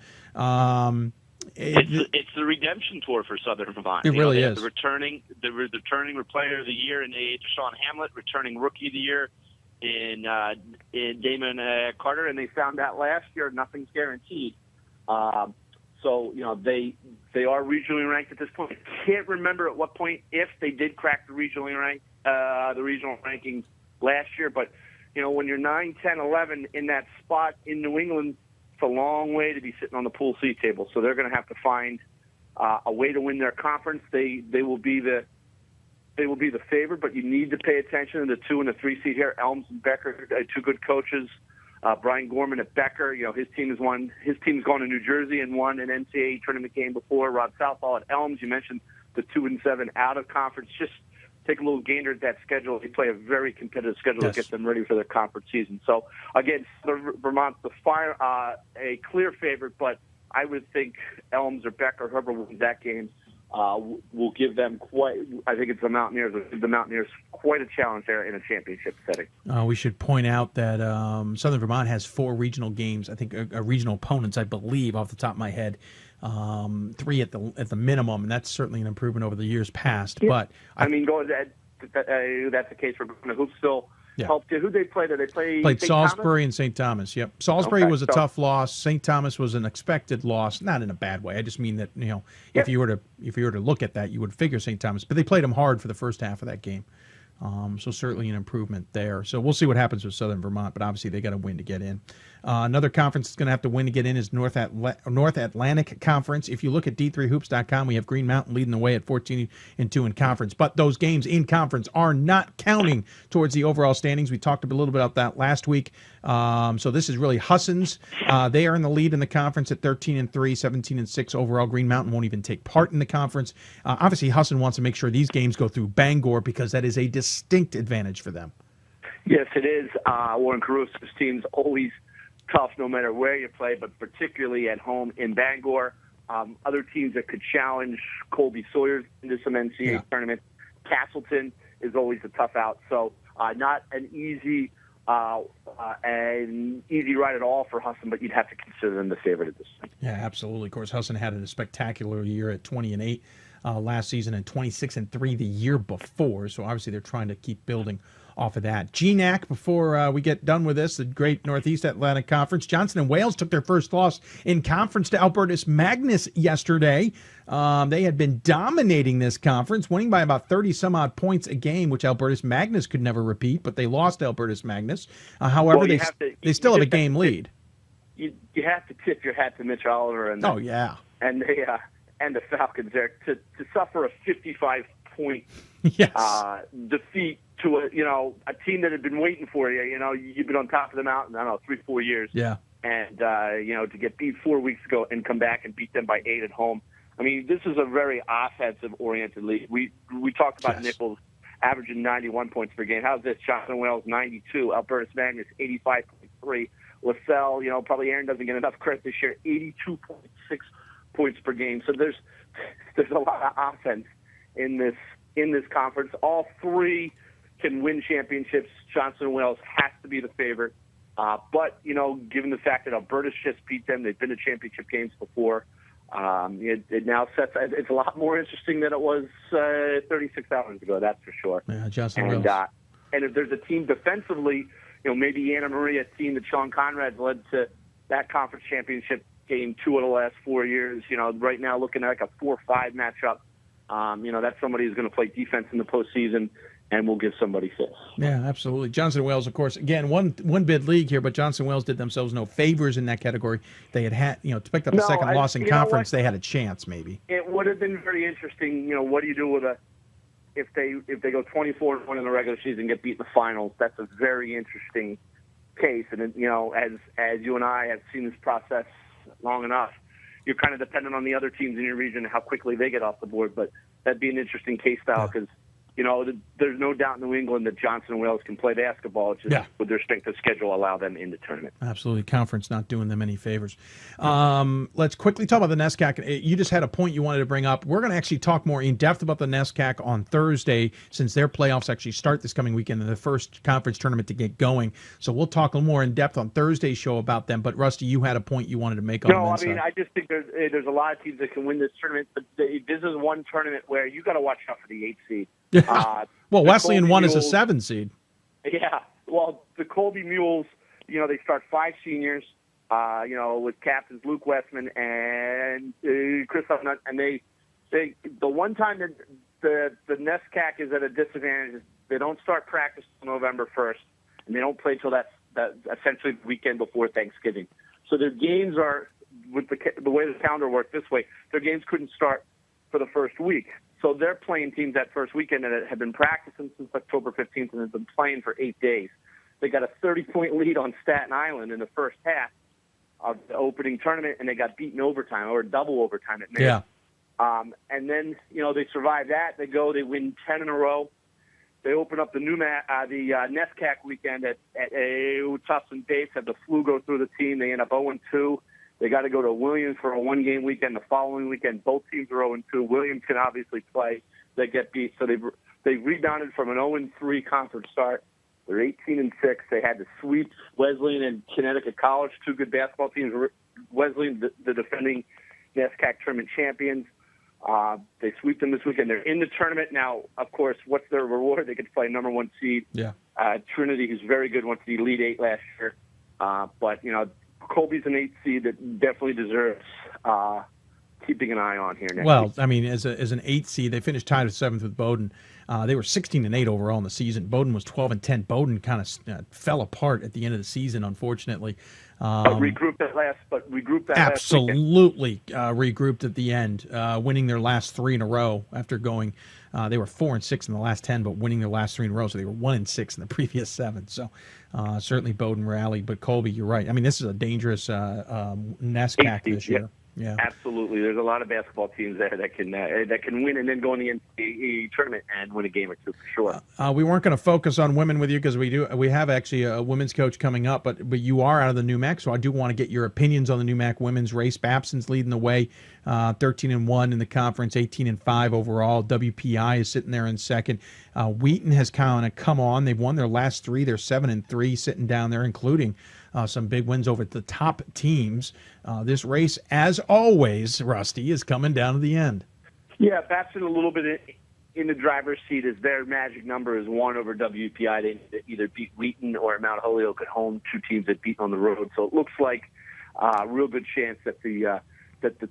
S11: It's the redemption tour for Southern Vermont.
S1: It really is.
S11: The returning player of the year in Deshaun Hamlet, returning rookie of the year in Damon Carter, and they found out last year nothing's guaranteed. So they are regionally ranked at this point. I can't remember at what point if they did crack the regional rankings last year, but when you're 9, 10, 11 in that spot in New England, it's a long way to be sitting on the pool C table. So they're going to have to find
S10: a way to win their conference. They will be the favorite, but you need to pay attention to the 2 and the 3 seed here. Elms and Becker, 2 good coaches. Brian Gorman at Becker, his team has won. His team's gone to New Jersey and won an NCAA tournament game before. Rob Southall at Elms. You mentioned the 2 and 7 out of conference. Just take a little gander at that schedule. They play a very competitive schedule to get them ready for their conference season. So again, Vermont's a clear favorite, but I would think Elms or Becker, whoever wins that game, will give them I think it's the Mountaineers quite a challenge there in a championship setting.
S1: We should point out that Southern Vermont has 4 regional games. I think regional opponents, I believe, off the top of my head, 3 at the minimum, and that's certainly an improvement over the years past.
S10: Yeah.
S1: But
S10: that's the case for going to Hoopsville.
S1: Yeah.
S10: Who they play? Did they played
S1: St.
S10: Salisbury
S1: and St. Thomas. Yep. Salisbury was a tough loss. St. Thomas was an expected loss, not in a bad way. I just mean that if you were to look at that, you would figure St. Thomas. But they played them hard for the first half of that game. So certainly an improvement there. So we'll see what happens with Southern Vermont, but obviously they got to win to get in. Another conference that's going to have to win to get in is North Atlantic Conference. If you look at D3Hoops.com, we have Green Mountain leading the way at 14-2 in conference. But those games in conference are not counting towards the overall standings. We talked a little bit about that last week. So this is really Husson's. They are in the lead in the conference at 13-3, 17-6 overall. Green Mountain won't even take part in the conference. Obviously, Husson wants to make sure these games go through Bangor because that is a distinct advantage for them.
S10: Yes, it is. Warren Caruso's team's always tough no matter where you play, but particularly at home in Bangor. Other teams that could challenge Colby Sawyer's into some NCAA tournament. Castleton is always a tough out. So not an easy ride at all for Husson, but you'd have to consider them the favorite at this time.
S1: Yeah, absolutely. Of course, Husson had a spectacular year at 20-8 last season and 26-3 the year before. So obviously they're trying to keep building off of that. GNAC, before we get done with this, the great Northeast Atlantic Conference, Johnson and Wales took their first loss in conference to Albertus Magnus yesterday. They had been dominating this conference, winning by about 30-some-odd points a game, which Albertus Magnus could never repeat, but they lost to Albertus Magnus. However, they still have a game lead.
S10: You have to tip your hat to Mitch Oliver and the Falcons there to suffer a 55-point defeat to a team that had been waiting for you. You've been on top of the mountain, 3-4 years.
S1: Yeah.
S10: And, to get beat 4 weeks ago and come back and beat them by 8 at home. I mean, this is a very offensive-oriented league. We talked about Nichols averaging 91 points per game. How's this? Johnson Wales, 92. Albertus Magnus, 85.3. LaSalle, probably Aaron doesn't get enough credit this year, 82.6 points per game. So there's a lot of offense in this conference. All 3 can win championships. Johnson Wales has to be the favorite. But, given the fact that Albertus just beat them, they've been to championship games before, it now it's a lot more interesting than it was 36 hours ago, that's for sure.
S1: Yeah, Johnson Wales.
S10: And if there's a team defensively, maybe Anna Maria, team that Sean Conrad's led to that conference championship game 2 of the last 4 years, right now looking at like a 4-5 matchup. That's somebody who's going to play defense in the postseason and will give somebody fits.
S1: Yeah, absolutely. Johnson Wales, of course, again, one bid league here, but Johnson Wales did themselves no favors in that category. They had to pick up a second loss in conference. They had a chance, maybe.
S10: It would have been very interesting. What do you do with if they go 24-1 in the regular season and get beat in the finals? That's a very interesting case. And as you and I have seen this process long enough, you're kind of dependent on the other teams in your region and how quickly they get off the board. But that'd be an interesting case style because, there's no doubt in New England that Johnson and Wales can play basketball. It's just with their strength of schedule allow them in the tournament.
S1: Absolutely. Conference not doing them any favors. Let's quickly talk about the NESCAC. You just had a point you wanted to bring up. We're going to actually talk more in depth about the NESCAC on Thursday since their playoffs actually start this coming weekend and the first conference tournament to get going. So we'll talk a little more in depth on Thursday's show about them. But, Rusty, you had a point you wanted to make on that.
S10: No, I just think there's a lot of teams that can win this tournament. But this is one tournament where you got to watch out for the 8 seed.
S1: Well, Wesleyan won as a 7 seed.
S10: Yeah. Well, the Colby Mules, they start 5 seniors, with captains Luke Westman and Chris Huffnut, and they the one time that the NESCAC is at a disadvantage is they don't start practice until November 1st, and they don't play till that essentially the weekend before Thanksgiving. So their games are with the way the calendar worked this way, their games couldn't start for the first week. So they're playing teams that first weekend that had been practicing since October 15th and had been playing for 8 days. They got a 30-point lead on Staten Island in the first half of the opening tournament, and they got beaten overtime or double overtime at Marywood.
S1: Yeah.
S10: And then, they survive that. They win 10 in a row. They open up the NESCAC weekend at Tustin Bates, had the flu go through the team. They end up 0-2. They got to go to Williams for a one-game weekend. The following weekend, both teams are 0-2. Williams can obviously play. They get beat. So they've rebounded from an 0-3 conference start. They're 18-6. They had to sweep Wesleyan and Connecticut College, two good basketball teams. Wesleyan, the defending NESCAC tournament champions. They sweep them this weekend. They're in the tournament now. Of course, what's their reward? They get to play number 1 seed.
S1: Yeah.
S10: Trinity, who's very good, went to the Elite 8 last year. But Colby's an 8 seed that definitely deserves keeping an eye on here next week.
S1: I mean, as an 8 seed, they finished tied at 7th with Bowdoin. They were 16-8 overall in the season. Bowdoin was 12-10. Bowdoin kind of fell apart at the end of the season, unfortunately.
S10: But regrouped that last weekend.
S1: Absolutely regrouped at the end, winning their last 3 in a row after going. They were 4-6 in the last 10, but winning their last 3 in a row. So they were 1-6 in the previous 7. So certainly Bowdoin rallied. But Colby, you're right. I mean, this is a dangerous NESCAC this year. Yeah,
S10: absolutely. There's a lot of basketball teams there that can win and then go in the NCAA tournament and win a game or two for sure.
S1: We weren't going to focus on women with you because we have actually a women's coach coming up, but you are out of the NEWMAC, so I do want to get your opinions on the NEWMAC women's race. Babson's leading the way, 13-1 in the conference, 18-5 overall. WPI is sitting there in second. Wheaton has kind of come on. They've won their last 3. They're 7-3, sitting down there, including some big wins over the top teams. This race, as always, Rusty, is coming down to the end.
S10: Yeah, Babson a little bit in the driver's seat as their magic number is 1 over WPI. They either beat Wheaton or Mount Holyoke at home, 2 teams that beat on the road. So it looks like a real good chance that the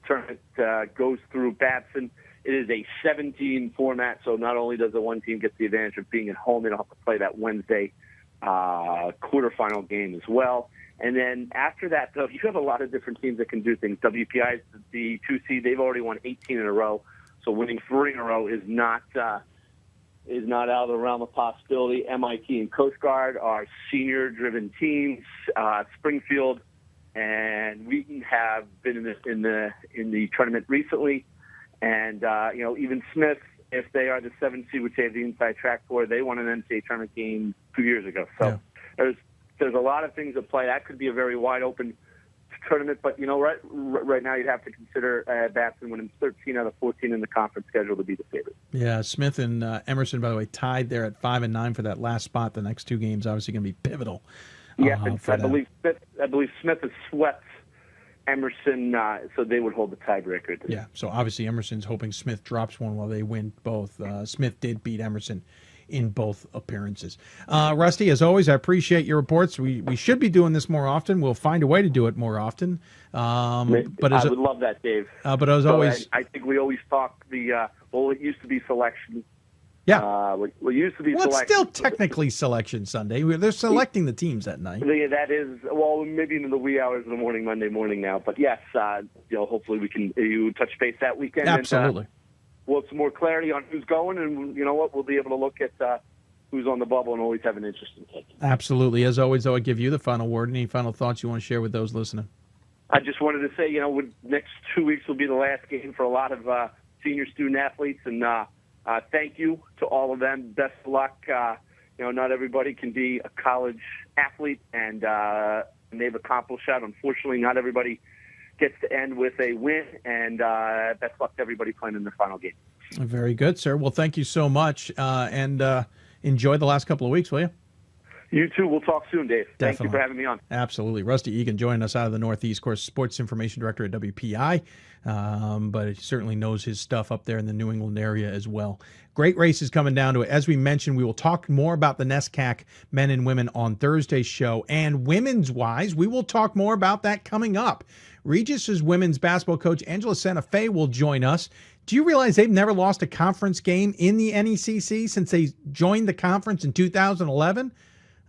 S10: tournament goes through Babson. It is a 17 format, so not only does the one team get the advantage of being at home, they don't have to play that Wednesday quarterfinal game as well. And then after that, though, you have a lot of different teams that can do things. WPI is the 2 seed. They've already won 18 in a row, so winning 3 in a row is not out of the realm of possibility. MIT and Coast Guard are senior-driven teams. Springfield and Wheaton have been in the tournament recently, and even Smith, if they are the 7th seed, which they have the inside track for, they won an NCAA tournament game 2 years ago. So there's a lot of things at play. That could be a very wide open tournament, but right now you'd have to consider Babson winning 13 out of 14 in the conference schedule to be the favorite.
S1: Yeah, Smith and Emerson, by the way, tied there at 5-9 for that last spot. The next 2 games obviously going to be pivotal.
S10: Yeah, I believe Smith has swept Emerson, so they would hold the tiebreaker.
S1: Yeah, so obviously Emerson's hoping Smith drops one while they win both. Smith did beat Emerson in both appearances. Rusty, as always, I appreciate your reports. We should be doing this more often. We'll find a way to do it more often. But
S10: I would love that, Dave.
S1: But as always,
S10: I think we always talk it used to be selection.
S1: Yeah.
S10: What used to be
S1: selection.
S10: It's
S1: still technically Selection Sunday. They're selecting the teams that night.
S10: That is, maybe into the wee hours of the morning, Monday morning now. But yes, hopefully we can touch base that weekend.
S1: Absolutely.
S10: And, we'll have some more clarity on who's going, and you know what? We'll be able to look at who's on the bubble and always have an interesting take.
S1: Absolutely. As always, though, I give you the final word. Any final thoughts you want to share with those listening?
S10: I just wanted to say, next 2 weeks will be the last game for a lot of senior student athletes, and thank you to all of them. Best of luck. Not everybody can be a college athlete, and they've accomplished that. Unfortunately, not everybody gets to end with a win, and best luck to everybody playing in the final game.
S1: Very good, sir. Well, thank you so much, and enjoy the last couple of weeks, will you?
S10: You too. We'll talk soon, Dave.
S1: Definitely.
S10: Thank you for having me on.
S1: Absolutely. Rusty Egan joining us out of the Northeast, of course, Sports Information Director at WPI, but he certainly knows his stuff up there in the New England area as well. Great races coming down to it. As we mentioned, we will talk more about the NESCAC men and women on Thursday's show, and women's-wise, we will talk more about that coming up. Regis's women's basketball coach, Angela Santa Fe, will join us. Do you realize they've never lost a conference game in the NECC since they joined the conference in 2011?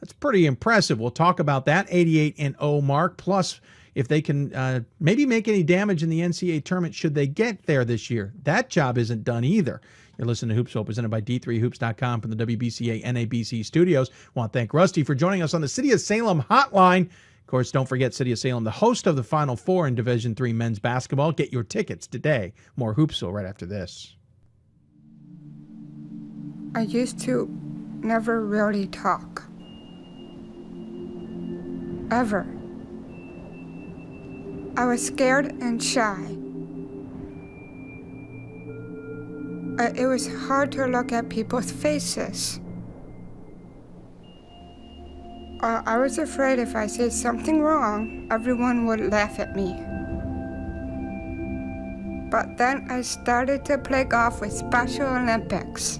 S1: That's pretty impressive. We'll talk about that 88-0 mark. Plus, if they can maybe make any damage in the NCAA tournament should they get there this year. That job isn't done either. You're listening to Hoopsville, presented by D3Hoops.com from the WBCA NABC studios. I want to thank Rusty for joining us on the City of Salem hotline. Of course, don't forget City of Salem, the host of the Final Four in Division III men's basketball. Get your tickets today. More Hoopsville right after this.
S20: I used to never really talk. Ever. I was scared and shy. It was hard to look at people's faces. I was afraid if I said something wrong, everyone would laugh at me. But then I started to play golf with Special Olympics.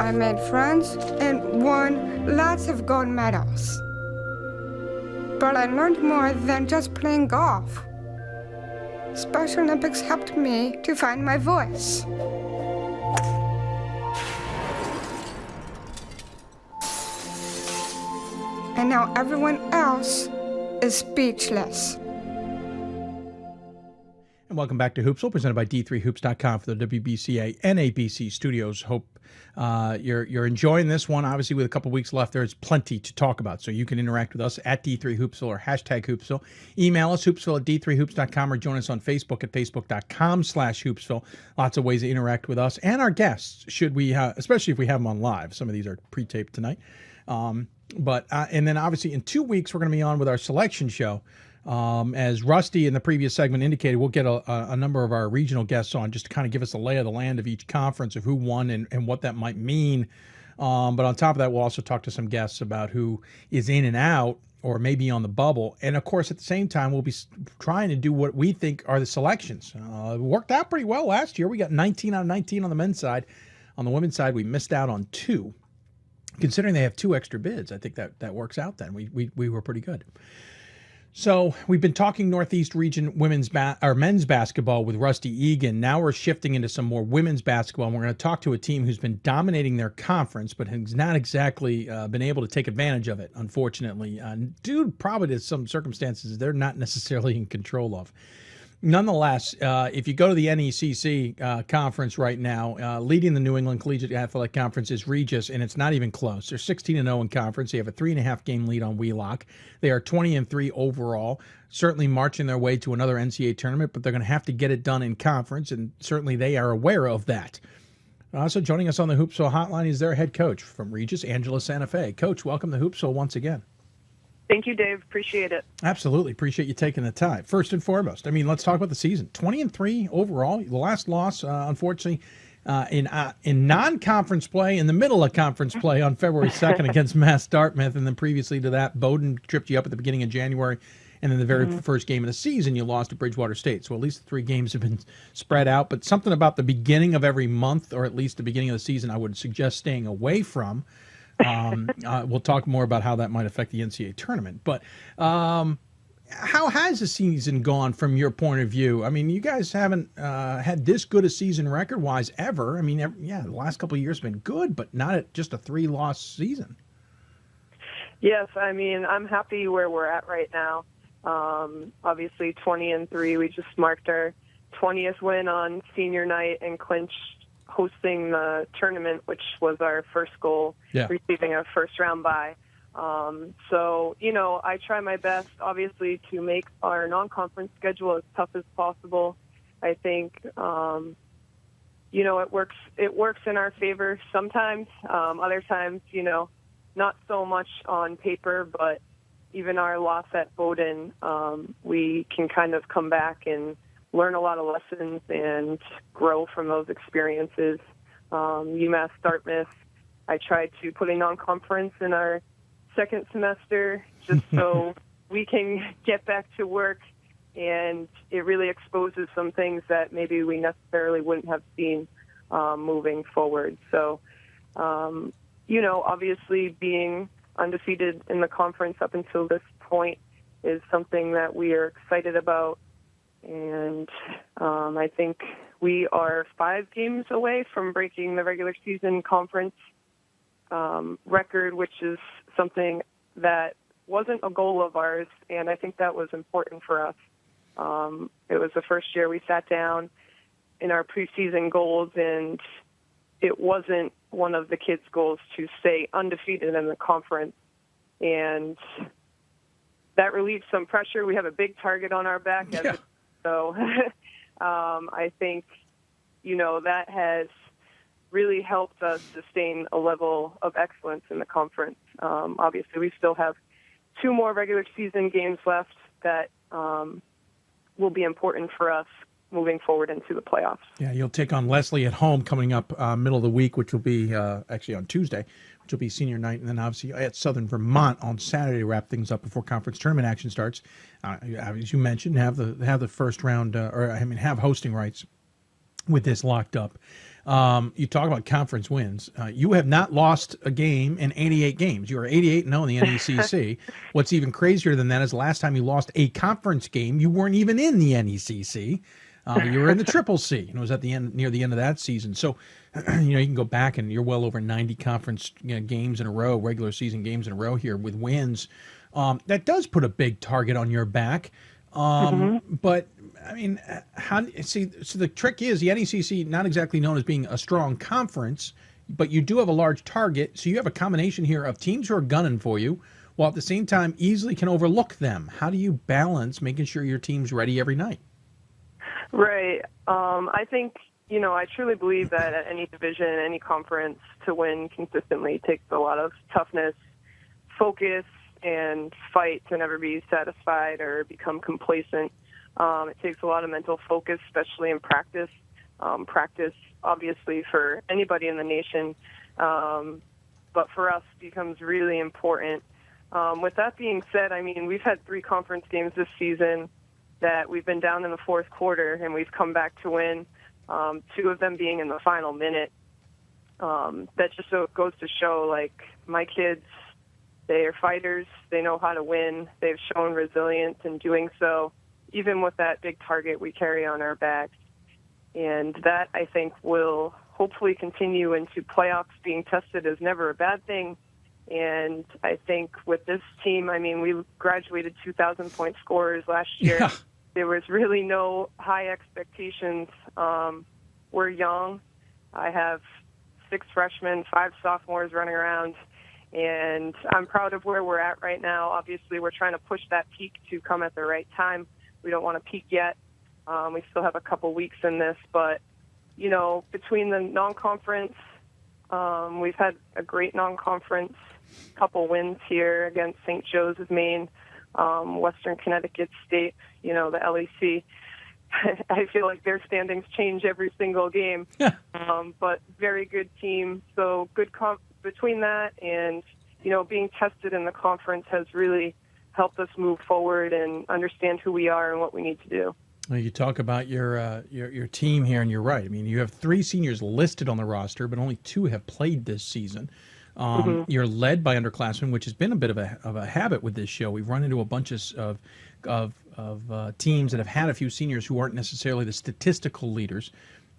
S20: I made friends and won lots of gold medals. But I learned more than just playing golf. Special Olympics helped me to find my voice. And now everyone else is speechless.
S1: And welcome back to Hoopsville, presented by D3Hoops.com for the WBCA NABC studios. Hope you're enjoying this one. Obviously, with a couple weeks left, there's plenty to talk about. So you can interact with us at D3Hoopsville or hashtag Hoopsville. Email us, hoopsville at D3Hoops.com, or join us on Facebook at Facebook.com/Hoopsville. Lots of ways to interact with us and our guests, should we, especially if we have them on live. Some of these are pre-taped tonight. And then obviously in 2 weeks, we're going to be on with our selection show. As Rusty in the previous segment indicated, we'll get a number of our regional guests on just to kind of give us a lay of the land of each conference, of who won and what that might mean. But on top of that, we'll also talk to some guests about who is in and out or maybe on the bubble. And of course, at the same time, we'll be trying to do what we think are the selections. It worked out pretty well last year. We got 19 out of 19 on the men's side. On the women's side, we missed out on 2. Considering they have 2 extra bids, I think that works out then. We were pretty good. So we've been talking Northeast region men's basketball with Rusty Egan. Now we're shifting into some more women's basketball, and we're going to talk to a team who's been dominating their conference, but has not exactly been able to take advantage of it, unfortunately, due probably to some circumstances they're not necessarily in control of. Nonetheless, if you go to the NECC conference right now, leading the New England Collegiate Athletic Conference is Regis, and it's not even close. They're 16-0 in conference. They have a 3.5-game lead on Wheelock. They are 20-3 overall, certainly marching their way to another NCAA tournament, but they're going to have to get it done in conference, and certainly they are aware of that. Also joining us on the Hoopsville hotline is their head coach from Regis, Angela Santa Fe. Coach, welcome to Hoopsville once again.
S6: Thank you, Dave. Appreciate it.
S1: Absolutely. Appreciate you taking the time. First and foremost, I mean, let's talk about the season. 20-3 overall. The last loss, unfortunately, in non-conference play, in the middle of conference play on February 2nd against Mass Dartmouth, and then previously to that, Bowdoin tripped you up at the beginning of January, and then the very first game of the season, you lost to Bridgewater State. So at least the 3 games have been spread out, but something about the beginning of every month, or at least the beginning of the season, I would suggest staying away from. We'll talk more about how that might affect the NCAA tournament. But how has the season gone from your point of view? I mean, you guys haven't had this good a season record-wise ever. I mean, the last couple of years have been good, but not at just a 3-loss season.
S6: Yes, I mean, I'm happy where we're at right now. Obviously, 20-3. We just marked our 20th win on senior night and clinched hosting the tournament, which was our first goal, receiving a first-round bye. So, I try my best, obviously, to make our non-conference schedule as tough as possible. I think, it works in our favor sometimes. Other times, not so much on paper, but even our loss at Bowdoin, we can kind of come back and learn a lot of lessons and grow from those experiences. UMass Dartmouth, I tried to put a non-conference in our second semester just so we can get back to work, and it really exposes some things that maybe we necessarily wouldn't have seen moving forward. So, obviously being undefeated in the conference up until this point is something that we are excited about. And I think we are 5 games away from breaking the regular season conference record, which is something that wasn't a goal of ours, and I think that was important for us. It was the first year we sat down in our preseason goals, and it wasn't one of the kids' goals to stay undefeated in the conference. And that relieves some pressure. We have a big target on our back. So I think, that has really helped us sustain a level of excellence in the conference. Obviously, we still have 2 more regular season games left that will be important for us moving forward into the playoffs.
S1: Yeah, you'll take on Leslie at home coming up middle of the week, which will be actually on Tuesday, which will be senior night, and then obviously at Southern Vermont on Saturday to wrap things up before conference tournament action starts. As you mentioned, have the first round, have hosting rights with this locked up. You talk about conference wins. You have not lost a game in 88 games. You are 88-0 in the NECC. What's even crazier than that is the last time you lost a conference game, you weren't even in the NECC. You were in the Triple C, and it was at the end, near the end of that season. So, you can go back and you're well over 90 conference games in a row, regular season games in a row here with wins. That does put a big target on your back. But so the trick is the NECC, not exactly known as being a strong conference, but you do have a large target. So you have a combination here of teams who are gunning for you, while at the same time easily can overlook them. How do you balance making sure your team's ready every night?
S6: Right. I think, I truly believe that at any division, any conference, to win consistently takes a lot of toughness, focus, and fight to never be satisfied or become complacent. It takes a lot of mental focus, especially in practice. Practice, obviously, for anybody in the nation, but for us becomes really important. With that being said, we've had 3 conference games this season that we've been down in the fourth quarter, and we've come back to win, 2 of them being in the final minute. That just goes to show, my kids, they are fighters. They know how to win. They've shown resilience in doing so, even with that big target we carry on our backs. And that, I think, will hopefully continue into playoffs. Being tested is never a bad thing. And I think with this team, we graduated 2,000-point scorers last year. Yeah. There was really no high expectations. We're young. I have 6 freshmen, 5 sophomores running around, and I'm proud of where we're at right now. Obviously, we're trying to push that peak to come at the right time. We don't want to peak yet. We still have a couple weeks in this, but, between the non-conference, we've had a great non-conference, couple wins here against St. Joe's of Maine, Western Connecticut State, the LEC. I feel like their standings change every single game, but very good team. So good between that and, being tested in the conference has really helped us move forward and understand who we are and what we need to do.
S1: Well, you talk about your team here, and you're right. You have 3 seniors listed on the roster, but only 2 have played this season. You're led by underclassmen, which has been a bit of a habit with this show. We've run into a bunch of teams that have had a few seniors who aren't necessarily the statistical leaders.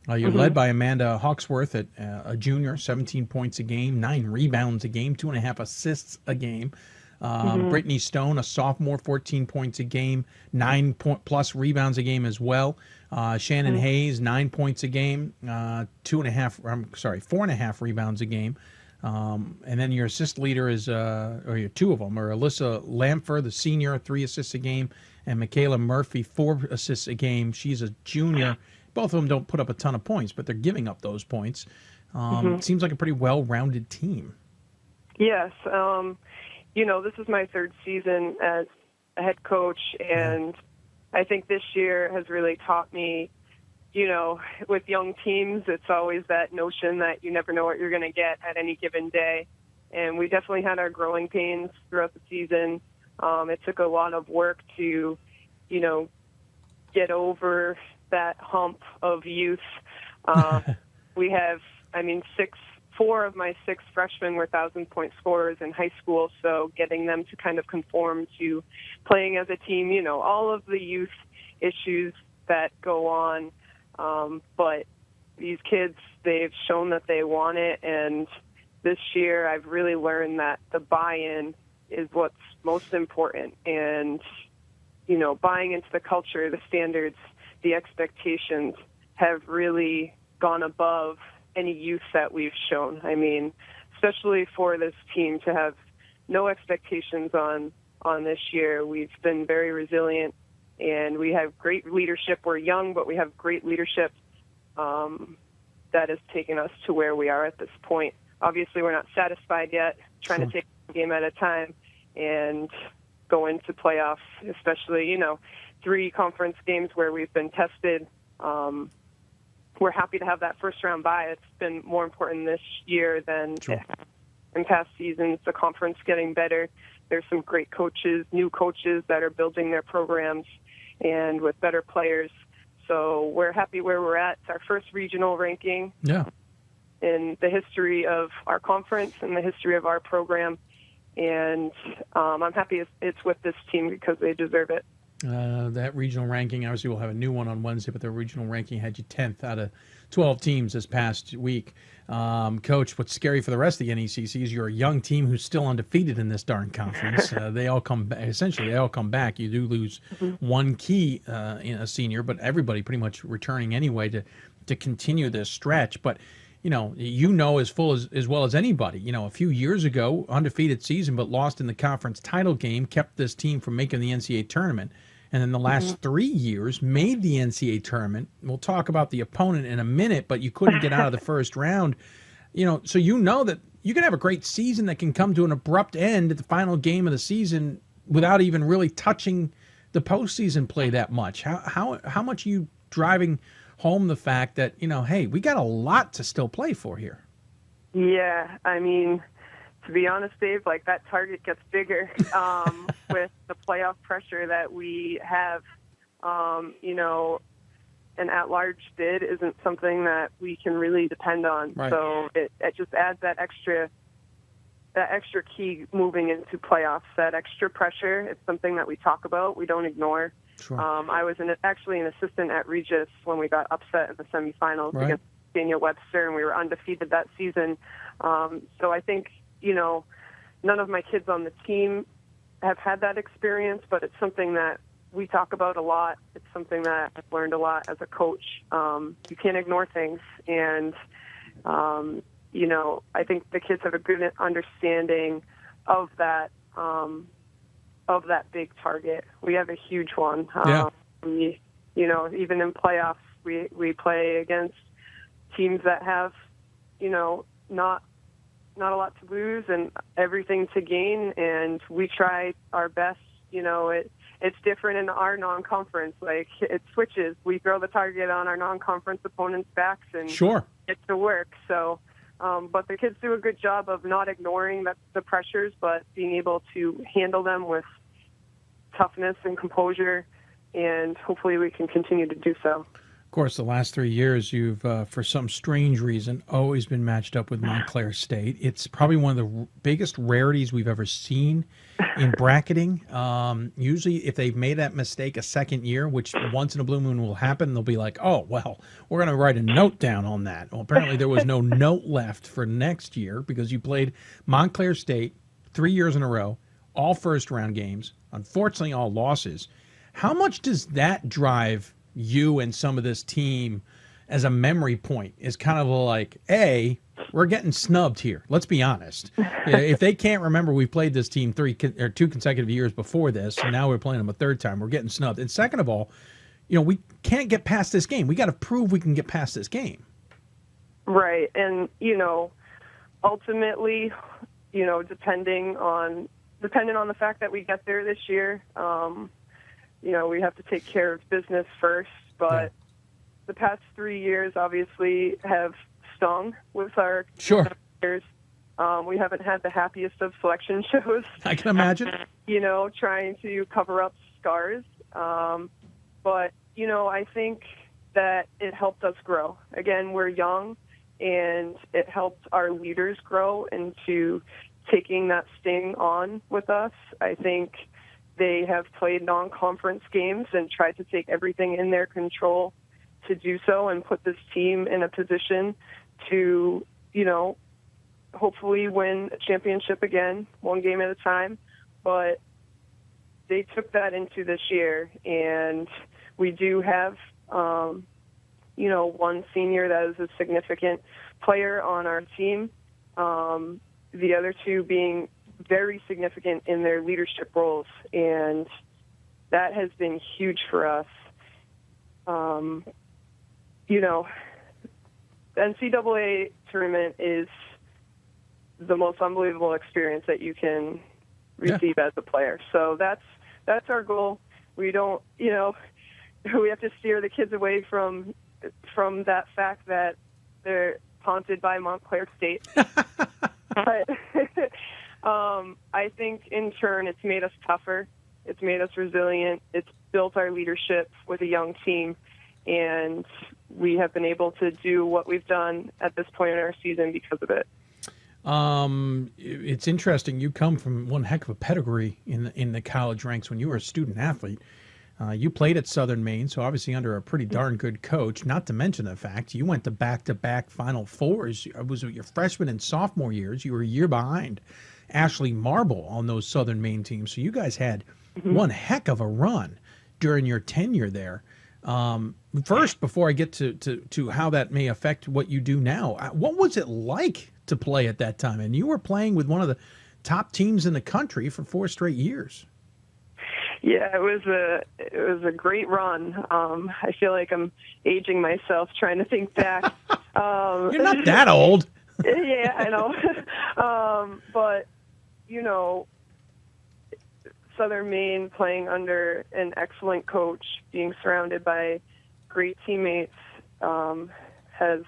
S1: You're led by Amanda Hawksworth, at a junior, 17 points a game, 9 rebounds a game, 2.5 assists a game. Brittany Stone, a sophomore, 14 points a game, 9+ rebounds a game as well. Shannon Hayes, 9 points a game, 4.5 rebounds a game. And then your assist leader is, or your 2 of them are Alyssa Lamfer, the senior, 3 assists a game, and Michaela Murphy, 4 assists a game. She's a junior. Both of them don't put up a ton of points, but they're giving up those points. It seems like a pretty well-rounded team.
S6: Yes. This is my 3rd season as a head coach, and I think this year has really taught me, with young teams, it's always that notion that you never know what you're going to get at any given day. And we definitely had our growing pains throughout the season. It took a lot of work to, get over that hump of youth. We have, 4 of my 6 freshmen were 1,000-point scorers in high school, so getting them to kind of conform to playing as a team, all of the youth issues that go on. But these kids, they've shown that they want it, and this year I've really learned that the buy-in is what's most important. And, you know, buying into the culture, the standards, the expectations have really gone above any youth that we've shown. I mean, especially for this team to have no expectations on this year. We've been very resilient, and we have great leadership. We're young, but we have great leadership that has taken us to where we are at this point. Obviously, we're not satisfied yet, trying to take a game at a time and go into playoffs, especially, you know, 3 conference games where we've been tested. We're happy to have that first-round bye. It's been more important this year than in past seasons. The conference getting better. There's some great coaches, new coaches that are building their programs and with better players. So we're happy where we're at. It's our first regional ranking in the history of our conference and the history of our program. And I'm happy it's with this team because they deserve it.
S1: That regional ranking, obviously we'll have a new one on Wednesday, but the regional ranking had you 10th out of 12 teams this past week. Coach, what's scary for the rest of the NECC is you're a young team who's still undefeated in this darn conference. They all come back. Essentially, they all come back. You do lose one key in a senior, but everybody pretty much returning anyway to continue this stretch. But you know as well as anybody. You know, a few years ago, undefeated season, but lost in the conference title game, kept this team from making the NCAA tournament. And then the last 3 years made the NCAA tournament. We'll talk about the opponent in a minute, but you couldn't get out of the first round. You know, so you know that you can have a great season that can come to an abrupt end at the final game of the season without even really touching the postseason play that much. How much are you driving home the fact that, you know, hey, we got a lot to still play for here? Yeah, I mean, to be honest, Dave, like that target gets bigger with the playoff pressure that we have. You know, an at-large bid isn't something that we can really depend on. Right. So it just adds that extra key moving into playoffs, that extra pressure. It's something that we talk about, we don't ignore. Sure. I was actually an assistant at Regis when we got upset in the semifinals against Daniel Webster, and we were undefeated that season. So I think, you know, none of my kids on the team have had that experience, but it's something that we talk about a lot. It's something that I've learned a lot as a coach. You can't ignore things. And, you know, I think the kids have a good understanding of that big target. We have a huge one. We, you know, even in playoffs, we play against teams that have, you know, not a lot to lose and everything to gain, and we try our best. You know, it's different in our non-conference. Like, it switches. We throw the target on our non-conference opponents' backs and get to work. So, but the kids do a good job of not ignoring the pressures, but being able to handle them with toughness and composure, and hopefully we can continue to do so. Of course, the last 3 years, you've, for some strange reason, always been matched up with Montclair State. It's probably one of the biggest rarities we've ever seen in bracketing. Usually, if they've made that mistake a second year, which once in a blue moon will happen, they'll be like, oh, well, we're going to write a note down on that. Well, apparently there was no note left for next year because you played Montclair State 3 years in a row, all first-round games, unfortunately all losses. How much does that drive you and some of this team as a memory point? Is kind of like, A, we're getting snubbed here. Let's be honest. If they can't remember we played this team 2 consecutive years before this, and now we're playing them a third time, we're getting snubbed. And second of all, you know, we can't get past this game. We got to prove we can get past this game. Right. And, you know, ultimately, you know, depending on the fact that we get there this year, you know, we have to take care of business first, but the past 3 years obviously have stung with our players. We haven't had the happiest of selection shows. I can imagine. You know, trying to cover up scars. But, you know, I think that it helped us grow. Again, we're young, and it helped our leaders grow into taking that sting on with us. I think they have played non-conference games and tried to take everything in their control to do so and put this team in a position to, you know, hopefully win a championship again, one game at a time.
S6: but they took that into this year, and we do have, one senior that is a significant player on our team. The other two being very significant in their leadership roles, and that has been huge for us. The NCAA tournament is the most unbelievable experience that you can receive as a player. So that's our goal. We don't, we have to steer the kids away from that fact that they're haunted by Montclair State. But I think in turn it's made us tougher. It's made us resilient. It's built our leadership with a young team, and we have been able to do what we've done at this point in our season because of it.
S1: It's interesting. You come from one heck of a pedigree in the college ranks when you were a student athlete. You played at Southern Maine, so obviously under a pretty darn good coach, not to mention the fact you went to back-to-back Final Fours. It was your freshman and sophomore years. You were a year behind Ashley Marble on those Southern Maine teams. So you guys had one heck of a run during your tenure there. First, before I get to how that may affect what you do now, what was it like to play at that time? And you were playing with one of the top teams in the country for 4 straight years.
S6: Yeah, it was a great run. I feel like I'm aging myself trying to think back.
S1: You're not that old.
S6: Yeah, I know. But, Southern Maine, playing under an excellent coach, being surrounded by great teammates, has,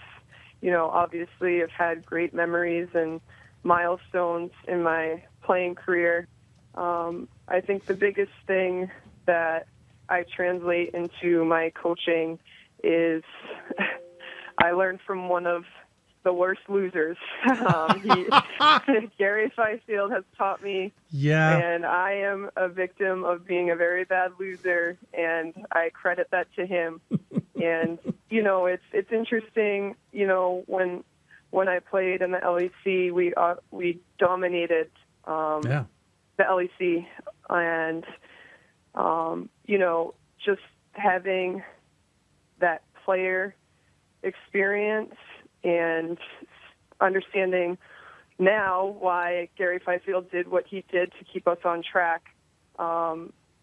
S6: obviously have had great memories and milestones in my playing career. I think the biggest thing that I translate into my coaching is I learned from one of the worst losers. Gary Fifield has taught me, and I am a victim of being a very bad loser, and I credit that to him. And it's interesting. When I played in the LEC, we dominated the LEC, and just having that player experience and understanding now why Gary Fifield did what he did to keep us on track.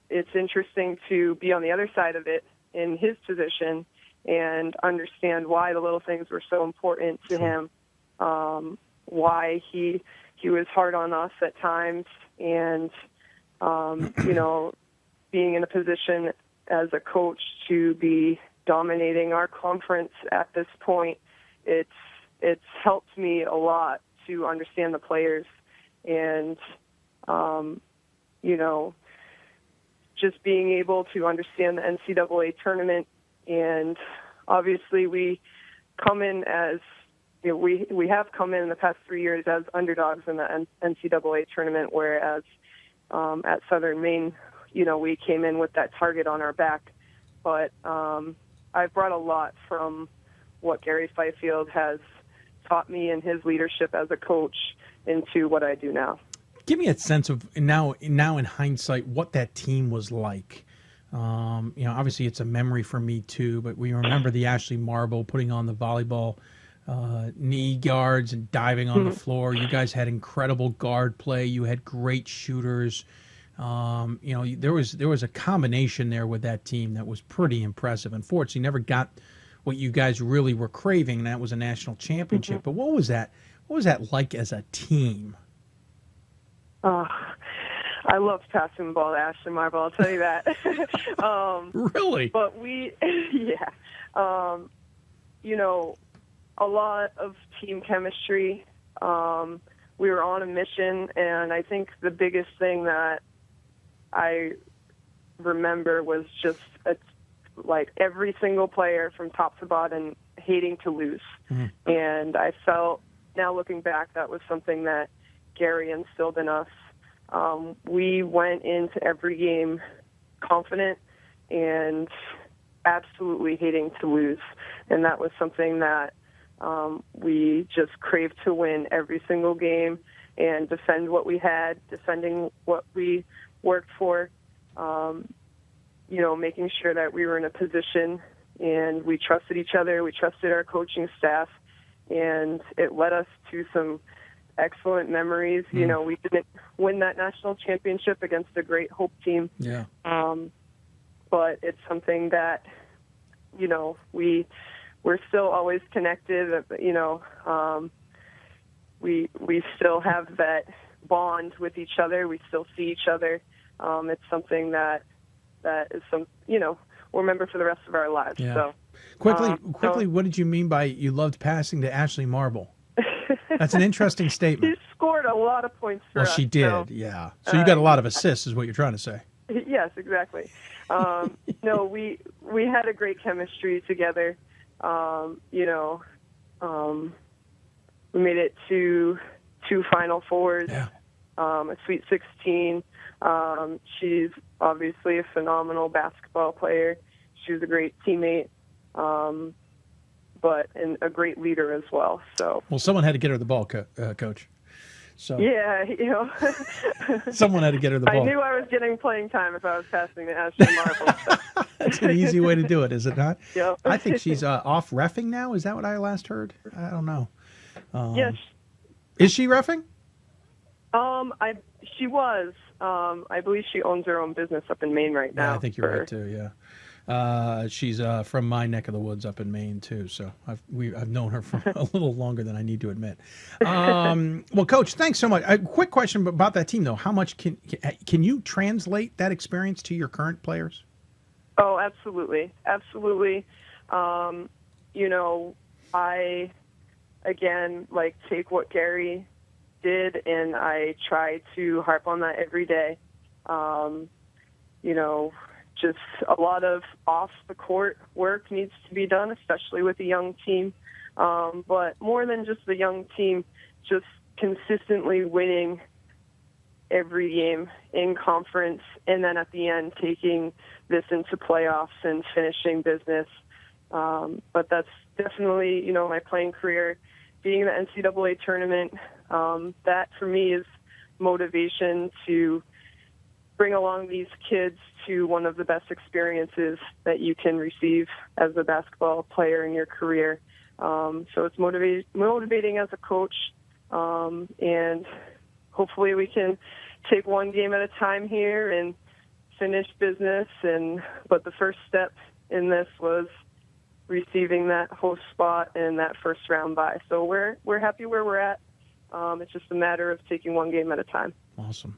S6: It's interesting to be on the other side of it in his position and understand why the little things were so important to him, why he was hard on us at times, and being in a position as a coach to be dominating our conference at this point, it's helped me a lot to understand the players and just being able to understand the NCAA tournament. And obviously we come in as we have come in the past 3 years as underdogs in the NCAA tournament, whereas at Southern Maine, we came in with that target on our back. But I've brought a lot from what Gary Fifield has taught me and his leadership as a coach into what I do now.
S1: Give me a sense of now in hindsight what that team was like. Obviously it's a memory for me too, but we remember the Ashley Marble putting on the volleyball knee guards and diving on the floor. You guys had incredible guard play. You had great shooters. There was a combination there with that team that was pretty impressive. Unfortunately, never got what you guys really were craving, and that was a national championship. But what was that like as a team?
S6: I loved passing the ball to Ashley Marble, I'll tell you that.
S1: Really?
S6: But a lot of team chemistry. We were on a mission, and I think the biggest thing that I remember was just every single player from top to bottom hating to lose. And I felt, now looking back, that was something that Gary instilled in us. We went into every game confident and absolutely hating to lose. And that was something that we just craved to win every single game. and defend what we had, defending what we worked for, making sure that we were in a position and we trusted each other, we trusted our coaching staff, and it led us to some excellent memories. We didn't win that national championship against a great Hope team.
S1: Yeah.
S6: But it's something that, we're still always connected. We still have that bond with each other. We still see each other. It's something that is we'll remember for the rest of our lives.
S1: Yeah.
S6: So
S1: quickly, what did you mean by you loved passing to Ashley Marble? That's an interesting statement.
S6: She scored a lot of points for us.
S1: Well, she did, yeah. So you got a lot of assists is what you're trying to say.
S6: Yes, exactly. No, we had a great chemistry together. We made it to 2 Final Fours, a Sweet 16. She's obviously a phenomenal basketball player. She was a great teammate, and a great leader as well. So,
S1: well, someone had to get her the ball, Coach. So
S6: yeah,
S1: someone had to get her the ball.
S6: I knew I was getting playing time if I was passing to Ashley Marble. So.
S1: That's an easy way to do it, is it not?
S6: Yep.
S1: I think she's off reffing now. Is that what I last heard? I don't know.
S6: Yes.
S1: Is she reffing?
S6: She was. I believe she owns her own business up in Maine right now.
S1: Yeah, I think you're right too. Yeah. She's from my neck of the woods up in Maine too, so I've known her for a little longer than I need to admit. Well, Coach, thanks so much. A quick question about that team, though: how much can you translate that experience to your current players?
S6: Oh, absolutely. I again take what Gary did, and I try to harp on that every day. Just a lot of off-the-court work needs to be done, especially with a young team. But more than just the young team, just consistently winning every game in conference, and then at the end taking this into playoffs and finishing business. But that's definitely, my playing career, being in the NCAA tournament, that for me is motivation to bring along these kids to one of the best experiences that you can receive as a basketball player in your career. So it's motivating as a coach, and hopefully we can take one game at a time here and finish business. But the first step in this was receiving that host spot and that first round bye. So we're happy where we're at. It's just a matter of taking one game at a time.
S1: Awesome.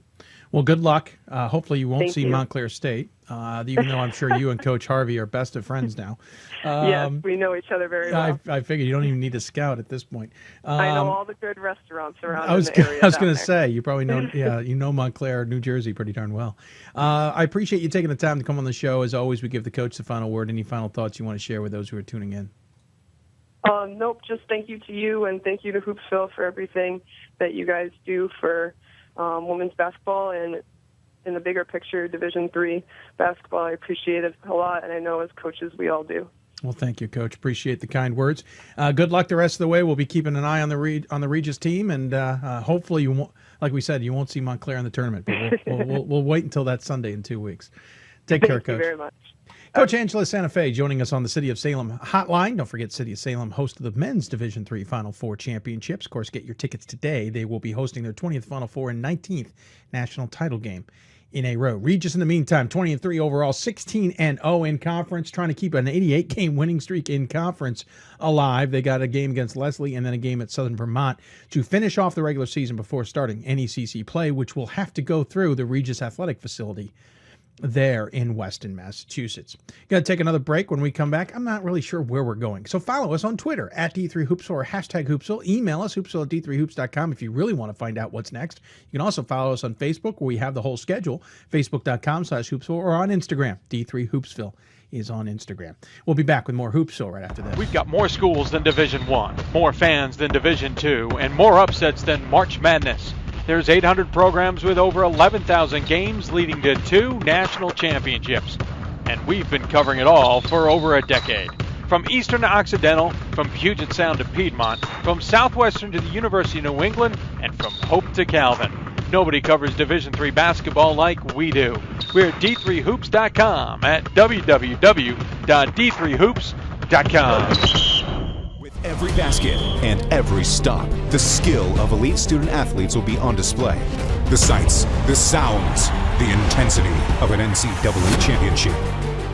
S1: Well, good luck. Hopefully you won't
S6: Thank
S1: see
S6: you.
S1: Montclair State, even though I'm sure you and Coach Harvey are best of friends now.
S6: Yes, we know each other very well.
S1: I figured you don't even need to scout at this point.
S6: I know all the good restaurants around
S1: I was
S6: in the area.
S1: I was going to say, you probably know, you know Montclair, New Jersey pretty darn well. I appreciate you taking the time to come on the show. As always, we give the coach the final word. Any final thoughts you want to share with those who are tuning in?
S6: Nope, just thank you to you, and thank you to Hoopsville for everything that you guys do for women's basketball and in the bigger picture, Division III basketball. I appreciate it a lot, and I know as coaches we all do.
S1: Well, thank you, Coach. Appreciate the kind words. Good luck the rest of the way. We'll be keeping an eye on the Regis team, and hopefully you won't, like we said, you won't see Montclair in the tournament. But we'll wait until that Sunday in 2 weeks. Take care, Coach.
S6: Thank you very much.
S1: Coach Angela Santa Fe joining us on the City of Salem hotline. Don't forget, City of Salem, host of the Men's Division III Final Four Championships. Of course, get your tickets today. They will be hosting their 20th Final Four and 19th national title game in a row. Regis, in the meantime, 20-3 overall, 16-0 in conference, trying to keep an 88-game winning streak in conference alive. They got a game against Leslie and then a game at Southern Vermont to finish off the regular season before starting NECC play, which will have to go through the Regis Athletic Facility there in Weston, Massachusetts. Got to take another break. When we come back, I'm not really sure where we're going. So follow us on Twitter at D3Hoopsville or hashtag Hoopsville. Email us, hoopsville@d3hoops.com, if you really want to find out what's next. You can also follow us on Facebook, where we have the whole schedule, facebook.com/Hoopsville, or on Instagram. D3Hoopsville is on Instagram. We'll be back with more Hoopsville right after this.
S17: We've got more schools than Division I, more fans than Division II, and more upsets than March Madness. There's 800 programs with over 11,000 games leading to 2 national championships. And we've been covering it all for over a decade. From Eastern to Occidental, from Puget Sound to Piedmont, from Southwestern to the University of New England, and from Hope to Calvin. Nobody covers Division III basketball like we do. We're at d3hoops.com at www.d3hoops.com.
S21: With every basket and every stop, the skill of elite student athletes will be on display. The sights, the sounds, the intensity of an NCAA championship.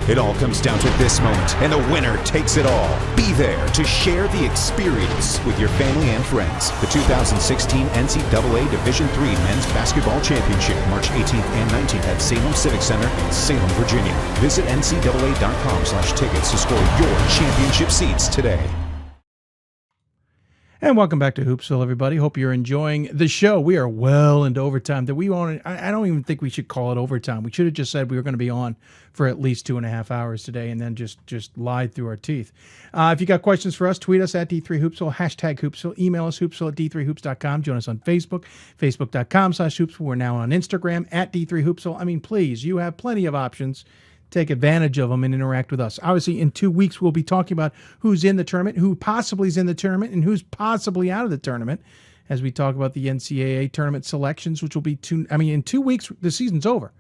S21: It all comes down to this moment, and the winner takes it all. Be there to share the experience with your family and friends. The 2016 NCAA Division III Men's Basketball Championship, March 18th and 19th at Salem Civic Center in Salem, Virginia. Visit ncaa.com/tickets to score your championship seats today.
S1: And welcome back to Hoopsville, everybody. Hope you're enjoying the show. We are well into overtime. I don't even think we should call it overtime. We should have just said we were going to be on for at least 2.5 hours today and then just lied through our teeth. If you got questions for us, tweet us at D3Hoopsville, hashtag Hoopsville, email us hoopsville at D3Hoops.com. Join us on Facebook, Facebook.com/Hoopsville. We're now on Instagram at D3Hoopsville. I mean, please, you have plenty of options. Take advantage of them and interact with us. Obviously, in 2 weeks, we'll be talking about who's in the tournament, who possibly is in the tournament, and who's possibly out of the tournament as we talk about the NCAA tournament selections, which will be in 2 weeks, the season's over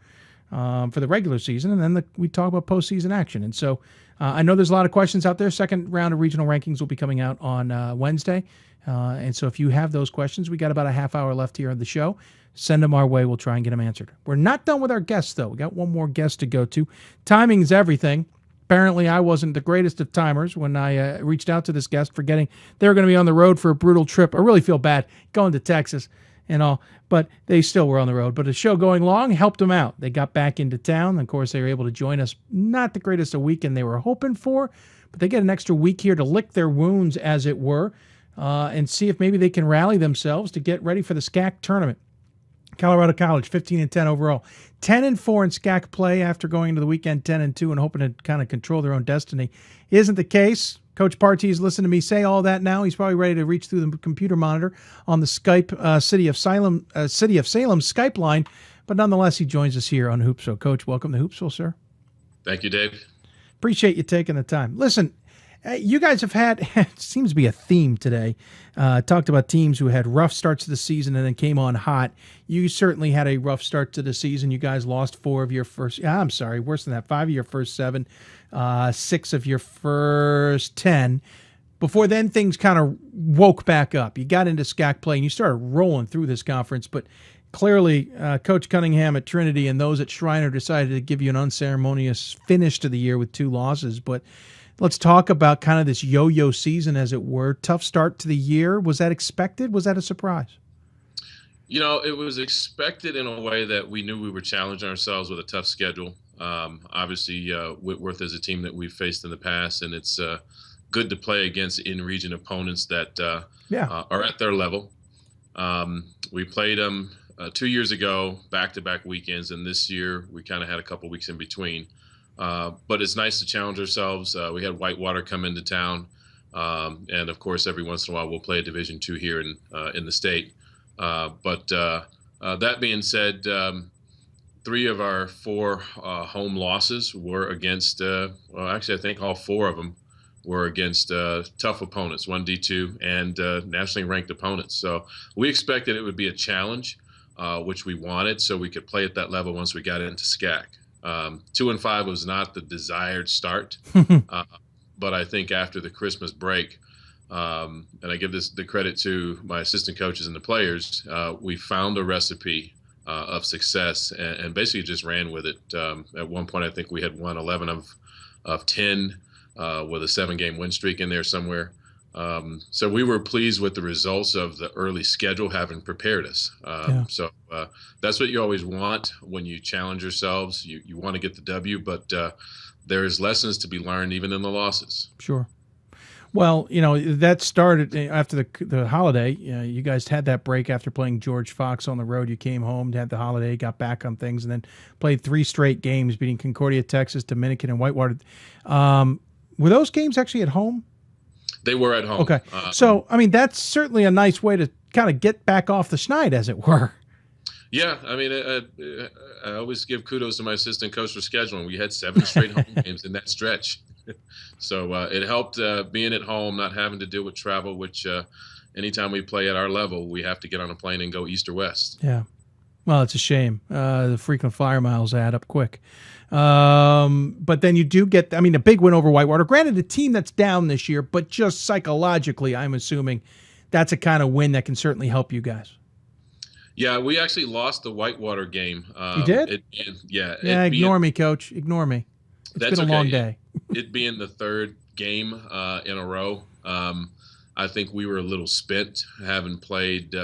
S1: for the regular season, and then we talk about postseason action. And so I know there's a lot of questions out there. Second round of regional rankings will be coming out on Wednesday. And so if you have those questions, we got about a half hour left here on the show. Send them our way. We'll try and get them answered. We're not done with our guests, though. We got one more guest to go to. Timing is everything. Apparently, I wasn't the greatest of timers when I reached out to this guest, forgetting they were going to be on the road for a brutal trip. I really feel bad going to Texas and all, but they still were on the road. But the show going long helped them out. They got back into town. Of course, they were able to join us. Not the greatest a weekend they were hoping for, but they get an extra week here to lick their wounds, as it were, and see if maybe they can rally themselves to get ready for the SCAC tournament. Colorado College, 15-10 overall. 10-4 in SCAC play after going into the weekend 10-2 and hoping to kind of control their own destiny. Isn't the case. Coach Partey's listening to me say all that now. He's probably ready to reach through the computer monitor on the Skype City of Salem Skype line. But nonetheless, he joins us here on Hoopsville. Coach, welcome to Hoopsville, sir.
S12: Thank you, Dave.
S1: Appreciate you taking the time. Listen, you guys have had, it seems to be a theme today, talked about teams who had rough starts to the season and then came on hot. You certainly had a rough start to the season. You guys lost 4 of your first, worse than that, 5 of your first 7, 6 of your first 10. Before then, things kind of woke back up. You got into SCAC play and you started rolling through this conference, but clearly Coach Cunningham at Trinity and those at Schreiner decided to give you an unceremonious finish to the year with 2 losses, but let's talk about kind of this yo-yo season, as it were. Tough start to the year. Was that expected? Was that a surprise?
S12: You know, it was expected in a way that we knew we were challenging ourselves with a tough schedule. Obviously, Whitworth is a team that we've faced in the past, and it's good to play against in-region opponents that are at their level. We played them 2 years ago, back-to-back weekends, and this year we kind of had a couple weeks in between. But it's nice to challenge ourselves. We had Whitewater come into town, and of course, every once in a while we'll play a Division II here in the state. But that being said, 3 of our 4 home losses were against. Actually, I think all 4 of them were against tough opponents, 1D2 and nationally ranked opponents. So we expected it would be a challenge, which we wanted, so we could play at that level once we got into SCAC. 2-5 was not the desired start, but I think after the Christmas break, and I give the credit to my assistant coaches and the players, we found a recipe of success and basically just ran with it. At one point, I think we had won 11 of 10 with a 7-game win streak in there somewhere. So we were pleased with the results of the early schedule having prepared us. So that's what you always want when you challenge yourselves. You want to get the W, but there's lessons to be learned even in the losses.
S1: Sure. Well, you know, that started after the holiday. You guys had that break after playing George Fox on the road. You came home, had the holiday, got back on things, and then played 3 straight games, beating Concordia, Texas, Dominican, and Whitewater. Were those games actually at home?
S12: They were at home.
S1: Okay. So, I mean, that's certainly a nice way to kind of get back off the schneid, as it were.
S12: Yeah. I mean, I always give kudos to my assistant coach for scheduling. We had 7 straight home games in that stretch. So it helped being at home, not having to deal with travel, which anytime we play at our level, we have to get on a plane and go east or west.
S1: Yeah. Well, it's a shame. The frequent flyer miles add up quick. But then you do get, a big win over Whitewater. Granted, a team that's down this year, but just psychologically, I'm assuming that's a kind of win that can certainly help you guys.
S12: Yeah, we actually lost the Whitewater game.
S1: You did? Ignore me, Coach. Ignore me. It's been a long day.
S12: It being the third game in a row, I think we were a little spent, having played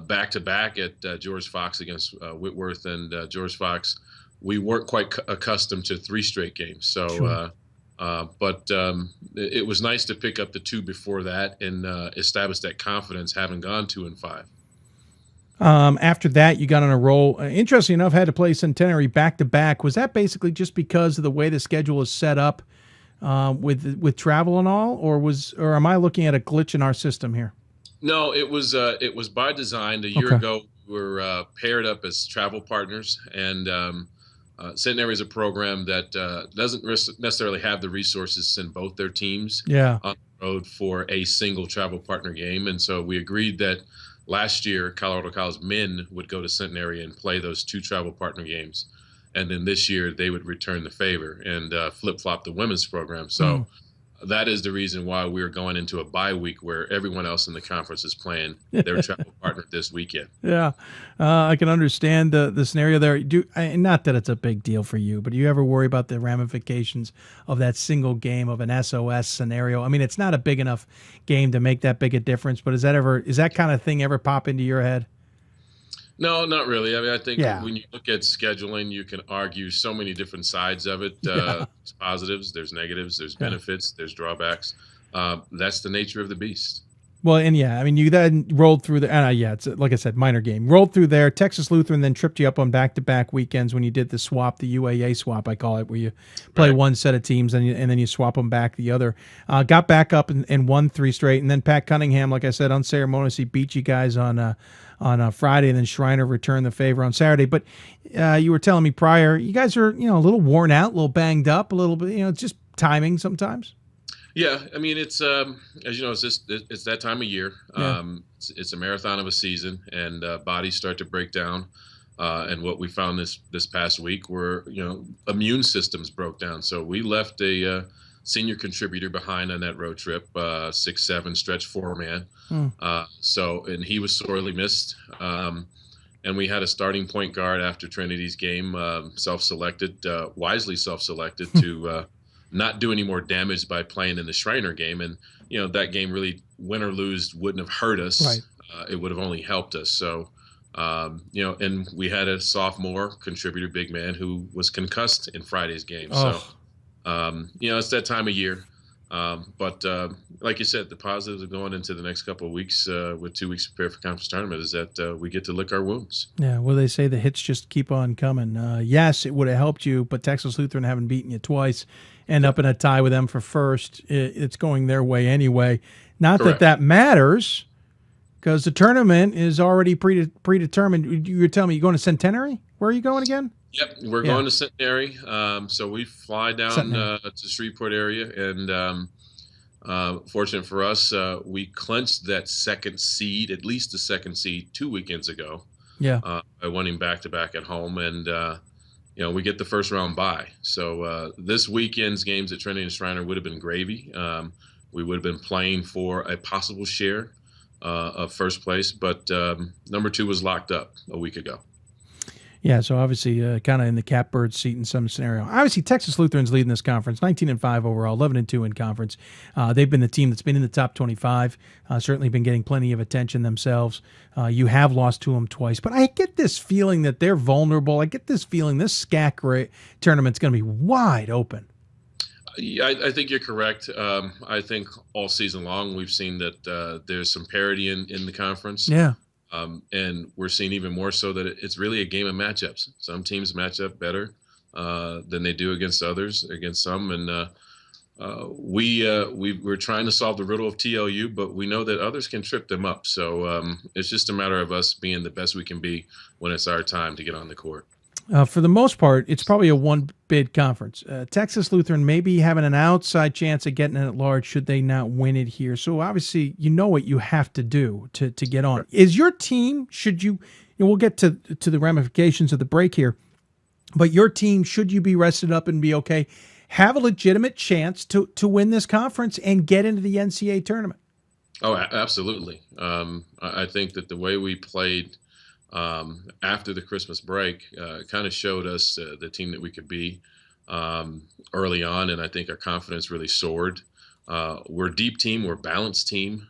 S12: back-to-back at George Fox against Whitworth and George Fox. We weren't quite accustomed to 3 straight games. So,
S1: Sure.
S12: but it was nice to pick up the 2 before that and establish that confidence, having gone 2-5.
S1: After that, you got on a roll. Interesting enough, had to play Centenary back-to-back. Was that basically just because of the way the schedule is set up with travel and all, or am I looking at a glitch in our system here?
S12: No, it was by design. A year ago, we were paired up as travel partners, and Centenary is a program that doesn't necessarily have the resources to send both their teams on the road for a single travel partner game, and so we agreed that last year, Colorado College men would go to Centenary and play those 2 travel partner games, and then this year they would return the favor and flip-flop the women's program. So that is the reason why we're going into a bye week where everyone else in the conference is playing their travel partner this weekend.
S1: Yeah, I can understand the scenario there. Not that it's a big deal for you, but do you ever worry about the ramifications of that single game of an SOS scenario? It's not a big enough game to make that big a difference, but is that kind of thing ever pop into your head?
S12: No, not really. I think when you look at scheduling, you can argue so many different sides of it. There's positives, there's negatives, there's benefits, there's drawbacks. That's the nature of the beast.
S1: Well, and you then rolled through it's like I said, minor game. Rolled through there. Texas Lutheran then tripped you up on back-to-back weekends when you did the swap, the UAA swap, I call it, where you play one set of teams and then you swap them back the other. Got back up and won 3 straight. And then Pat Cunningham, like I said, unceremoniously beat you guys on Friday, and then Schreiner returned the favor on Saturday. But you were telling me prior, you guys are a little worn out, a little banged up, a little bit. It's just timing sometimes.
S12: Yeah, it's as you know, it's that time of year. It's a marathon of a season, and bodies start to break down. And what we found this past week were immune systems broke down. So we left a senior contributor behind on that road trip, 6'7" stretch 4-man. And he was sorely missed. And we had a starting point guard after Trinity's game, wisely self-selected to not do any more damage by playing in the Schreiner game. And, that game really, win or lose, wouldn't have hurt us.
S1: Right.
S12: It would have only helped us. So, and we had a sophomore contributor, big man, who was concussed in Friday's game. So, it's that time of year. But like you said, the positives of going into the next couple of weeks with 2 weeks to prepare for conference tournament is that we get to lick our wounds.
S1: Yeah, well, they say the hits just keep on coming. Yes, it would have helped you, but Texas Lutheran haven't beaten you twice. End up in a tie with them for first. It's going their way anyway. Not
S12: Correct.
S1: that so because the tournament is already predetermined. You were telling me you're going to Centenary? Where are you going again?
S12: Yep, we're going to Centenary. So we fly down to Shreveport area, and fortunate for us, we clinched that second seed, at least the second seed, 2 weekends ago.
S1: Yeah.
S12: By winning back-to-back at home, and we get the first round bye. So this weekend's games at Trinity and Schreiner would have been gravy. We would have been playing for a possible share of first place, but number 2 was locked up a week ago.
S1: Yeah, so obviously kind of in the catbird seat in some scenario. Obviously, Texas Lutheran's leading this conference, 19-5 overall, 11-2 in conference. They've been the team that's been in the top 25, certainly been getting plenty of attention themselves. You have lost to them twice, but I get this feeling that they're vulnerable. I get this feeling this SCAC tournament's going to be wide open.
S12: Yeah, I think you're correct. I think all season long we've seen that there's some parity in the conference.
S1: Yeah.
S12: And we're seeing even more so that it's really a game of matchups. Some teams match up better than they do against others, against some. And we're trying to solve the riddle of TLU, but we know that others can trip them up. So it's just a matter of us being the best we can be when it's our time to get on the court.
S1: For the most part, it's probably a one-bid conference. Texas Lutheran may be having an outside chance of getting it at large should they not win it here. So obviously, you know what you have to do to get on. Is your team, should you, we'll get to the ramifications of the break here, but your team, should you be rested up and be okay, have a legitimate chance to win this conference and get into the NCAA tournament?
S12: Oh, absolutely. I think that the way we played after the Christmas break kind of showed us the team that we could be early on, and I think our confidence really soared. We're a deep team. We're a balanced team.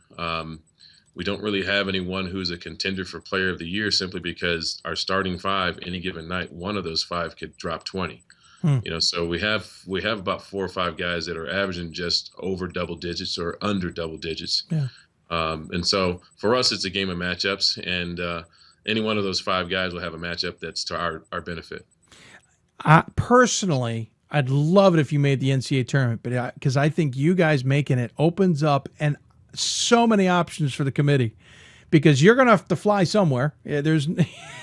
S12: We don't really have anyone who's a contender for Player of the Year simply because our starting five, any given night, one of those five could drop 20. So we have about 4 or 5 guys that are averaging just over double digits or under double digits.
S1: Yeah.
S12: And so for us, it's a game of matchups, and any one of those 5 guys will have a matchup that's to our benefit.
S1: Personally, I'd love it if you made the NCAA tournament, but because I think you guys making it opens up and so many options for the committee, because you're going to have to fly somewhere.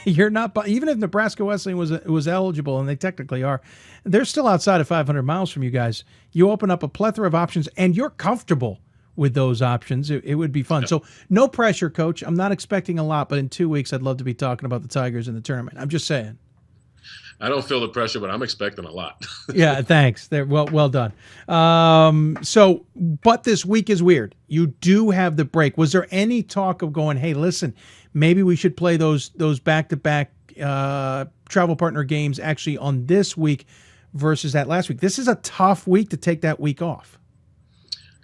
S1: You're not, even if Nebraska Wesleyan was eligible, and they technically are, they're still outside of 500 miles from you guys. You open up a plethora of options, and you're comfortable with those options. It would be fun. Yeah. So no pressure, Coach. I'm not expecting a lot, but in 2 weeks, I'd love to be talking about the Tigers in the tournament. I'm just saying.
S12: I don't feel the pressure, but I'm expecting a lot.
S1: Yeah, thanks. Well done. But this week is weird. You do have the break. Was there any talk of going, hey, listen, maybe we should play those back-to-back travel partner games actually on this week versus that last week? This is a tough week to take that week off.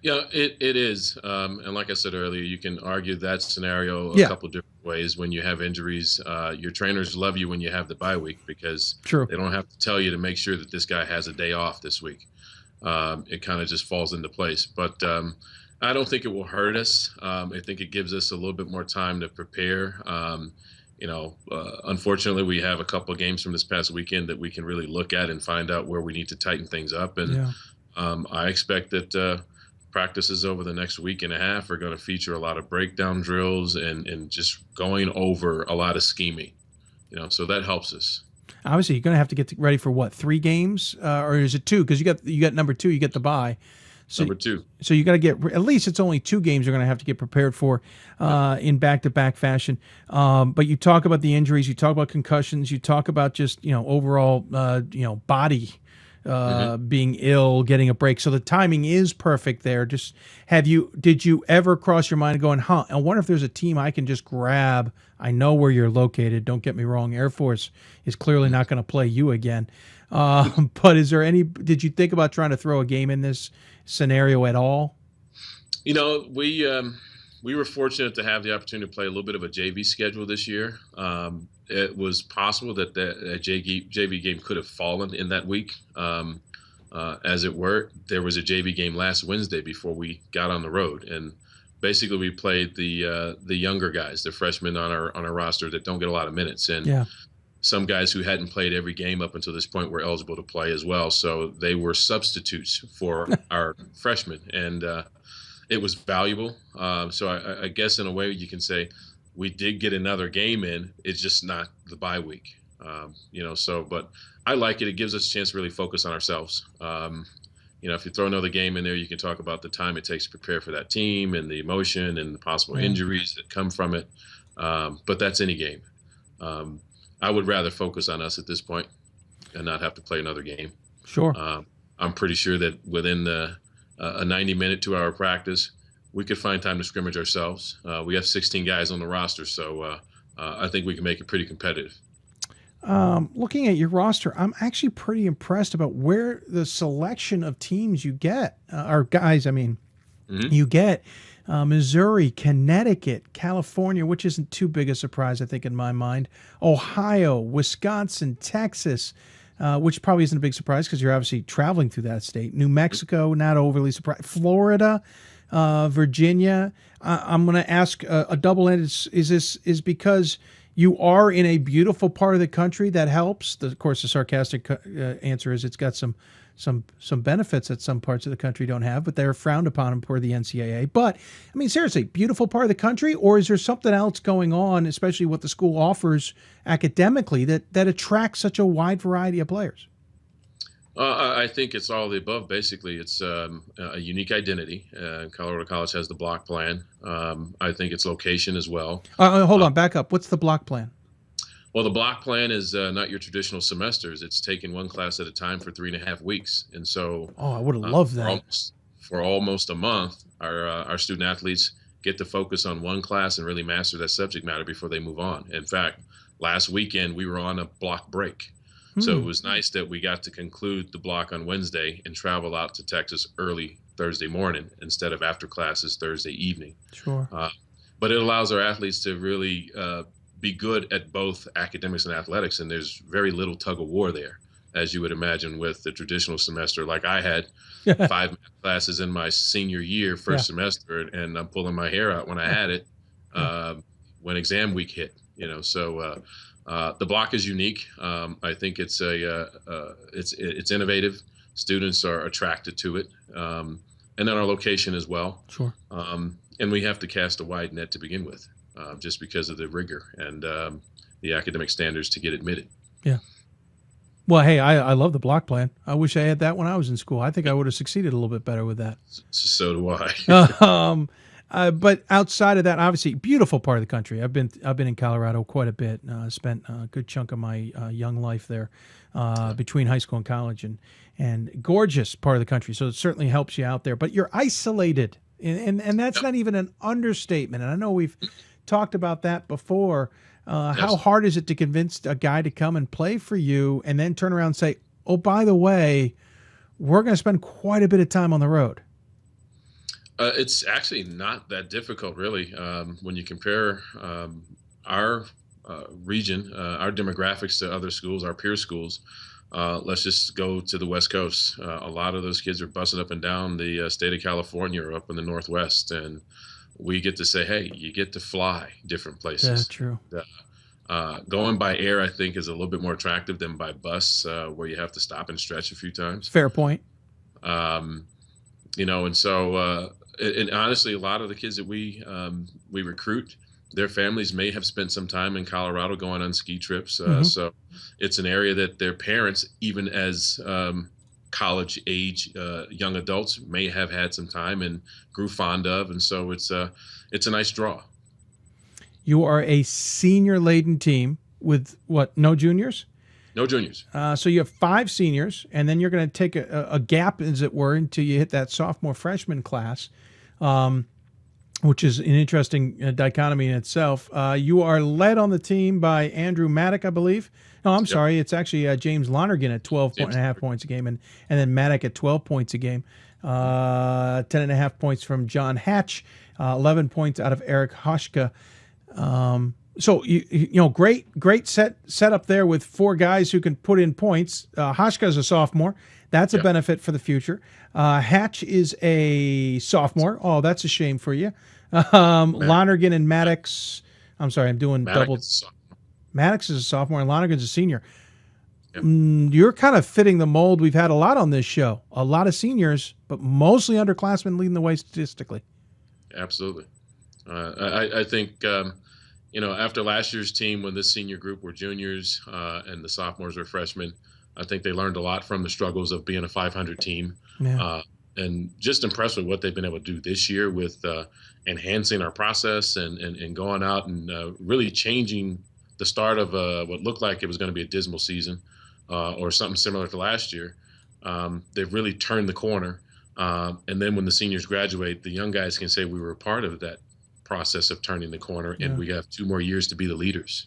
S12: Yeah, it is. And like I said earlier, you can argue that scenario a couple different ways. When you have injuries, your trainers love you when you have the bye week because they don't have to tell you to make sure that this guy has a day off this week. It kind of just falls into place. But I don't think it will hurt us. I think it gives us a little bit more time to prepare. Unfortunately, we have a couple of games from this past weekend that we can really look at and find out where we need to tighten things up. And I expect that practices over the next week and a half are going to feature a lot of breakdown drills and just going over a lot of scheming, so that helps us.
S1: Obviously, you're going to have to get ready for what, 3 games, or is it 2? Because you got number 2, you get the bye. So,
S12: number 2.
S1: So you got to get, at least it's only 2 games you're going to have to get prepared for in back-to-back fashion. But you talk about the injuries, you talk about concussions, you talk about just overall body. Being ill, getting a break. So the timing is perfect there. Just did you ever cross your mind going, I wonder if there's a team I can just grab? I know where you're located. Don't get me wrong. Air Force is clearly not going to play you again. But did you think about trying to throw a game in this scenario at all?
S12: We were fortunate to have the opportunity to play a little bit of a JV schedule this year. It was possible that the JV game could have fallen in that week. As it were, there was a JV game last Wednesday before we got on the road, and basically we played the younger guys, the freshmen on our roster that don't get a lot of minutes, and some guys who hadn't played every game up until this point were eligible to play as well. So they were substitutes for our freshmen, and it was valuable. So I guess in a way you can say we did get another game in. It's just not the bye week, but I like it. It gives us a chance to really focus on ourselves. If you throw another game in there, you can talk about the time it takes to prepare for that team and the emotion and the possible injuries that come from it. But that's any game. I would rather focus on us at this point and not have to play another game.
S1: Sure.
S12: I'm pretty sure that within a 90-minute, 2-hour practice, we could find time to scrimmage ourselves. We have 16 guys on the roster, so I think we can make it pretty competitive.
S1: Looking at your roster, I'm actually pretty impressed about where the selection of teams you get, or guys, you get. Missouri, Connecticut, California, which isn't too big a surprise, I think, in my mind. Ohio, Wisconsin, Texas, which probably isn't a big surprise because you're obviously traveling through that state. New Mexico, not overly surprised. Florida, Virginia. I'm going to ask a double-ended, is because you are in a beautiful part of the country that helps? Of course, the sarcastic answer is it's got some some benefits that some parts of the country don't have, but they're frowned upon per the NCAA. But I mean, seriously, beautiful part of the country, or is there something else going on, especially what the school offers academically, that attracts such a wide variety of players?
S12: I think it's all the above. Basically, it's a unique identity. Colorado College has the block plan. I think it's location as well.
S1: Hold on, back up. What's the block plan?
S12: Well, the block plan is not your traditional semesters. It's taking one class at a time for 3.5 weeks. And so,
S1: I would have loved that.
S12: For almost a month, our student athletes get to focus on one class and really master that subject matter before they move on. In fact, last weekend we were on a block break. So it was nice that we got to conclude the block on Wednesday and travel out to Texas early Thursday morning instead of after classes Thursday evening.
S1: Sure.
S12: But it allows our athletes to really be good at both academics and athletics, and there's very little tug of war there, as you would imagine with the traditional semester. Like I had 5 math classes in my senior year, first semester, and I'm pulling my hair out when I had it when exam week hit. So the block is unique. I think it's it's innovative. Students are attracted to it, and then our location as well.
S1: Sure.
S12: And we have to cast a wide net to begin with, just because of the rigor and the academic standards to get admitted.
S1: Yeah. Well, hey, I love the block plan. I wish I had that when I was in school. I think I would have succeeded a little bit better with that.
S12: So do I.
S1: But outside of that, obviously, beautiful part of the country. I've been in Colorado quite a bit. Spent a good chunk of my young life there, between high school and college, and gorgeous part of the country. So it certainly helps you out there. But you're isolated, and that's not even an understatement. And I know we've talked about that before. How hard is it to convince a guy to come and play for you, and then turn around and say, "Oh, by the way, we're going to spend quite a bit of time on the road"?
S12: It's actually not that difficult, really. When you compare our region, our demographics to other schools, our peer schools, let's just go to the West Coast. A lot of those kids are busting up and down the state of California or up in the Northwest, and we get to say, hey, you get to fly different places.
S1: That's true.
S12: Going by air, I think, is a little bit more attractive than by bus, where you have to stop and stretch a few times.
S1: Fair point.
S12: And so... And honestly, a lot of the kids that we recruit, their families may have spent some time in Colorado going on ski trips. So it's an area that their parents, even as college age young adults, may have had some time and grew fond of. And so it's a nice draw.
S1: You are a senior-laden team with what? No juniors?
S12: No juniors.
S1: So you have 5 seniors, and then you're going to take a gap, as it were, until you hit that sophomore freshman class, which is an interesting dichotomy in itself. You are led on the team by Andrew Maddock, I believe. No, I'm sorry. It's actually James Lonergan at 12.5 points a game, and then Maddock at 12 points a game. 10.5 points from John Hatch, 11 points out of Eric Hoshka. So great set up there with 4 guys who can put in points. Hoshka is a sophomore. That's a benefit for the future. Hatch is a sophomore. Oh, that's a shame for you. Lonergan and Maddox. I'm sorry, I'm doing double. Maddox is a sophomore and Lonergan's a senior. Yep. You're kind of fitting the mold we've had a lot on this show. A lot of seniors, but mostly underclassmen leading the way statistically.
S12: Absolutely. I think. After last year's team, when this senior group were juniors and the sophomores were freshmen, I think they learned a lot from the struggles of being a 500 team.
S1: Yeah.
S12: And just impressed with what they've been able to do this year with enhancing our process and going out and really changing the start of what looked like it was going to be a dismal season or something similar to last year. They've really turned the corner. And then when the seniors graduate, the young guys can say we were a part of that process of turning the corner, and we have 2 more years to be the leaders.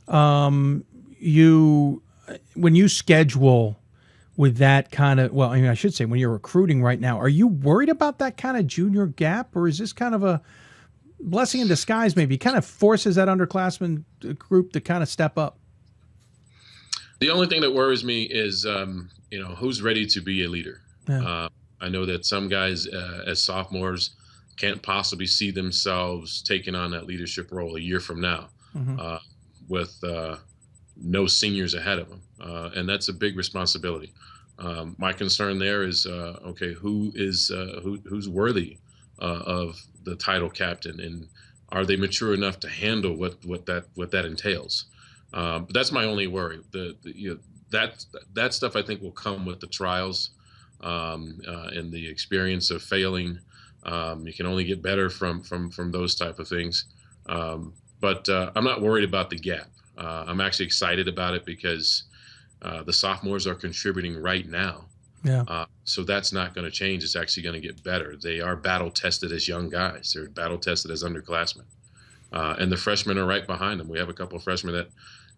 S1: When you schedule with that kind of, well, I mean, I should say when you're recruiting right now, are you worried about that kind of junior gap, or is this kind of a blessing in disguise? Maybe it kind of forces that underclassmen group to kind of step up.
S12: The only thing that worries me is, who's ready to be a leader.
S1: Yeah.
S12: I know that some guys as sophomores can't possibly see themselves taking on that leadership role a year from now with no seniors ahead of them. And that's a big responsibility. My concern there is, okay, who's worthy of the title captain, and are they mature enough to handle what that entails? But that's my only worry. That stuff I think will come with the trials and the experience of failing. You can only get better from those type of things. But I'm not worried about the gap. I'm actually excited about it because the sophomores are contributing right now.
S1: Yeah.
S12: So that's not going to change. It's actually going to get better. They are battle tested as young guys. They're battle tested as underclassmen. And the freshmen are right behind them. We have a couple of freshmen that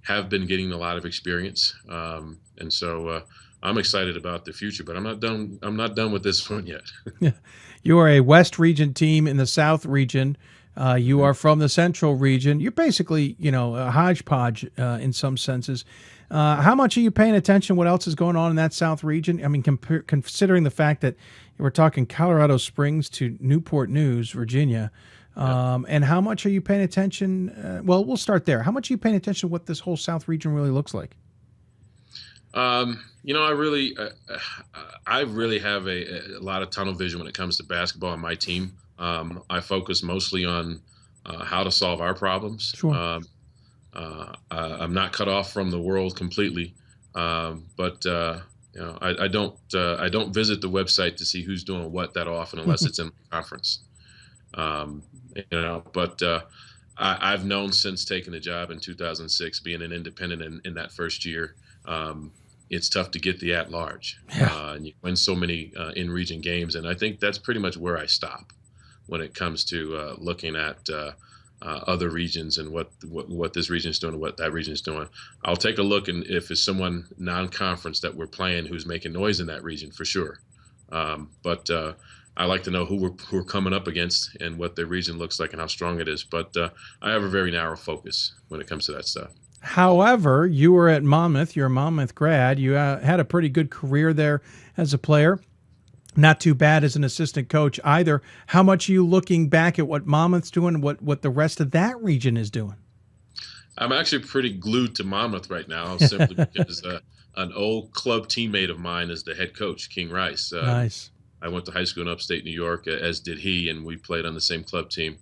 S12: have been getting a lot of experience. And so I'm excited about the future, but I'm not done with this one yet.
S1: You are a West region team in the South region. You are from the Central region. You're basically, a hodgepodge in some senses. How much are you paying attention to what else is going on in that South region? I mean, considering the fact that we're talking Colorado Springs to Newport News, Virginia, and how much are you paying attention? Well, we'll start there. How much are you paying attention to what this whole South region really looks like?
S12: I really have a lot of tunnel vision when it comes to basketball on my team. I focus mostly on how to solve our problems.
S1: Sure.
S12: I'm not cut off from the world completely, but I don't visit the website to see who's doing what that often unless it's in the conference. But I've known since taking the job in 2006, being an independent in that first year, it's tough to get the at-large. And you win so many in-region games, and I think that's pretty much where I stop when it comes to looking at other regions and what this region is doing and what that region is doing. I'll take a look, and if it's someone non-conference that we're playing who's making noise in that region, for sure. But I like to know who we're coming up against and what their region looks like and how strong it is. But I have a very narrow focus when it comes to that stuff.
S1: However, you were at Monmouth. You're a Monmouth grad. You had a pretty good career there as a player. Not too bad as an assistant coach either. How much are you looking back at what Monmouth's doing and what the rest of that region is doing?
S12: I'm actually pretty glued to Monmouth right now, simply because an old club teammate of mine is the head coach, King Rice.
S1: Nice.
S12: I went to high school in upstate New York, as did he, and we played on the same club team.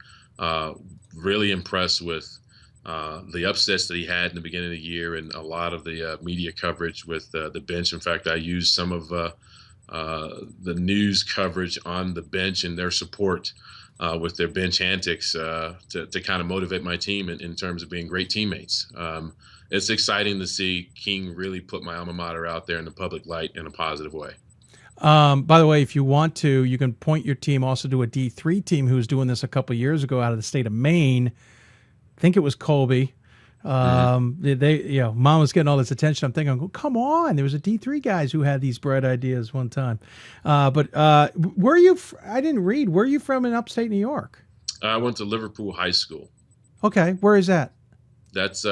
S12: Really impressed with the upsets that he had in the beginning of the year and a lot of the media coverage with the bench. In fact, I used some of the news coverage on the bench and their support with their bench antics to kind of motivate my team in terms of being great teammates. It's exciting to see King really put my alma mater out there in the public light in a positive way.
S1: By the way, if you want to, you can point your team also to a D3 team who was doing this a couple of years ago out of the state of Maine. I think it was Colby. Mom was getting all this attention. I'm thinking, oh, come on, there was a D3 guys who had these bright ideas one time. But where are you? I didn't read. Where are you from in upstate New York?
S12: I went to Liverpool High School.
S1: Okay, where is that?
S12: That's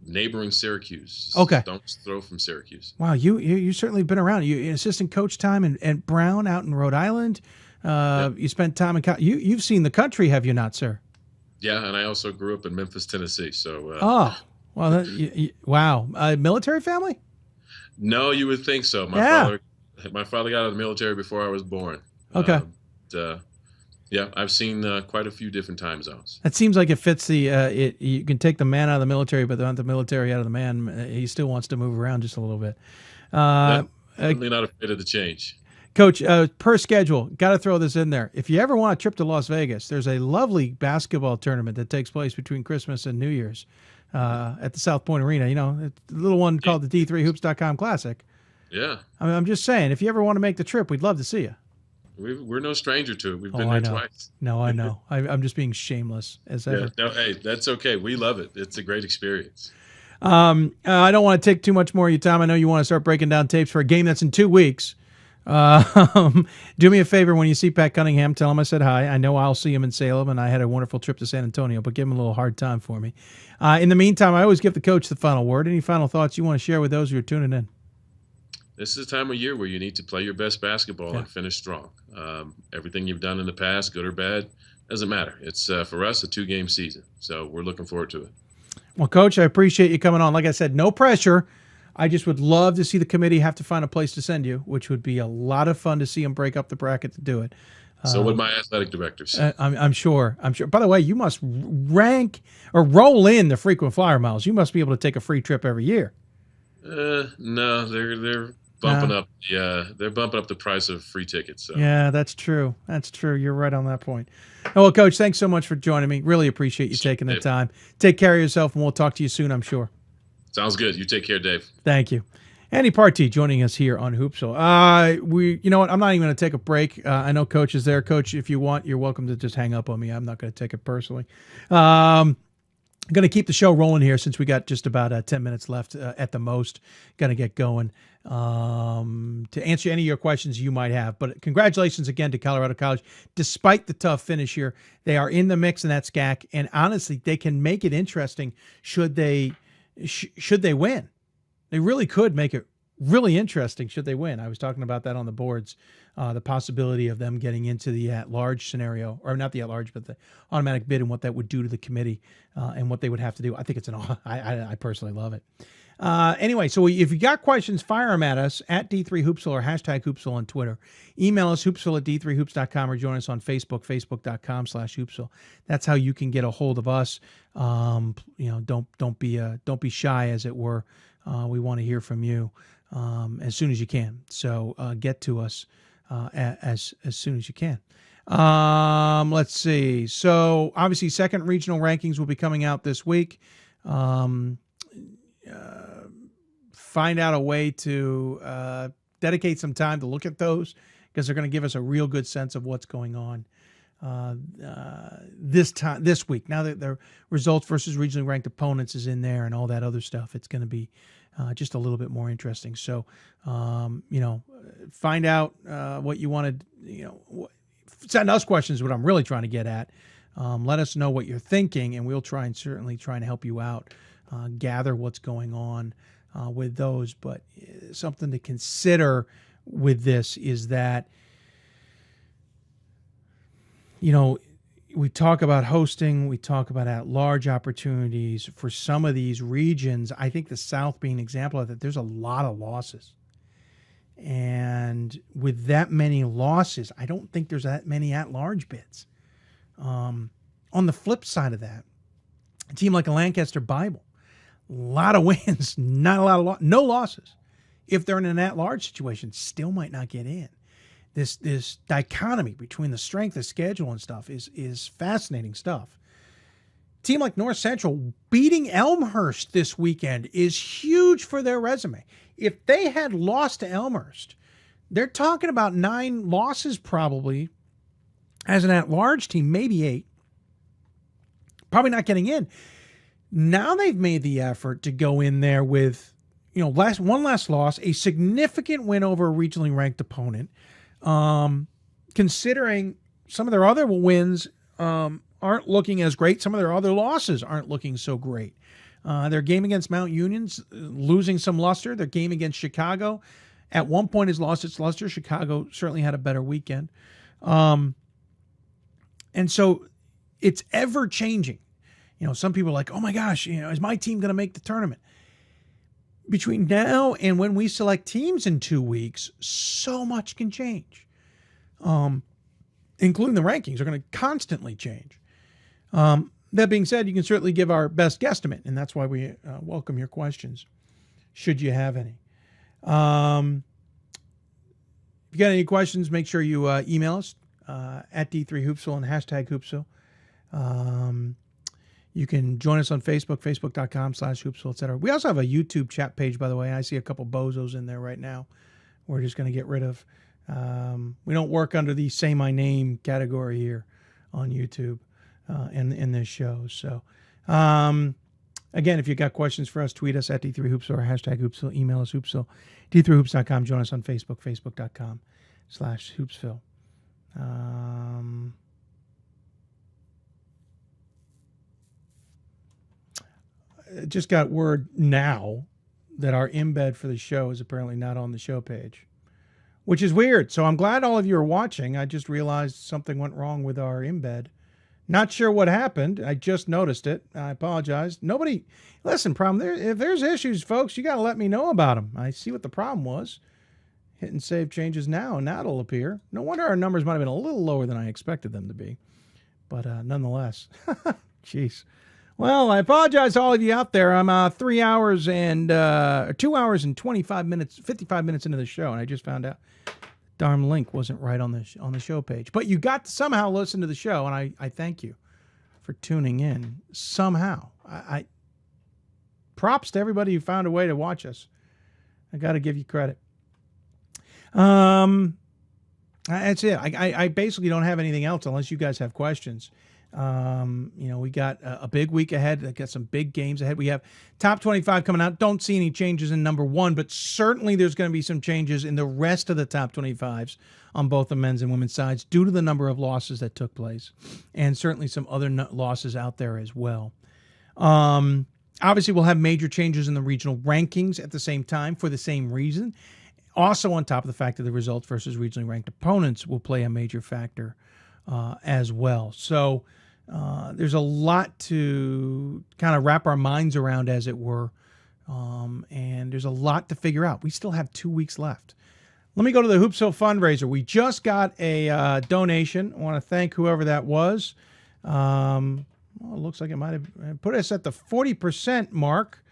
S12: neighboring Syracuse.
S1: Okay.
S12: Don't throw from Syracuse.
S1: Wow, you certainly been around. You assistant coach time in Brown out in Rhode Island. You spent time in you've seen the country, have you not, sir?
S12: Yeah, and I also grew up in Memphis, Tennessee. So.
S1: Well, wow. Military family?
S12: No, you would think so. My father got out of the military before I was born.
S1: Okay.
S12: Yeah, I've seen quite a few different time zones.
S1: It seems like it fits the. You can take the man out of the military, but not the military out of the man. He still wants to move around just a little bit.
S12: Definitely not afraid of the change.
S1: Coach, per schedule, got to throw this in there. If you ever want a trip to Las Vegas, there's a lovely basketball tournament that takes place between Christmas and New Year's at the South Point Arena. The little one called the D3Hoops.com Classic.
S12: Yeah.
S1: I'm just saying, if you ever want to make the trip, we'd love to see you.
S12: We're no stranger to it. We've been there twice.
S1: No, I know. I'm just being shameless as ever.
S12: No, hey, that's okay. We love it. It's a great experience.
S1: I don't want to take too much more of your time. I know you want to start breaking down tapes for a game that's in 2 weeks. Do me a favor when you see Pat Cunningham, tell him I said hi. I know I'll see him in Salem, and I had a wonderful trip to San Antonio, but give him a little hard time for me. In the meantime, I always give the coach the final word. Any final thoughts you want to share with those who are tuning in?
S12: This is the time of year where you need to play your best basketball and finish strong. Everything you've done in the past, good or bad, doesn't matter. It's, for us, a 2-game season, so we're looking forward to it.
S1: Well, Coach, I appreciate you coming on. Like I said, no pressure. I just would love to see the committee have to find a place to send you, which would be a lot of fun to see them break up the bracket to do it.
S12: So would my athletic directors.
S1: I'm sure. By the way, you must rank or roll in the frequent flyer miles. You must be able to take a free trip every year.
S12: No, they're bumping up. Yeah, they're bumping up the price of free tickets. So.
S1: Yeah, that's true. That's true. You're right on that point. Oh, well, Coach, thanks so much for joining me. Really appreciate you taking the time. Take care of yourself, and we'll talk to you soon, I'm sure.
S12: Sounds good. You take care, Dave.
S1: Thank you. Andy Partee joining us here on Hoopsville. You know what? I'm not even going to take a break. I know Coach is there. Coach, if you want, you're welcome to just hang up on me. I'm not going to take it personally. I'm going to keep the show rolling here since we got just about 10 minutes left at the most. Going to get going to answer any of your questions you might have. But congratulations again to Colorado College. Despite the tough finish here, they are in the mix in that SCAC. And honestly, they can make it interesting should they win. They really could make it really interesting should they win. I was talking about that on the boards, the possibility of them getting into the at-large scenario, or not the at-large, but the automatic bid and what that would do to the committee and what they would have to do. I think it's I personally love it. Anyway, so if you got questions, fire them at us at D3Hoopsville or hashtag Hoopsville on Twitter. Email us hoopsville@d3hoops.com or join us on Facebook, facebook.com/Hoopsville. That's how you can get a hold of us. Don't be shy, as it were. We want to hear from you as soon as you can. So get to us as soon as you can. Let's see. So obviously, second regional rankings will be coming out this week. Find out a way to dedicate some time to look at those, because they're going to give us a real good sense of what's going on this week. Now that the results versus regionally ranked opponents is in there and all that other stuff, it's going to be just a little bit more interesting. So, find out what you wanted. Send us questions. What I'm really trying to get at. Let us know what you're thinking, and we'll certainly try and help you out. Gather what's going on with those. But something to consider with this is that, we talk about hosting, we talk about at-large opportunities for some of these regions. I think the South being an example of that, there's a lot of losses. And with that many losses, I don't think there's that many at-large bids. On the flip side of that, a team like a Lancaster Bible, a lot of wins, not a lot of no losses. If they're in an at-large situation, still might not get in. This dichotomy between the strength of schedule and stuff is fascinating stuff. Team like North Central beating Elmhurst this weekend is huge for their resume. If they had lost to Elmhurst, they're talking about 9 losses probably as an at-large team, maybe 8. Probably not getting in. Now they've made the effort to go in there with, one last loss, a significant win over a regionally ranked opponent. Considering some of their other wins aren't looking as great, some of their other losses aren't looking so great. Their game against Mount Union's losing some luster. Their game against Chicago at one point has lost its luster. Chicago certainly had a better weekend. And so it's ever changing. Some people are like, oh my gosh, is my team going to make the tournament? Between now and when we select teams in 2 weeks, so much can change, including the rankings are going to constantly change. That being said, you can certainly give our best guesstimate, and that's why we welcome your questions, should you have any. If you got any questions, make sure you email us at D3Hoopsville and hashtag Hoopsville. You can join us on Facebook, facebook.com/Hoopsville, etc. We also have a YouTube chat page, by the way. I see a couple bozos in there right now. We're just going to get rid of. We don't work under the Say My Name category here on YouTube in this show. So, again, if you got questions for us, tweet us at D3Hoopsville or hashtag Hoopsville. Email us Hoopsville, D3Hoops.com. Join us on Facebook, facebook.com/Hoopsville. Just got word now that our embed for the show is apparently not on the show page, which is weird. So I'm glad all of you are watching. I just realized something went wrong with our embed Not sure what happened. I just noticed it. I apologize. Nobody, listen, if there's issues, folks, you got to let me know about them. I see what the problem was. Hit and save changes now, and that'll appear. No wonder our numbers might have been a little lower than I expected them to be. But nonetheless, jeez. Well, I apologize to all of you out there. I'm 2 hours and 25 minutes, 55 minutes into the show, and I just found out darn link wasn't right on the show page. But you got to somehow listen to the show, and I thank you for tuning in somehow. I props to everybody who found a way to watch us. I got to give you credit. That's it. I basically don't have anything else unless you guys have questions. We got a big week ahead. I got some big games ahead. We have top 25 coming out. Don't see any changes in number 1, but certainly there's going to be some changes in the rest of the top 25s on both the men's and women's sides due to the number of losses that took place, and certainly some other losses out there as well. Obviously, we'll have major changes in the regional rankings at the same time for the same reason. Also, on top of the fact that the results versus regionally ranked opponents will play a major factor as well. So there's a lot to kind of wrap our minds around, as it were, and there's a lot to figure out. We still have 2 weeks left. Let me go to the Hoopsville fundraiser. We just got a donation. I want to thank whoever that was. It looks like it might have put us at the 40% mark.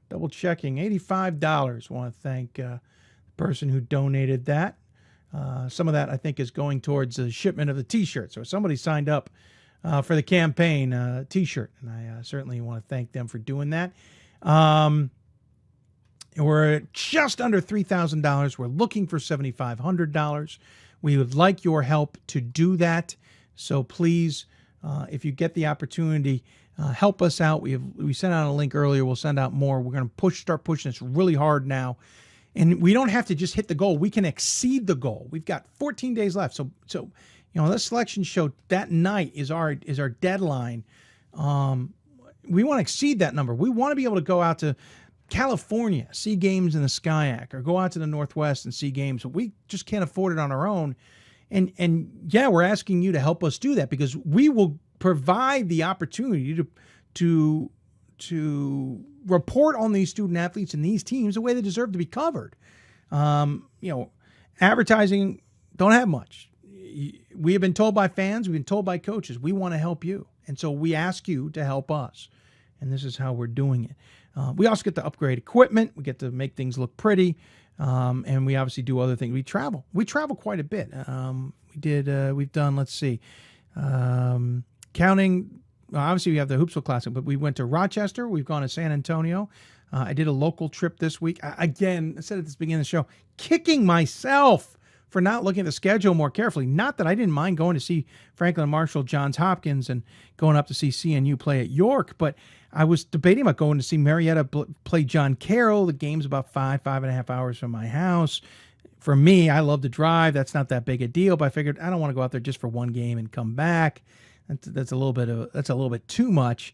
S1: Double checking, $85. I want to thank the person who donated that. Some of that, I think, is going towards the shipment of the T-shirt. So somebody signed up for the campaign T-shirt, and I certainly want to thank them for doing that. We're at just under $3,000. We're looking for $7,500. We would like your help to do that. So please, if you get the opportunity, help us out. We sent out a link earlier. We'll send out more. We're going to start pushing this really hard now. And we don't have to just hit the goal. We can exceed the goal. We've got 14 days left. So this selection show, that night is our deadline. We want to exceed that number. We want to be able to go out to California, see games in the SCIAC, or go out to the Northwest and see games. We just can't afford it on our own. And yeah, we're asking you to help us do that, because we will provide the opportunity to report on these student athletes and these teams the way they deserve to be covered. Advertising don't have much. We have been told by fans, we've been told by coaches, we want to help you. And so we ask you to help us. And this is how we're doing it. We also get to upgrade equipment. We get to make things look pretty. And we obviously do other things. We travel quite a bit. We've done, let's see, counting. Obviously, we have the Hoopsville Classic, but we went to Rochester. We've gone to San Antonio. I did a local trip this week. Again, I said at the beginning of the show, kicking myself for not looking at the schedule more carefully. Not that I didn't mind going to see Franklin Marshall, Johns Hopkins, and going up to see CNU play at York, but I was debating about going to see Marietta play John Carroll. The game's about 5.5 hours from my house. For me, I love to drive. That's not that big a deal, but I figured I don't want to go out there just for one game and come back. That's a little bit too much.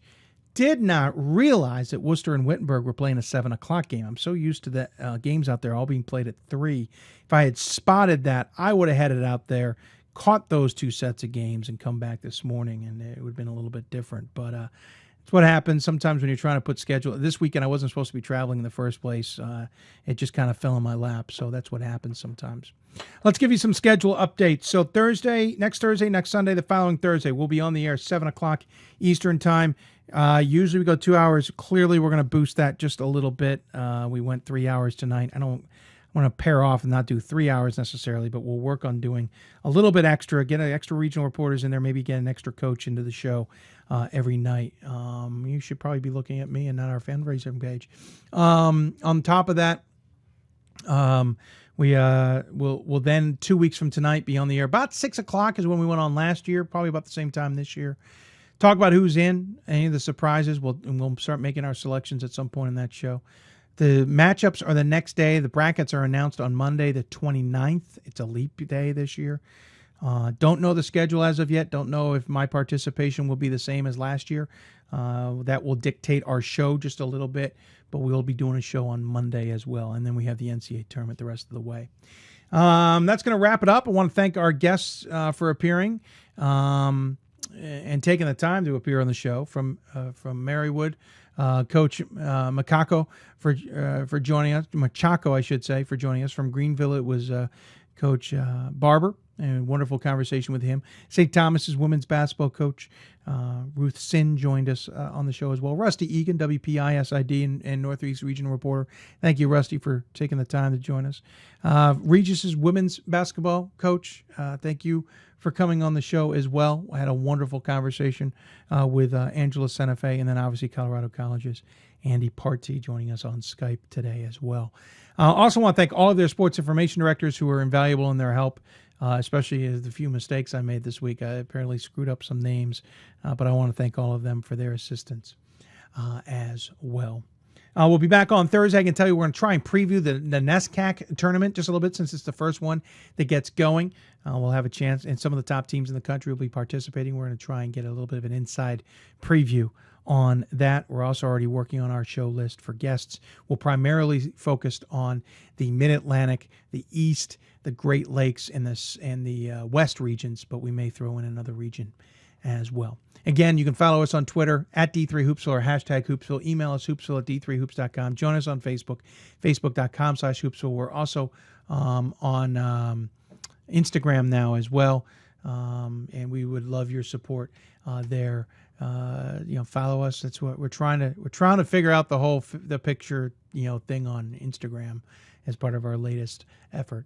S1: Did not realize that Worcester and Wittenberg were playing a 7:00 game. I'm so used to the games out there all being played at 3. If I had spotted that, I would have headed out there, caught those 2 sets of games, and come back this morning, and it would have been a little bit different. But it's what happens sometimes when you're trying to put schedule. This weekend, I wasn't supposed to be traveling in the first place. It just kind of fell in my lap, so that's what happens sometimes. Let's give you some schedule updates. So next Thursday, next Sunday, the following Thursday, we'll be on the air 7:00 Eastern time. Usually we go 2 hours. Clearly, we're going to boost that just a little bit. We went 3 hours tonight. I don't want to pair off and not do 3 hours necessarily, but we'll work on doing a little bit extra, get extra regional reporters in there, maybe get an extra coach into the show every night. You should probably be looking at me and not our fundraising page. On top of that, we'll then 2 weeks from tonight be on the air. About 6:00 is when we went on last year, probably about the same time this year. Talk about who's in, any of the surprises. We'll start making our selections at some point in that show. The matchups are the next day. The brackets are announced on Monday, the 29th. It's a leap day this year. Don't know the schedule as of yet. Don't know if my participation will be the same as last year. That will dictate our show just a little bit, but we'll be doing a show on Monday as well. And then we have the NCAA tournament the rest of the way. That's going to wrap it up. I want to thank our guests for appearing. and taking the time to appear on the show from Marywood, Coach Macciocco for joining us. Macciocco, I should say, for joining us. From Greenville, it was Coach Barber, and a wonderful conversation with him. St. Thomas's women's basketball coach Ruth Sinn joined us on the show as well. Rusty Egan, WPI SID and Northeast Regional reporter. Thank you, Rusty, for taking the time to join us. Regis's women's basketball coach, thank you for coming on the show as well. I had a wonderful conversation with Angela Santa Fe, and then obviously Colorado College's Andy Partee joining us on Skype today as well. Also want to thank all of their sports information directors who are invaluable in their help, especially the few mistakes I made this week. I apparently screwed up some names, but I want to thank all of them for their assistance as well. We'll be back on Thursday. I can tell you we're going to try and preview the NESCAC tournament just a little bit since it's the first one that gets going. We'll have a chance, and some of the top teams in the country will be participating. We're going to try and get a little bit of an inside preview on that. We're also already working on our show list for guests. We'll primarily focus on the Mid-Atlantic, the East, the Great Lakes, and the West regions, but we may throw in another region as well. Again, you can follow us on Twitter at D3Hoopsville or hashtag Hoopsville. Email us hoopsville at d3hoops.com. Join us on Facebook, facebook.com/Hoopsville. We're also on Instagram now as well, and we would love your support there. Follow us. That's what we're trying to figure out the picture thing on Instagram as part of our latest effort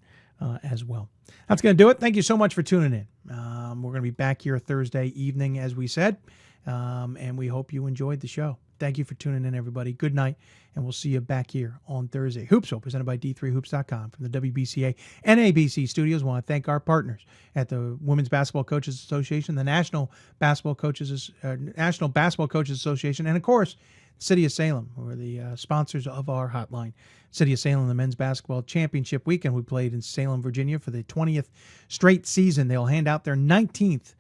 S1: as well. That's going to do it. Thank you so much for tuning in. We're going to be back here Thursday evening, as we said, and we hope you enjoyed the show. Thank you for tuning in, everybody. Good night, and we'll see you back here on Thursday. Hoopsville, presented by D3Hoops.com from the WBCA and ABC studios. I want to thank our partners at the Women's Basketball Coaches Association, the National Basketball Coaches Association, and, of course, City of Salem, who are the sponsors of our hotline. City of Salem, the men's basketball championship weekend. We played in Salem, Virginia for the 20th straight season. They'll hand out their 19th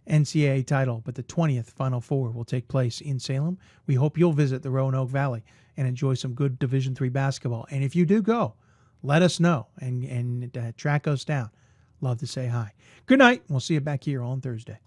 S1: NCAA title, but the 20th Final Four will take place in Salem. We hope you'll visit the Roanoke Valley and enjoy some good Division III basketball. And if you do go, let us know and track us down. Love to say hi. Good night. We'll see you back here on Thursday.